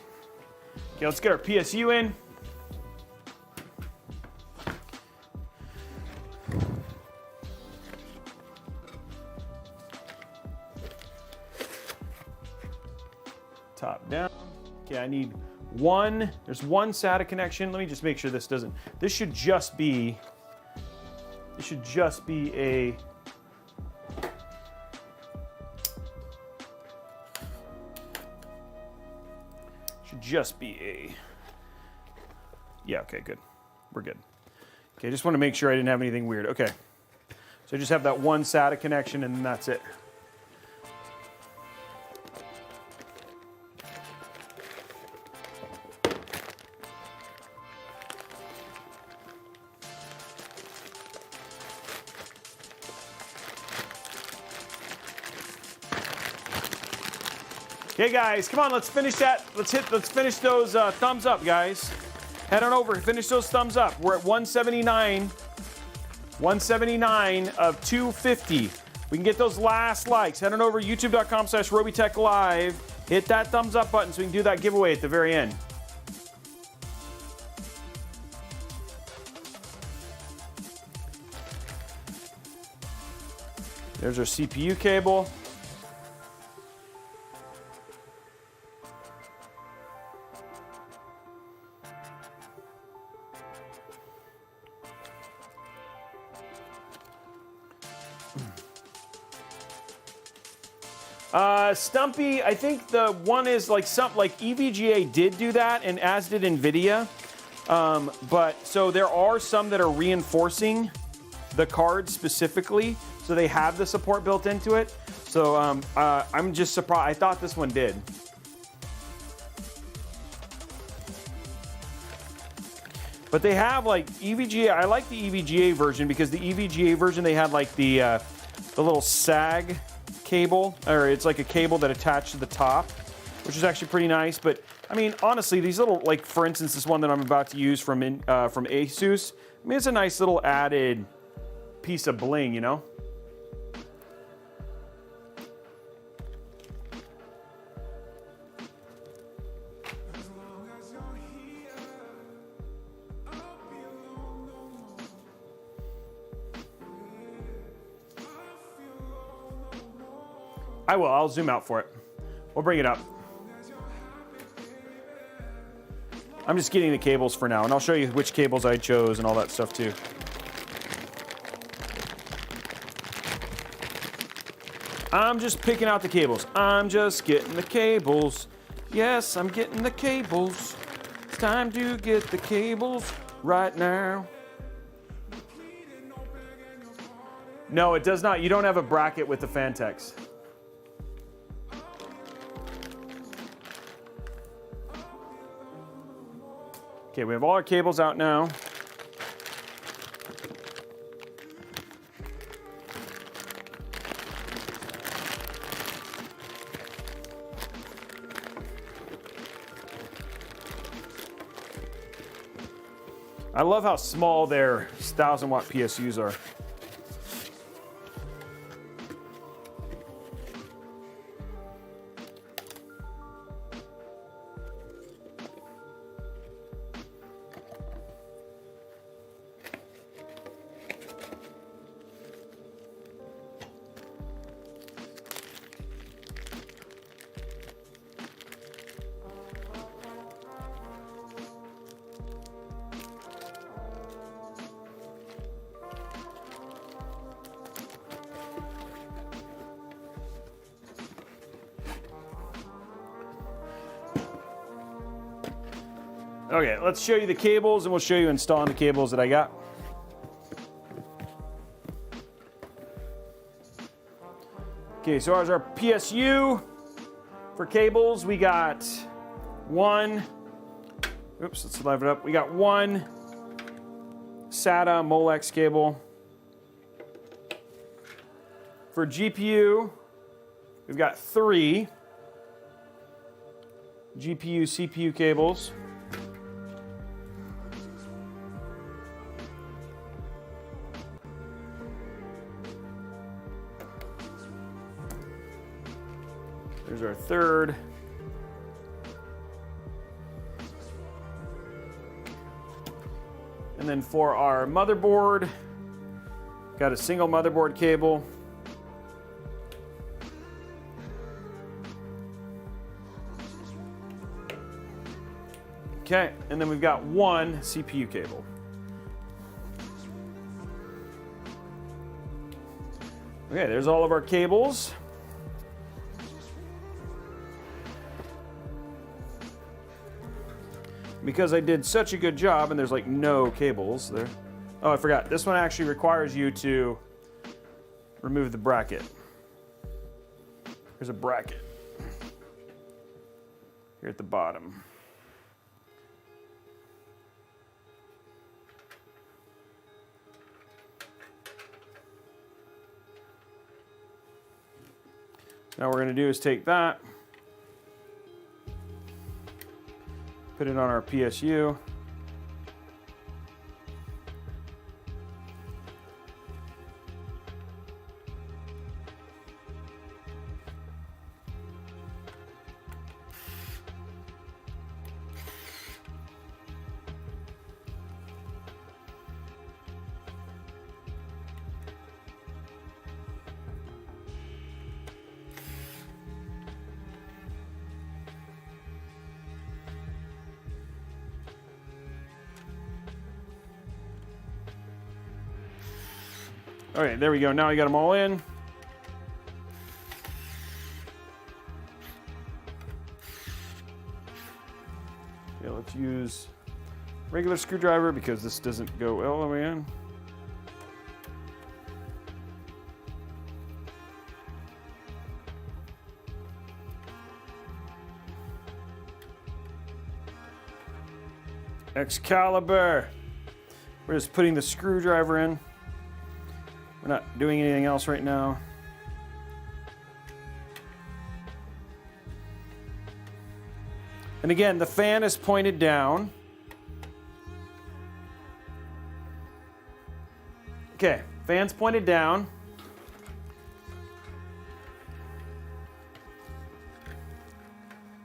Okay, let's get our PSU in. Top down. Okay, I need one. There's one SATA connection. Let me just make sure this doesn't. This should just be a. Should just be a. Yeah, okay, good. We're good. Okay, just want to make sure I didn't have anything weird. Okay. So I just have that one SATA connection and that's it. Okay, guys, come on, let's finish that. Let's finish those thumbs up, guys. Head on over, finish those thumbs up. We're at 179 of 250. We can get those last likes. Head on over youtube.com/Robeytech Live. Hit that thumbs up button so we can do that giveaway at the very end. There's our CPU cable. Stumpy, I think the one is like EVGA did do that, and as did NVIDIA. But so there are some that are reinforcing the card specifically, so they have the support built into it. So I'm just surprised. I thought this one did. But they have like EVGA. I like the EVGA version because the EVGA version they had like the little sag cable, or it's like a cable that attached to the top, which is actually pretty nice. But I mean, honestly, these little, like for instance, this one that I'm about to use from ASUS. I mean, it's a nice little added piece of bling, you know. I will. I'll zoom out for it. We'll bring it up. I'm just getting the cables for now, and I'll show you which cables I chose and all that stuff too. I'm just picking out the cables. I'm just getting the cables. Yes, I'm getting the cables. It's time to get the cables right now. No, it does not. You don't have a bracket with the Phanteks. Okay, we have all our cables out now. I love how small their 1000-watt PSUs are. Okay, let's show you the cables and we'll show you installing the cables that I got. Okay, so as our PSU for cables, we got one, oops, let's live it up. We got one SATA Molex cable. For GPU, we've got 3 GPU, CPU cables. There's our third. And then for our motherboard, got a single motherboard cable. Okay, and then we've got one CPU cable. Okay, there's all of our cables. Because I did such a good job and there's like no cables there. Oh, I forgot. This one actually requires you to remove the bracket. There's a bracket here at the bottom. Now what we're going to do is take that, put it on our PSU. All right, there we go. Now we got them all in. Okay, let's use regular screwdriver because this doesn't go all the way in. Excalibur. We're just putting the screwdriver in. We're not doing anything else right now. And again, the fan is pointed down. Okay, fan's pointed down.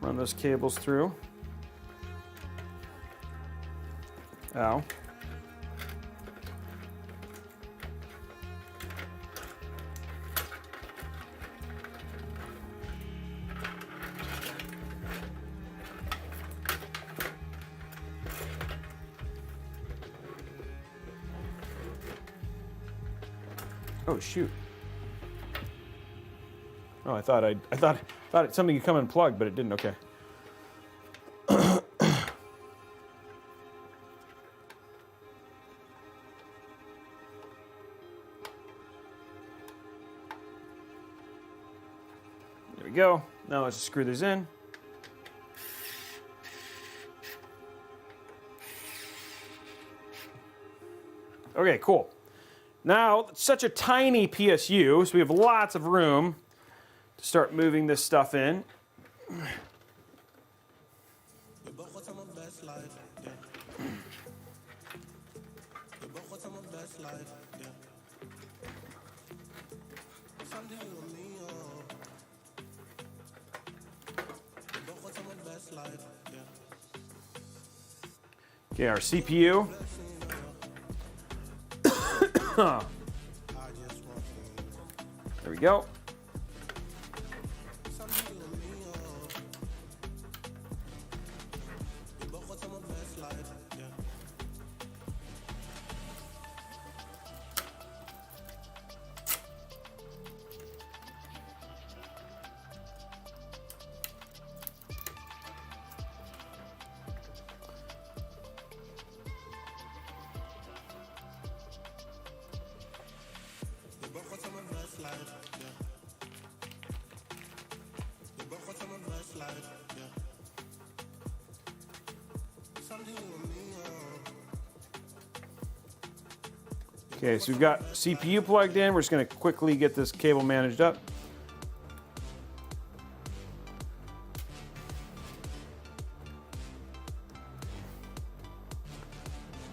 Run those cables through. Ow. Oh shoot. Oh, I thought something could come unplugged, but it didn't. Okay. There we go. Now let's just screw this in. Okay, cool. Now, it's such a tiny PSU, so we have lots of room to start moving this stuff in. Okay, our CPU. There we go. Okay, so we've got CPU plugged in. We're just going to quickly get this cable managed up.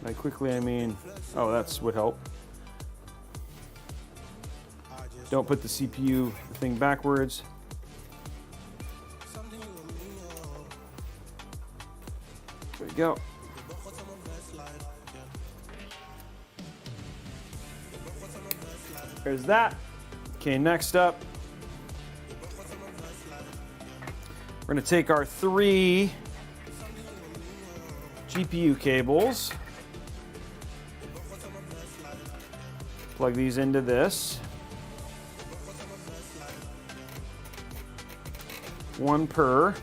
By quickly, I mean, oh, that's would help. Don't put the CPU thing backwards. There we go. There's that. Okay, next up, we're going to take our 3 GPU cables, plug these into this. One per.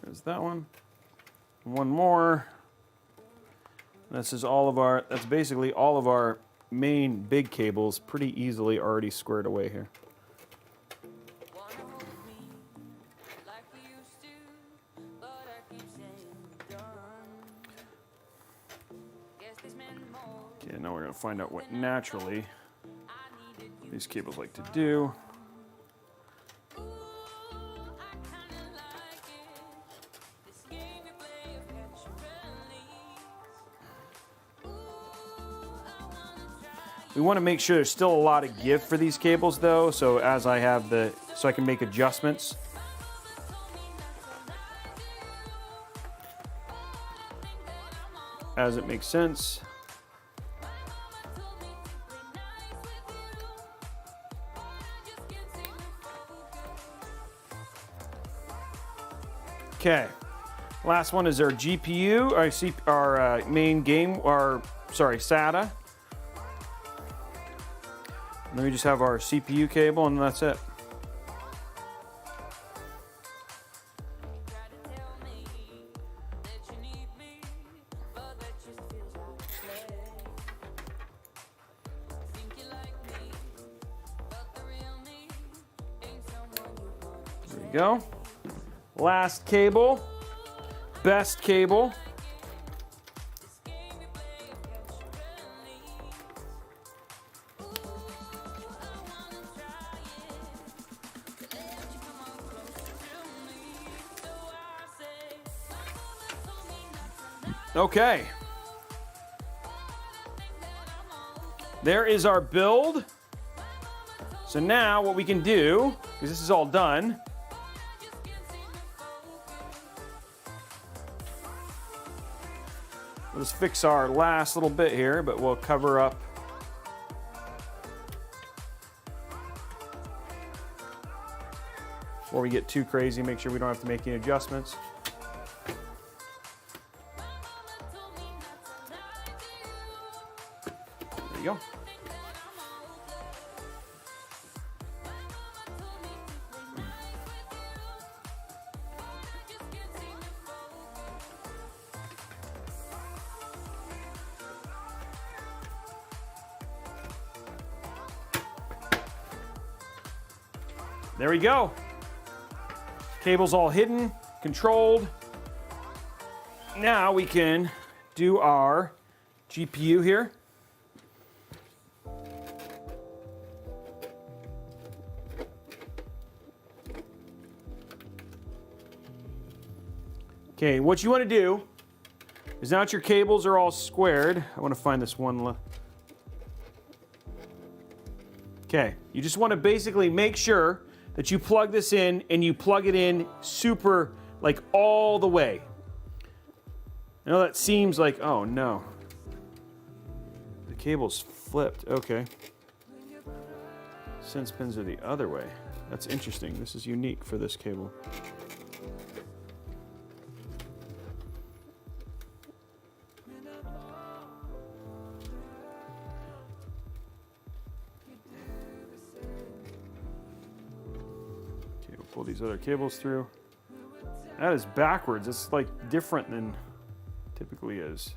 There's that one. One more. This is all of our, that's basically all of our main big cables pretty easily already squared away here. Okay, now we're going to find out what naturally these cables like to do. We want to make sure there's still a lot of give for these cables though, so as I have the, so I can make adjustments. As it makes sense. Okay, last one is our GPU, our main game, SATA. And then we just have our CPU cable and that's it. There we go. Last cable, best cable. Okay. There is our build. So now what we can do, because this is all done, we'll just fix our last little bit here, but we'll cover up before we get too crazy, make sure we don't have to make any adjustments. There you go. There we go. Cable's all hidden, controlled. Now we can do our GPU here. Okay, what you want to do is now that your cables are all squared, I want to find this one. Okay, you just want to basically make sure that you plug this in and you plug it in super, like all the way. I know that seems like, oh no. The cable's flipped, okay. Sense pins are the other way. That's interesting, this is unique for this cable. Pull these other cables through. That is backwards. It's like different than typically is.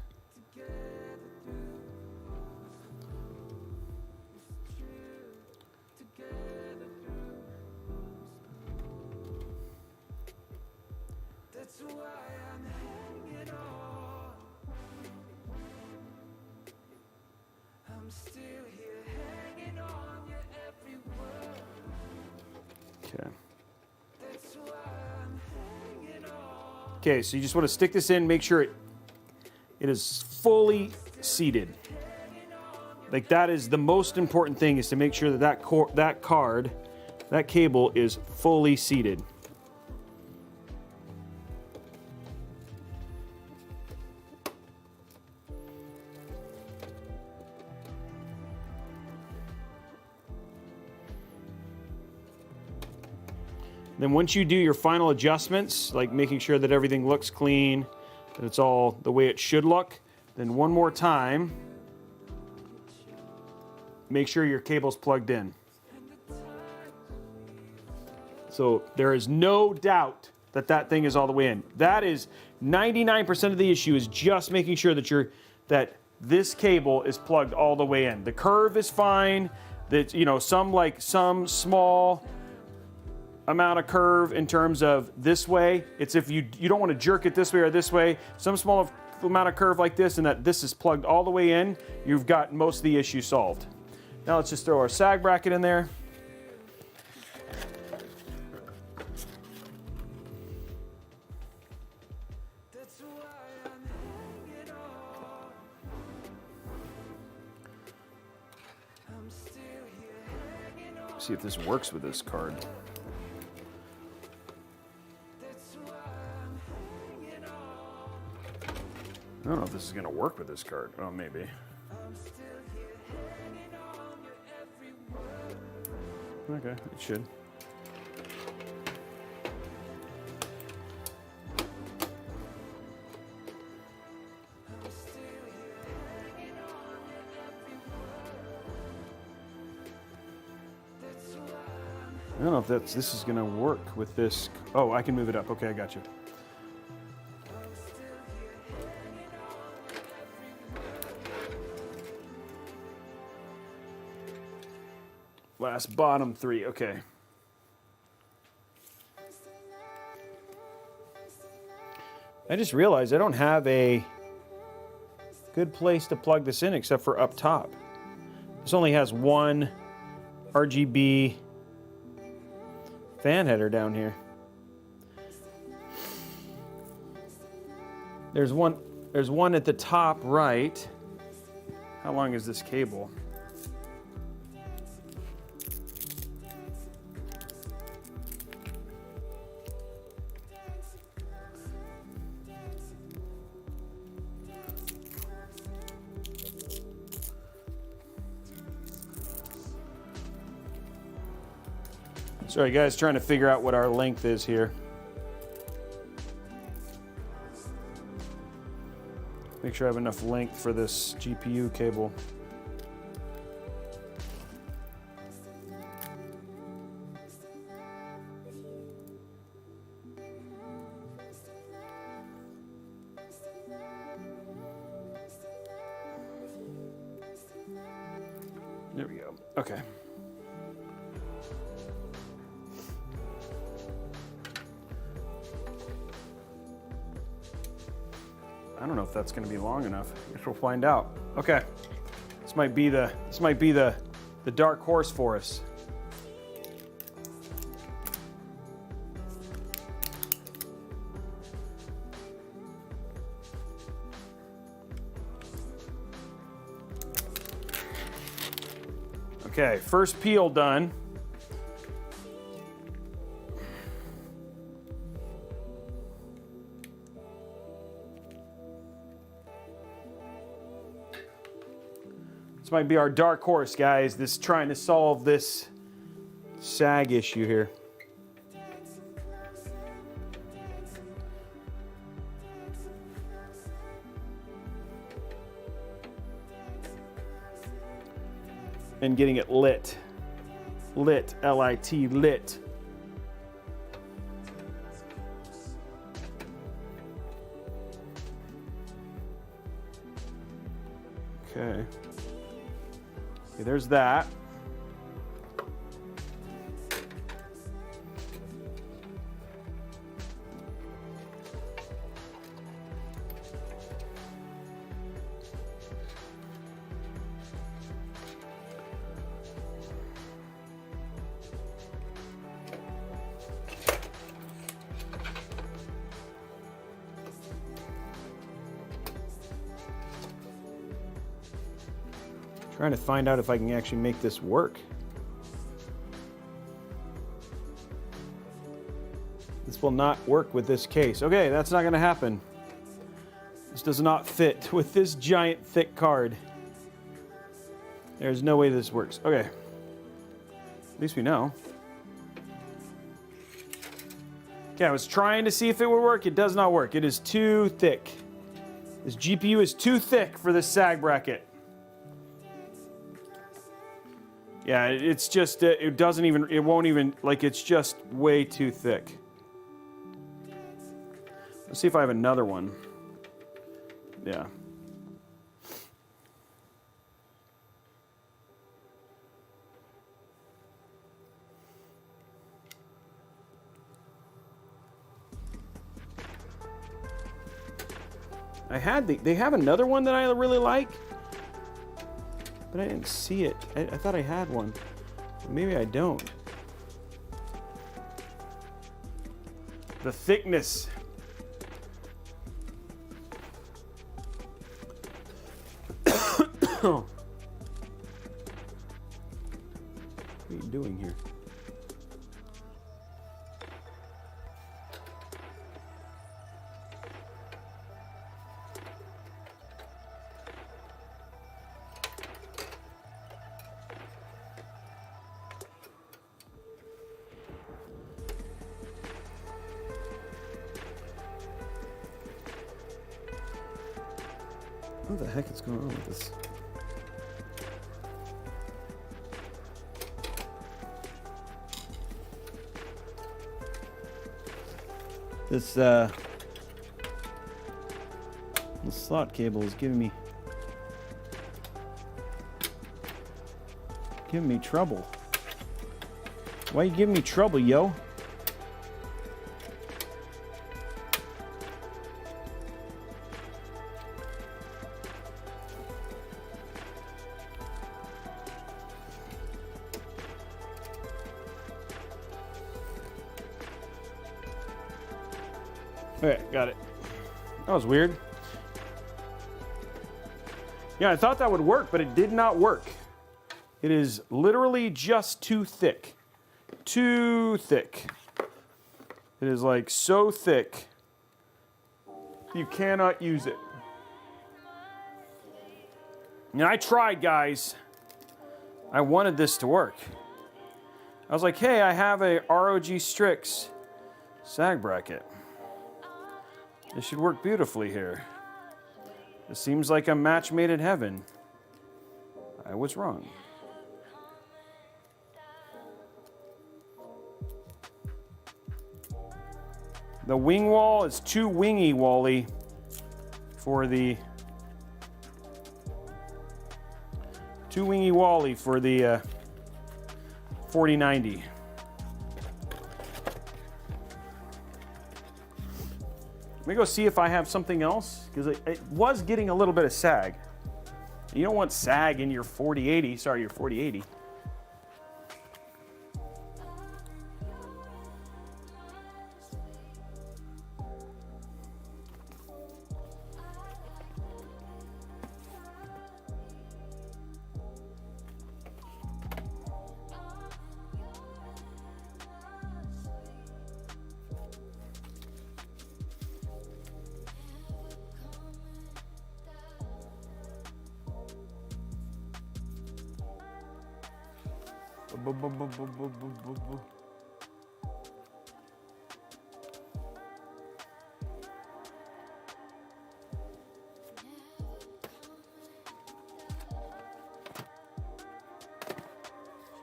Okay. Okay, so you just want to stick this in, make sure it is fully seated. Like that is the most important thing, is to make sure that that cable is fully seated. Then once you do your final adjustments, like making sure that everything looks clean, that it's all the way it should look, then one more time, make sure your cable's plugged in. So there is no doubt that that thing is all the way in. That is 99% of the issue, is just making sure that that this cable is plugged all the way in. The curve is fine. That, you know, some small amount of curve in terms of this way. It's if you don't want to jerk it this way or this way. Some small amount of curve like this, and that this is plugged all the way in, you've got most of the issue solved. Now let's just throw our sag bracket in there. See if this works with this card. I don't know if this is going to work with this card. Oh, maybe. Okay, it should. I don't know if this is going to work with this. Oh, I can move it up. Okay, I got you. Last bottom three, okay. I just realized I don't have a good place to plug this in except for up top. This only has one RGB fan header down here. There's one at the top right. How long is this cable? Sorry guys, trying to figure out what our length is here. Make sure I have enough length for this GPU cable. There we go. Okay. I don't know if that's going to be long enough. I guess we'll find out. Okay. This might be the dark horse for us. Okay, first peel done. This might be our dark horse, guys. This trying to solve this sag issue here. And getting it lit. Lit, L-I-T, lit. Okay. Okay, there's that. Trying to find out if I can actually make this work. This will not work with this case. Okay, that's not going to happen. This does not fit with this giant thick card. There's no way this works. Okay. At least we know. Okay, I was trying to see if it would work. It does not work. It is too thick. This GPU is too thick for this sag bracket. Yeah, it's just, it won't even, like, it's just way too thick. Let's see if I have another one. Yeah. They have another one that I really like. But I didn't see it. I thought I had one. Maybe I don't. The thickness. What are you doing here? What the heck is going on with this? This slot cable is giving me trouble. Why are you giving me trouble, yo? Okay, got it. That was weird. Yeah, I thought that would work, but it did not work. It is literally just too thick. Too thick. It is like so thick, you cannot use it. And I tried, guys. I wanted this to work. I was like, hey, I have a ROG Strix sag bracket. This should work beautifully here. This seems like a match made in heaven. I was wrong. The wing wall is too wingy, Wally, for the 4090. Let me go see if I have something else, because it was getting a little bit of sag. You don't want sag in your 4080, sorry, your 4080.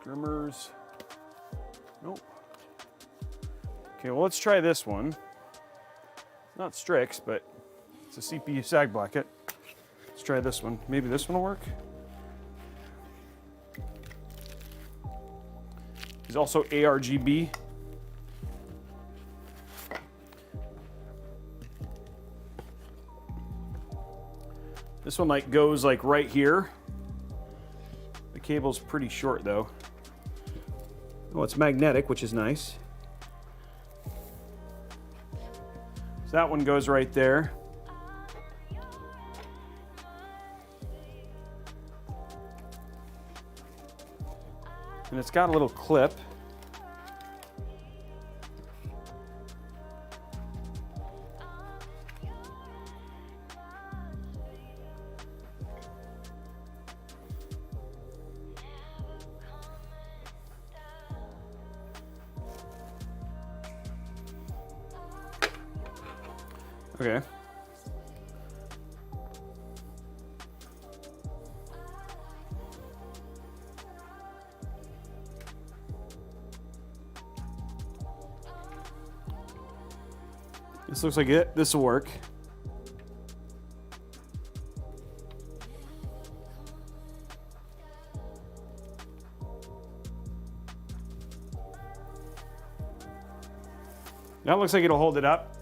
Strimmers. Nope. Okay, well, let's try this one. Not Strix, but it's a CPU sag bracket. Let's try this one. Maybe this one will work. There's also ARGB. This one goes right here. The cable's pretty short though. Oh, it's magnetic, which is nice. So that one goes right there. And it's got a little clip. Okay. This looks like it. This will work. That looks like it'll hold it up.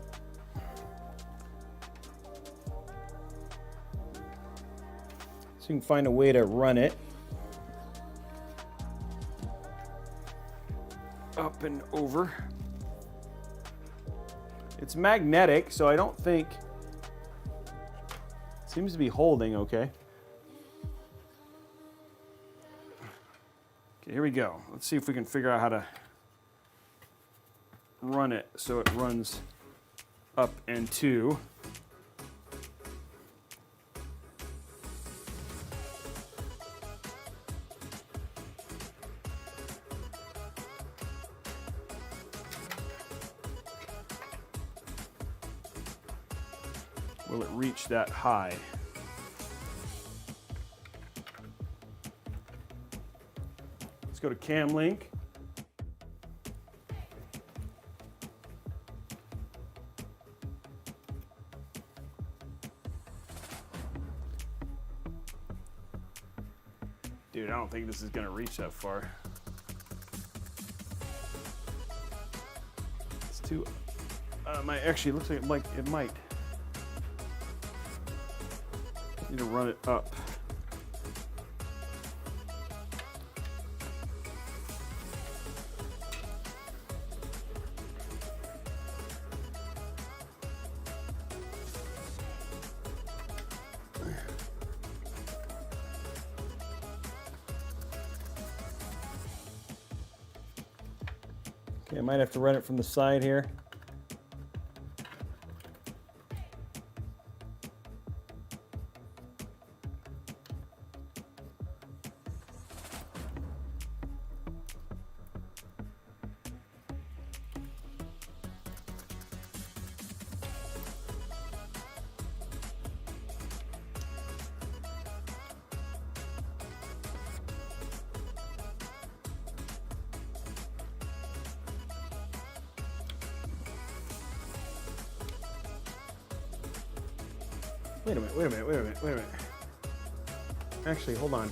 So you can find a way to run it up and over. It's magnetic, so I don't think it seems to be holding okay. Okay, here we go. Let's see if we can figure out how to run it so it runs up and to. Will it reach that high? Let's go to Cam Link. Dude, I don't think this is gonna reach that far. It's too, actually, it looks like it might. Need to run it up. Okay, I might have to run it from the side here. Wait a minute. Actually, hold on.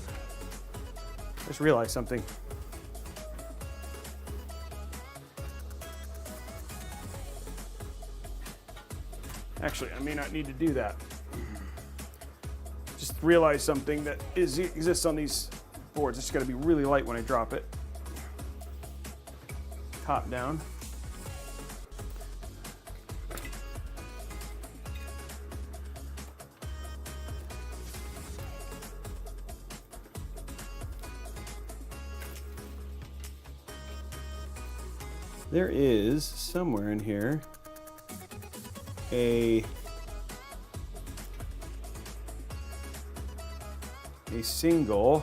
I just realized something. Actually, I may not need to do that. Just realized something that exists on these boards. It's got to be really light when I drop it. Top down. There is somewhere in here a single.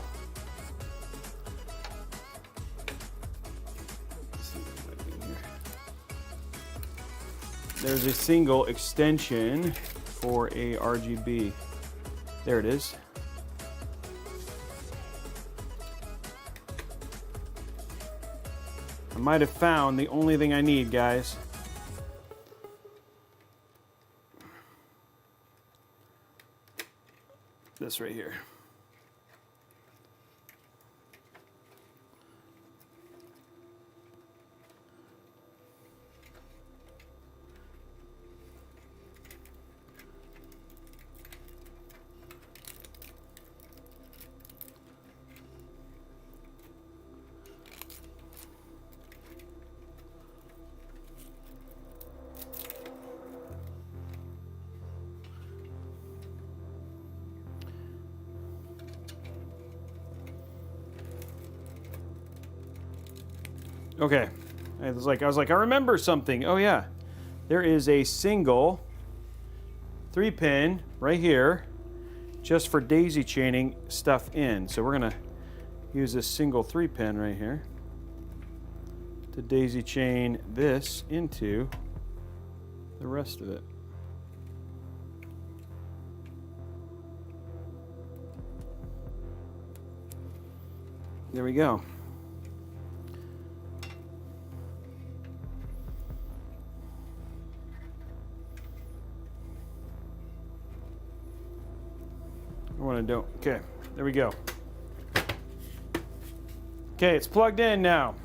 Let's see what might be in here. There's a single extension for a RGB. There it is. I might have found the only thing I need, guys. This right here. Okay, I was like, I remember something. Oh yeah, there is a single 3-pin right here, just for daisy chaining stuff in. So we're gonna use this single 3-pin right here to daisy chain this into the rest of it. There we go. I want to do. Okay, there we go. Okay, it's plugged in now.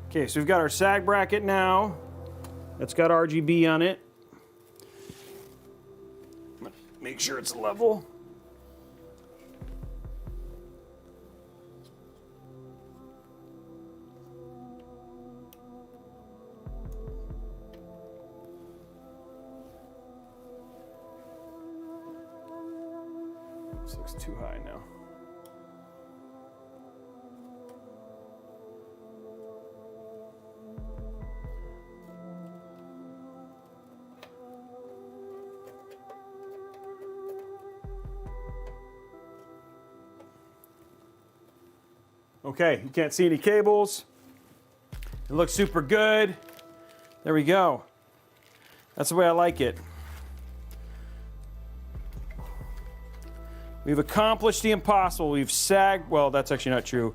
Okay, so we've got our sag bracket now. That's got RGB on it. Make sure it's level. This looks too high now. Okay, you can't see any cables. It looks super good. There we go. That's the way I like it. We've accomplished the impossible. We've sagged. Well, that's actually not true.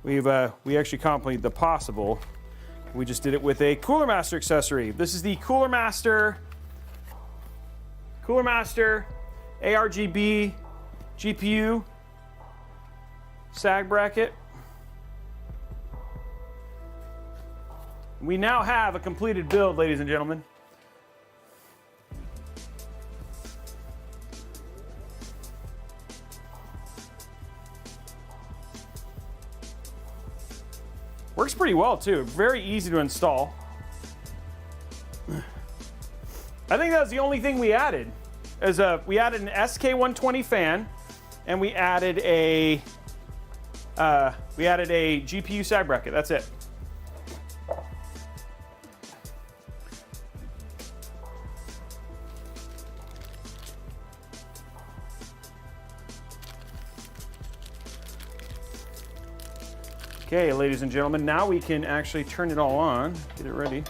We actually accomplished the possible. We just did it with a Cooler Master accessory. This is the Cooler Master ARGB GPU sag bracket. We now have a completed build, ladies and gentlemen. Works pretty well too, very easy to install. I think that was the only thing we added. We added an SK120 fan, and we added a GPU sag bracket. That's it. Okay, ladies and gentlemen, now we can actually turn it all on, get it ready.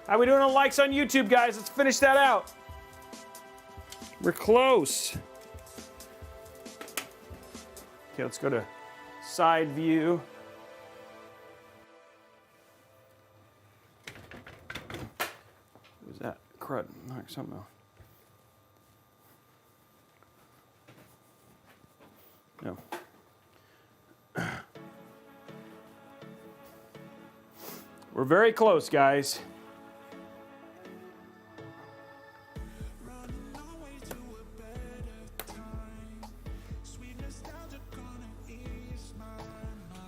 How we doing on likes on YouTube, guys? Let's finish that out. We're close. Okay, let's go to side view. What was that? Crud. Knock something off. No. We're very close, guys.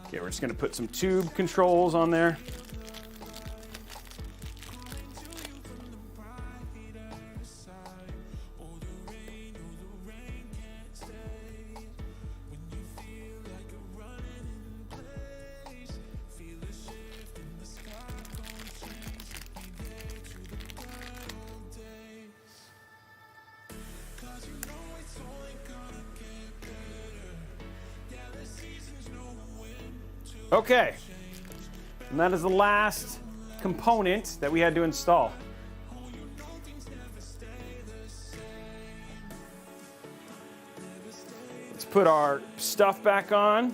Okay, we're just going to put some tube controls on there. Okay, and that is the last component that we had to install. Let's put our stuff back on.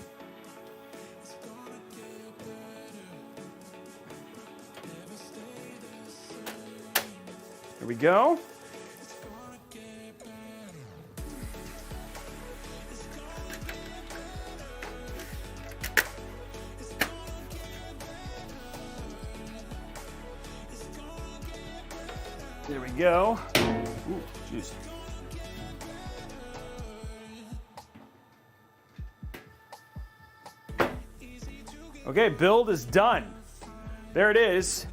There we go. There we go. Ooh, jeez. Okay, build is done. There it is.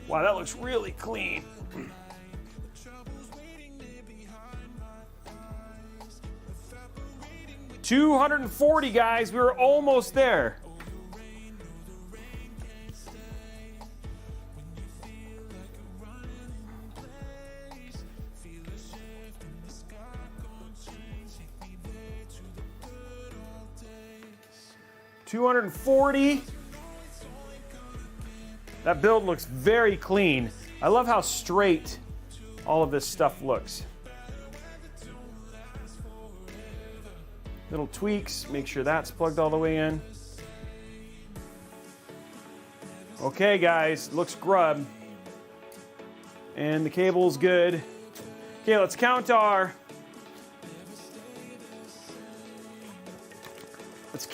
Wow, that looks really clean. $240, guys. We were almost there. $240. That build looks very clean. I love how straight all of this stuff looks. Little tweaks, make sure that's plugged all the way in. Okay, guys, looks grub. And the cable's good. Okay, let's count our let's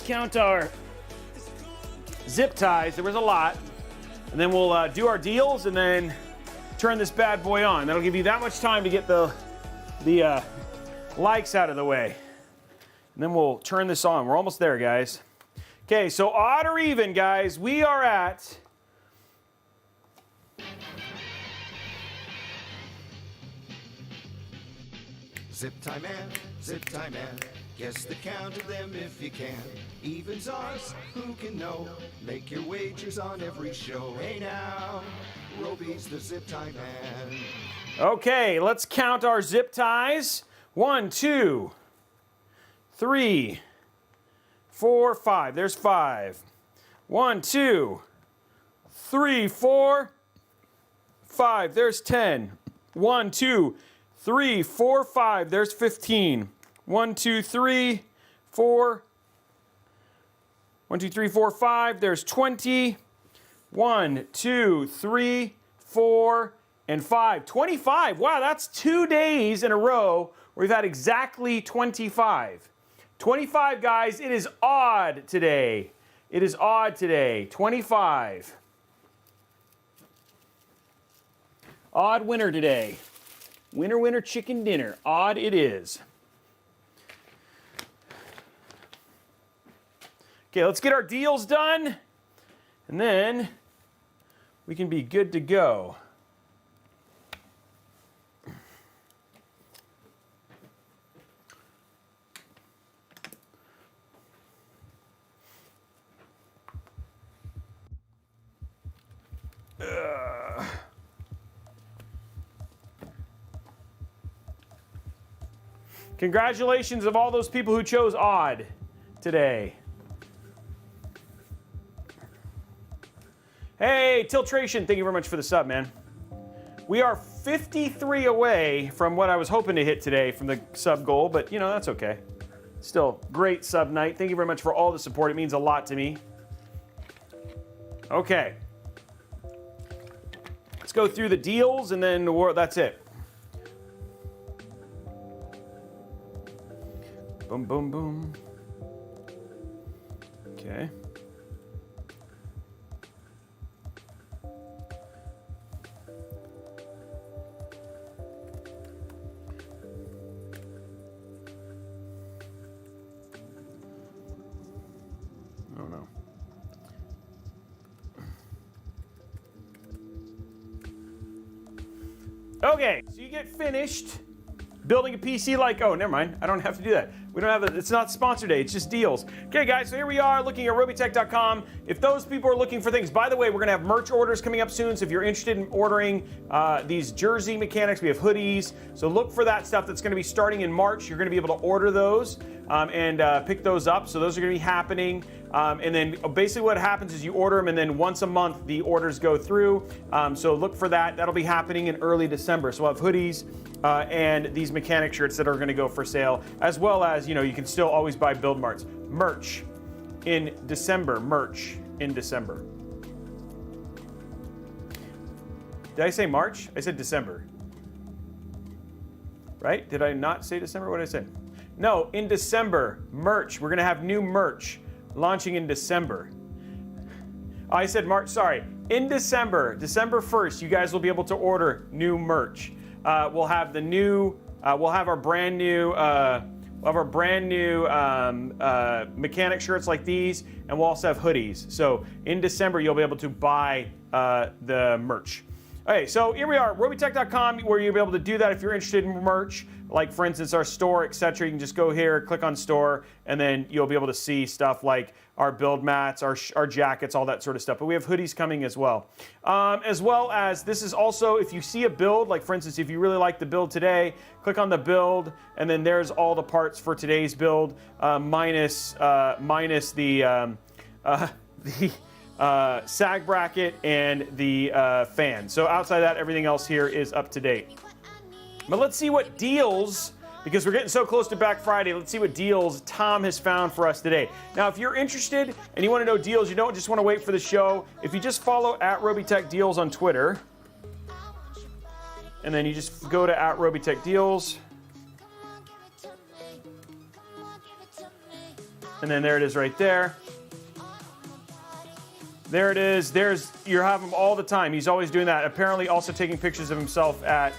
count our zip ties. There was a lot. And then we'll do our deals and then turn this bad boy on. That'll give you that much time to get the likes out of the way. And then we'll turn this on. We're almost there, guys. Okay, so odd or even, guys, we are at Zip time and guess the count of them if you can. Evens ours, who can know? Make your wagers on every show. Hey now, Robey's the zip time man. Okay, let's count our zip ties. 1, 2, 3, 4, 5. There's 5. 1, 2, 3, 4, 5. There's 10. 1, 2, 3, 4, 5. There's 15. 1, 2, 3, 4. 1, 2, 3, 4, 5. There's 20. 1, 2, 3, 4, and 5. 25. Wow, that's 2 days in a row where we've had exactly 25. 25, guys. It is odd today. It is odd today. 25. Odd winner today. Winner, winner, chicken dinner. Odd it is. Okay, let's get our deals done, and then we can be good to go. Congratulations of all those people who chose odd today. Hey, Tiltration, thank you very much for the sub, man. We are 53 away from what I was hoping to hit today from the sub goal, but you know, that's okay. Still, great sub night. Thank you very much for all the support. It means a lot to me. Okay. Let's go through the deals and then that's it. Boom, boom, boom. Okay. Oh no. Okay, so you get finished building a PC like, oh, never mind. I don't have to do that. We don't have it's not sponsor day. It's just deals. Okay, guys, so here we are looking at Robeytech.com. If those people are looking for things, by the way, we're going to have merch orders coming up soon. So if you're interested in ordering these jersey mechanics, we have hoodies. So look for that stuff that's going to be starting in March. You're going to be able to order those and pick those up. So those are going to be happening. And then basically what happens is you order them, and then once a month the orders go through. So look for that. That'll be happening in early December. So we'll have hoodies and these mechanic shirts that are going to go for sale, as well as, you know, you can still always buy build merch in December. Did I say March? I said December. Right? Did I not say December? What did I say? No, in December, merch. We're going to have new merch launching in December. I said March, sorry. In December 1st, you guys will be able to order new merch. We'll have the new, we'll have our brand new, mechanic shirts like these, and we'll also have hoodies. So in December, you'll be able to buy the merch. Okay, so here we are, Robeytech.com, where you'll be able to do that if you're interested in merch, like for instance our store, etc. You can just go here, click on store, and then you'll be able to see stuff like our build mats, our jackets, all that sort of stuff. But we have hoodies coming as well. As well as this is also, if you see a build, like for instance, if you really like the build today, click on the build, and then there's all the parts for today's build, minus the sag bracket and the fan. So outside that, everything else here is up to date. But let's see what deals, because we're getting so close to Black Friday, let's see what deals Tom has found for us today. Now, if you're interested and you want to know deals, you don't just want to wait for the show, if you just follow @RobeyTechDeals on Twitter, and then you just go to @RobeyTechDeals, and then there it is right there. There it is. You have him all the time. He's always doing that. Apparently, also taking pictures of himself at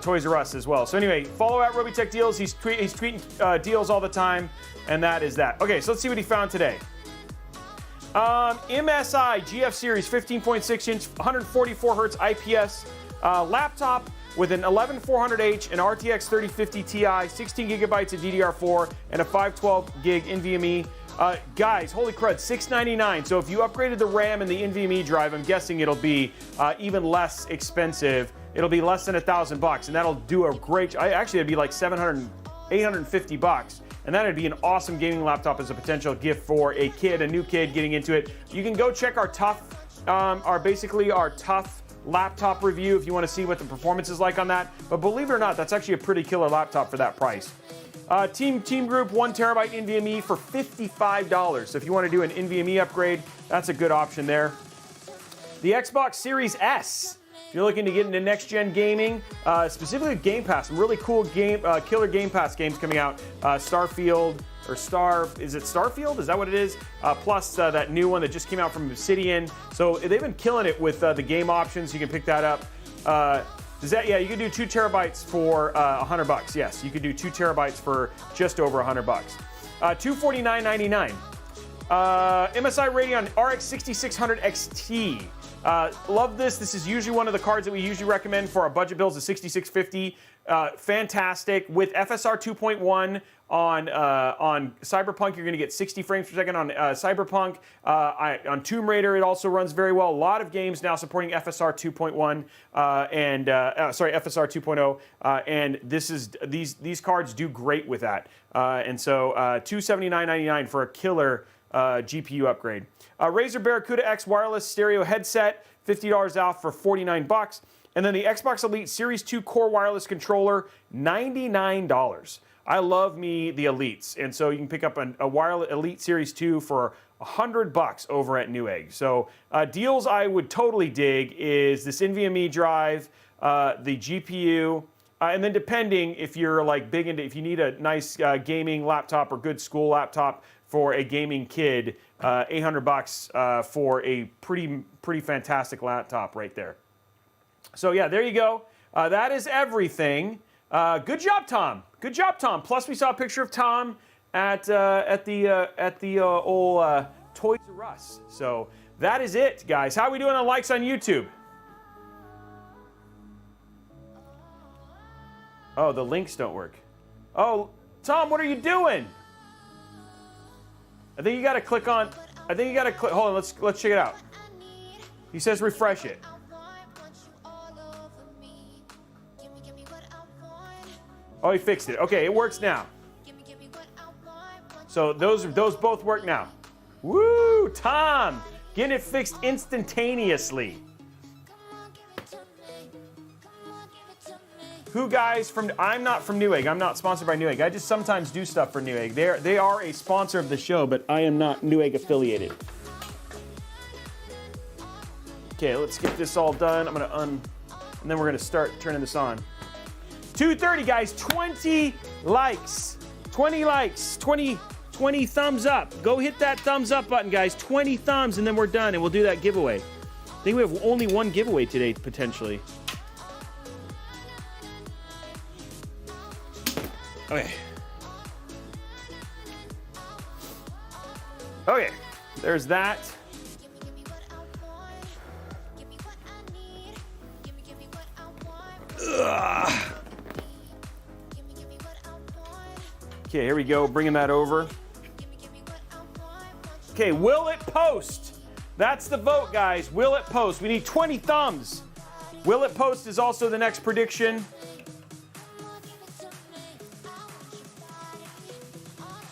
Toys R Us as well. So anyway, follow @RobeyTechDeals. He's tweeting deals all the time, and that is that. Okay, so let's see what he found today. MSI GF Series 15.6 inch, 144 hertz IPS laptop with an 11400H, an RTX 3050 Ti, 16 gigabytes of DDR4, and a 512 gig NVMe. Guys, holy crud, $699. So if you upgraded the RAM and the NVMe drive, I'm guessing it'll be even less expensive. It'll be less than $1,000, and that'll do a great. Actually, it'd be like $850, and that'd be an awesome gaming laptop as a potential gift for a kid, a new kid getting into it. You can go check our tough laptop review if you want to see what the performance is like on that. But believe it or not, that's actually a pretty killer laptop for that price. Team Group 1 terabyte NVMe for $55. So if you want to do an NVMe upgrade, that's a good option there. The Xbox Series S. If you're looking to get into next-gen gaming, specifically Game Pass, some really cool killer Game Pass games coming out. Starfield, or is it Starfield? Is that what it is? Plus that new one that just came out from Obsidian. So they've been killing it with the game options. You can pick that up. Yeah, you can do 2 terabytes for $100. Yes, you could do 2 terabytes for just over $100. $249.99. MSI Radeon RX 6600 XT. Love this. This is usually one of the cards that we usually recommend for our budget builds, the 6650. Fantastic. With FSR 2.1 on Cyberpunk, you're going to get 60 frames per second on Cyberpunk. On Tomb Raider, it also runs very well. A lot of games now supporting FSR 2.1 FSR 2.0, and these cards do great with that. And so $279.99 for a killer GPU upgrade. Razer Barracuda X wireless stereo headset $50 off for 49 bucks. And then the Xbox Elite Series 2 Core Wireless Controller, $99. I love me the Elites. And so you can pick up a wireless Elite Series 2 for $100 over at Newegg. So deals I would totally dig is this NVMe drive, the GPU, and then depending if you're like big into, if you need a nice gaming laptop or good school laptop for a gaming kid, $800 for a pretty fantastic laptop right there. So yeah, there you go. That is everything. Good job, Tom. Good job, Tom. Plus, we saw a picture of Tom at the old Toys R Us. So that is it, guys. How are we doing on likes on YouTube? Oh, the links don't work. Oh, Tom, what are you doing? I think you got to click on. I think you got to click. Hold on, let's check it out. He says refresh it. Oh, he fixed it. Okay, it works now. So those both work now. Woo, Tom, getting it fixed instantaneously. Who guys from? I'm not from Newegg. I'm not sponsored by Newegg. I just sometimes do stuff for Newegg. They are a sponsor of the show, but I am not Newegg affiliated. Okay, let's get this all done. I'm gonna and then we're gonna start turning this on. 2:30, guys. 20 likes. 20 likes. 20 thumbs up. Go hit that thumbs up button, guys. 20 thumbs, and then we're done, and we'll do that giveaway. I think we have only one giveaway today, potentially. Okay. Okay, there's that. Ugh. Okay, here we go, bringing that over. Okay, will it post? That's the vote, guys. Will it post? We need 20 thumbs. Will it post is also the next prediction.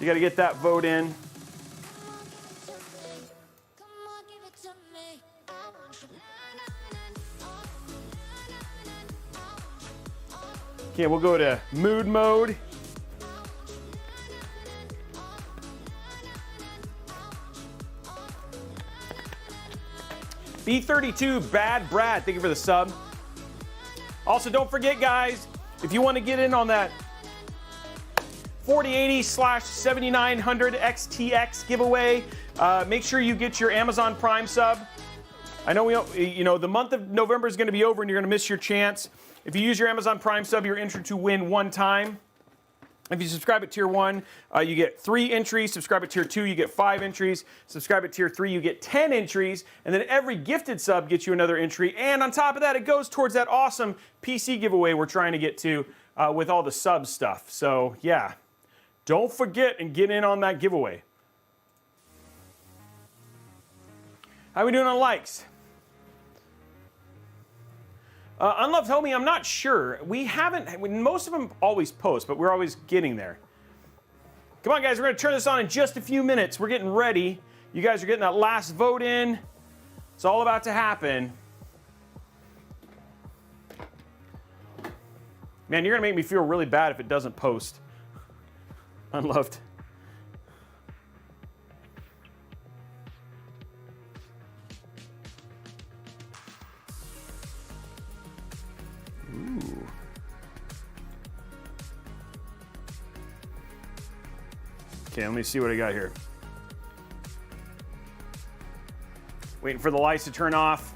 You got to get that vote in. Okay, we'll go to mood mode. B32 Bad Brad, thank you for the sub. Also, don't forget, guys, if you want to get in on that 4080/7900 XTX giveaway, make sure you get your Amazon Prime sub. I know the month of November is going to be over and you're going to miss your chance. If you use your Amazon Prime sub, you're entered to win one time. If you subscribe at Tier 1, you get 3 entries. Subscribe at Tier 2, you get 5 entries. Subscribe at Tier 3, you get 10 entries. And then every gifted sub gets you another entry. And on top of that, it goes towards that awesome PC giveaway we're trying to get to with all the sub stuff. So, yeah. Don't forget and get in on that giveaway. How are we doing on likes? Unloved Homie, I'm not sure. We haven't, most of them always post, but we're always getting there. Come on, guys, we're going to turn this on in just a few minutes. We're getting ready. You guys are getting that last vote in. It's all about to happen. Man, you're going to make me feel really bad if it doesn't post. Unloved. Ooh. Okay, let me see what I got here. Waiting for the lights to turn off.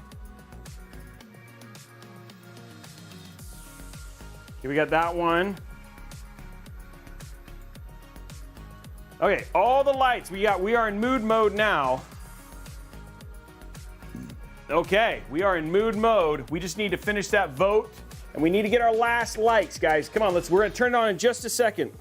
Okay, we got that one. Okay, all the lights we are in mood mode now. Okay, we are in mood mode. We just need to finish that vote, and we need to get our last likes, guys. Come on, we're gonna turn it on in just a second.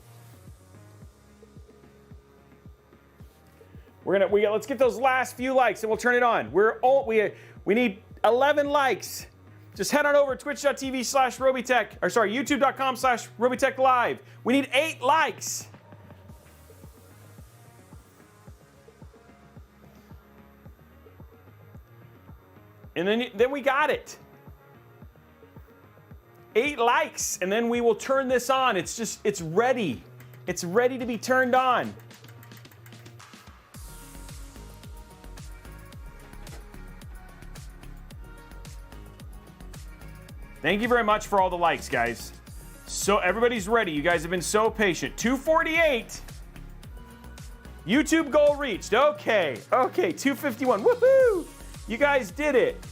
Let's get those last few likes, and we'll turn it on. We need 11 likes. Just head on over to twitch.tv/Robeytech, or sorry, youtube.com/Robeytech Live. We need 8 likes. And then we got it. 8 likes, and then we will turn this on. It's ready. It's ready to be turned on. Thank you very much for all the likes, guys. So everybody's ready. You guys have been so patient. 248. YouTube goal reached. Okay, 251. Woohoo! You guys did it.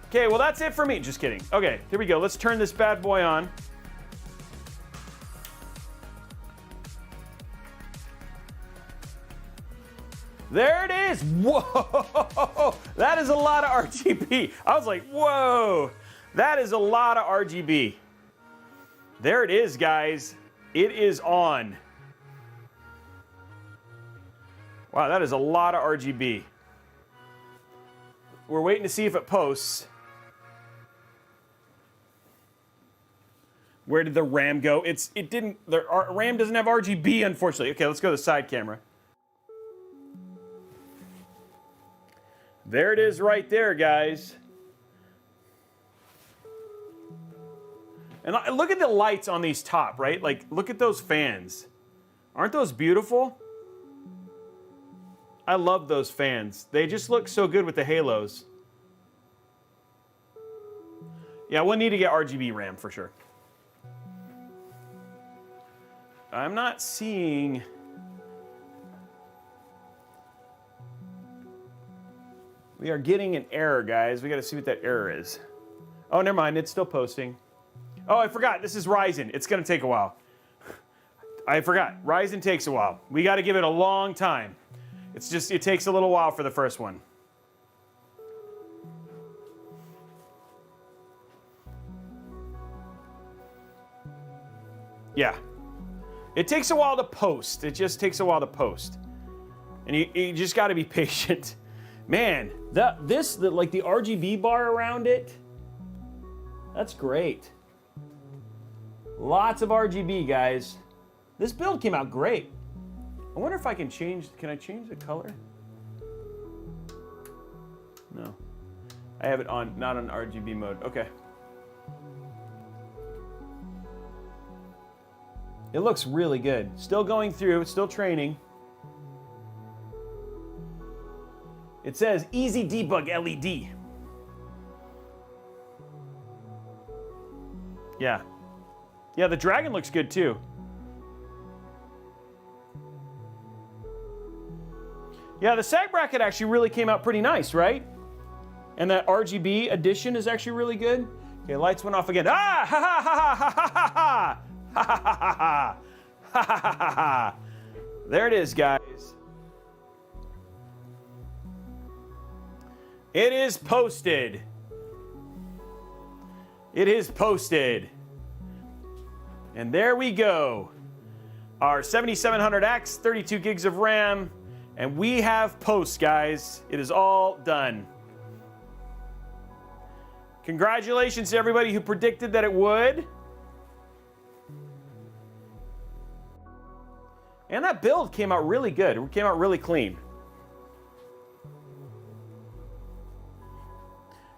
Okay, well, that's it for me. Just kidding. Okay, here we go. Let's turn this bad boy on. There it is. Whoa, that is a lot of RGB. I was like, whoa, that is a lot of RGB. There it is, guys. It is on. Wow, that is a lot of RGB. We're waiting to see if it posts. Where did the RAM go? It didn't. The RAM doesn't have RGB, unfortunately. Okay, let's go to the side camera. There it is right there, guys. And look at the lights on these top, right? Like, look at those fans. Aren't those beautiful? I love those fans. They just look so good with the halos. Yeah, we'll need to get RGB RAM for sure. I'm not seeing... We are getting an error, guys. We got to see what that error is. Oh, never mind. It's still posting. Oh, I forgot. This is Ryzen. It's going to take a while. I forgot. Ryzen takes a while. We got to give it a long time. It's just, it takes a little while for the first one. Yeah. It takes a while to post. It just takes a while to post. And you just got to be patient. Man, like the RGB bar around it, that's great. Lots of RGB, guys. This build came out great. I wonder if I can I change the color? No. I have it on, not on RGB mode. Okay. It looks really good. Still going through, still training. It says easy debug LED. Yeah. Yeah, the dragon looks good too. Yeah, the sag bracket actually really came out pretty nice, right? And that RGB addition is actually really good. Okay, lights went off again. Ah! Ha ha ha ha ha ha ha! Ha ha ha ha ha ha ha ha! There it is, guys. It is posted. It is posted. And there we go. Our 7700X, 32 gigs of RAM, and we have posts, guys. It is all done. Congratulations to everybody who predicted that it would. And that build came out really good. It came out really clean.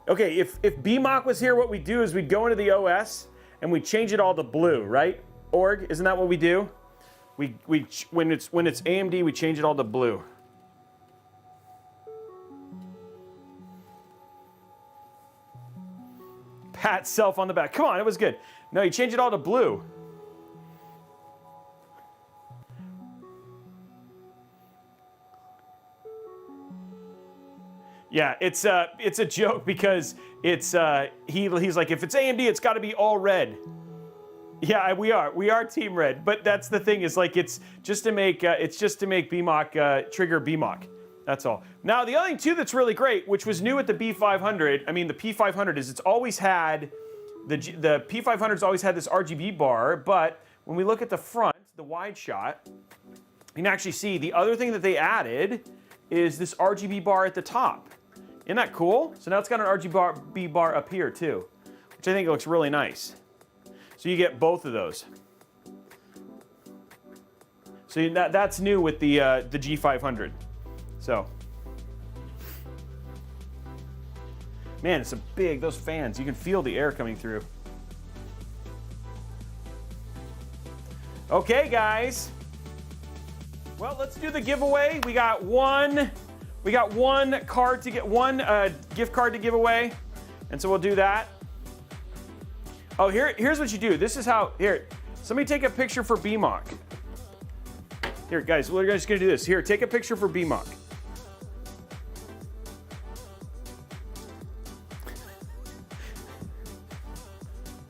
Okay, if BMOC was here, what we do is we'd go into the OS and we change it all to blue, right? Org, isn't that what we do? When it's AMD, we change it all to blue. Pat self on the back. Come on, it was good. No, you change it all to blue. Yeah, it's a joke because he's like, if it's AMD, it's got to be all red. Yeah, we are team red, but that's the thing is like it's just to make BMOC trigger BMOC. That's all. Now the other thing too that's really great, which was new with the B500, I mean the P500 is it's always had the P500's always had this RGB bar, but when we look at the front, the wide shot, you can actually see the other thing that they added is this RGB bar at the top. Isn't that cool? So now it's got an RGB bar up here too, which I think looks really nice. So you get both of those. So that's new with the G500. So Man, it's a big, those fans, you can feel the air coming through. Okay, guys. Well, let's do the giveaway. We got one card to get, one gift card to give away. And so we'll do that. Oh, here's what you do. This is how, here, somebody take a picture for BMOC. Here, guys, we're just gonna do this. Here, take a picture for BMOC.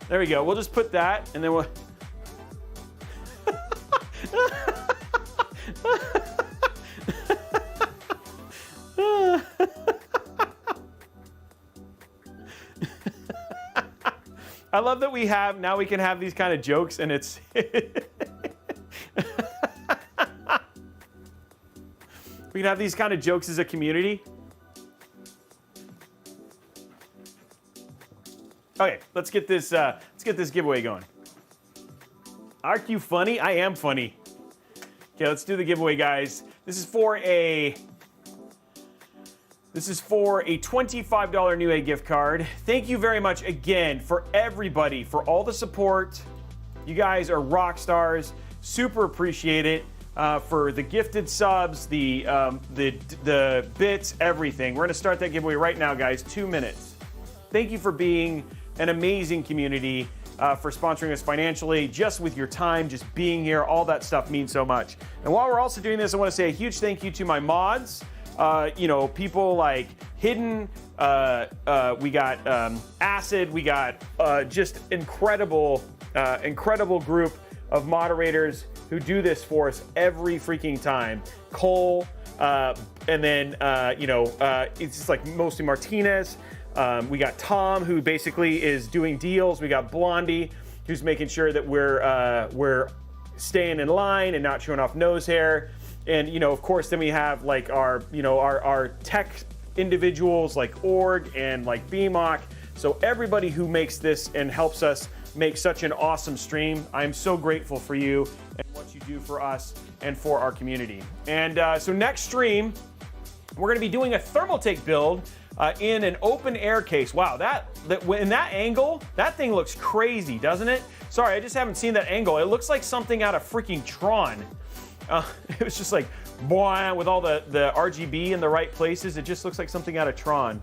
There we go. We'll just put that, and then we'll. I love that we can have these kind of jokes, and it's. We can have these kind of jokes as a community. Okay, let's get this giveaway going. Aren't you funny? I am funny. Okay, let's do the giveaway, guys. This is for a $25 Newegg gift card. Thank you very much again for everybody, for all the support. You guys are rock stars. Super appreciate it. For the gifted subs, the bits, everything. We're gonna start that giveaway right now, guys. 2 minutes. Thank you for being an amazing community, for sponsoring us financially, just with your time, just being here. All that stuff means so much. And while we're also doing this, I want to say a huge thank you to my mods. People like Hidden, we got Acid, we got just incredible group of moderators who do this for us every freaking time. Cole, and then it's just like mostly Martinez. We got Tom, who basically is doing deals. We got Blondie, who's making sure that we're staying in line and not showing off nose hair. And of course, then we have like our tech individuals like Org and like BMOC. So everybody who makes this and helps us make such an awesome stream, I'm so grateful for you and what you do for us and for our community. And so next stream, we're going to be doing a Thermaltake build in an open air case. Wow, in that angle, that thing looks crazy, doesn't it? Sorry, I just haven't seen that angle. It looks like something out of freaking Tron. It was just like, boy, with all the RGB in the right places, it just looks like something out of Tron.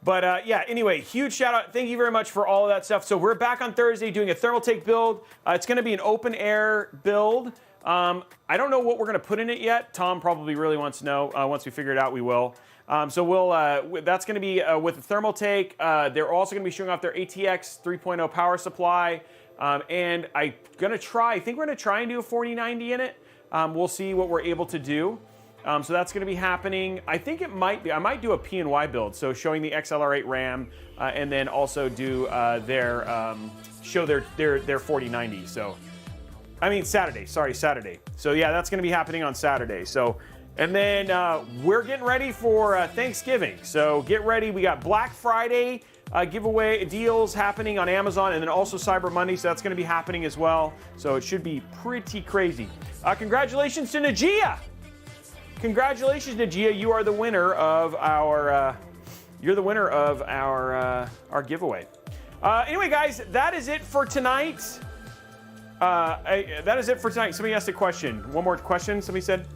But yeah, anyway, huge shout out. Thank you very much for all of that stuff. So we're back on Thursday doing a Thermaltake build. It's going to be an open air build. I don't know what we're going to put in it yet. Tom probably really wants to know. Once we figure it out, we will. So that's going to be with the Thermaltake. They're also going to be showing off their ATX 3.0 power supply. And I think we're going to try and do a 4090 in it. We'll see what we're able to do. So that's going to be happening. I think I might do a PNY build, so showing the XLR8 RAM, and then also do show their 4090. So, I mean Saturday. Sorry, Saturday. So yeah, that's going to be happening on Saturday. So, and then we're getting ready for Thanksgiving. So get ready. We got Black Friday giveaway deals happening on Amazon, and then also Cyber Monday. So that's going to be happening as well. So it should be pretty crazy. Congratulations to Najia. Congratulations, Najia! You are the winner of our our giveaway. Anyway, guys, that is it for tonight. That is it for tonight. Somebody asked a question. One more question. Somebody said.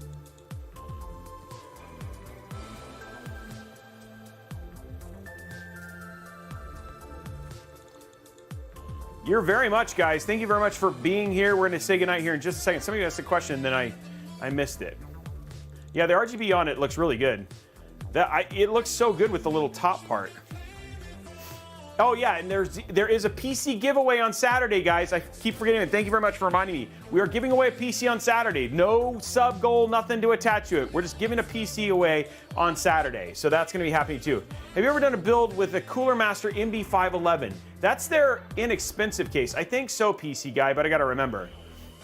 You're very much, guys. Thank you very much for being here. We're going to say goodnight here in just a second. Somebody asked a question, and then I missed it. Yeah, the RGB on it looks really good. It looks so good with the little top part. Oh yeah, and there is a PC giveaway on Saturday, guys. I keep forgetting it. Thank you very much for reminding me. We are giving away a PC on Saturday. No sub goal, nothing to attach to it. We're just giving a PC away on Saturday. So that's going to be happening too. Have you ever done a build with a Cooler Master MB511? That's their inexpensive case. I think so, PC guy, but I got to remember.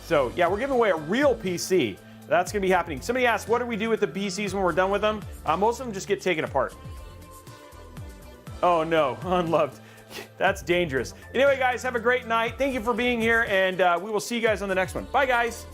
So yeah, we're giving away a real PC. That's going to be happening. Somebody asked, what do we do with the PCs when we're done with them? Most of them just get taken apart. Oh no, unloved. That's dangerous. Anyway, guys, have a great night. Thank you for being here, and we will see you guys on the next one. Bye, guys.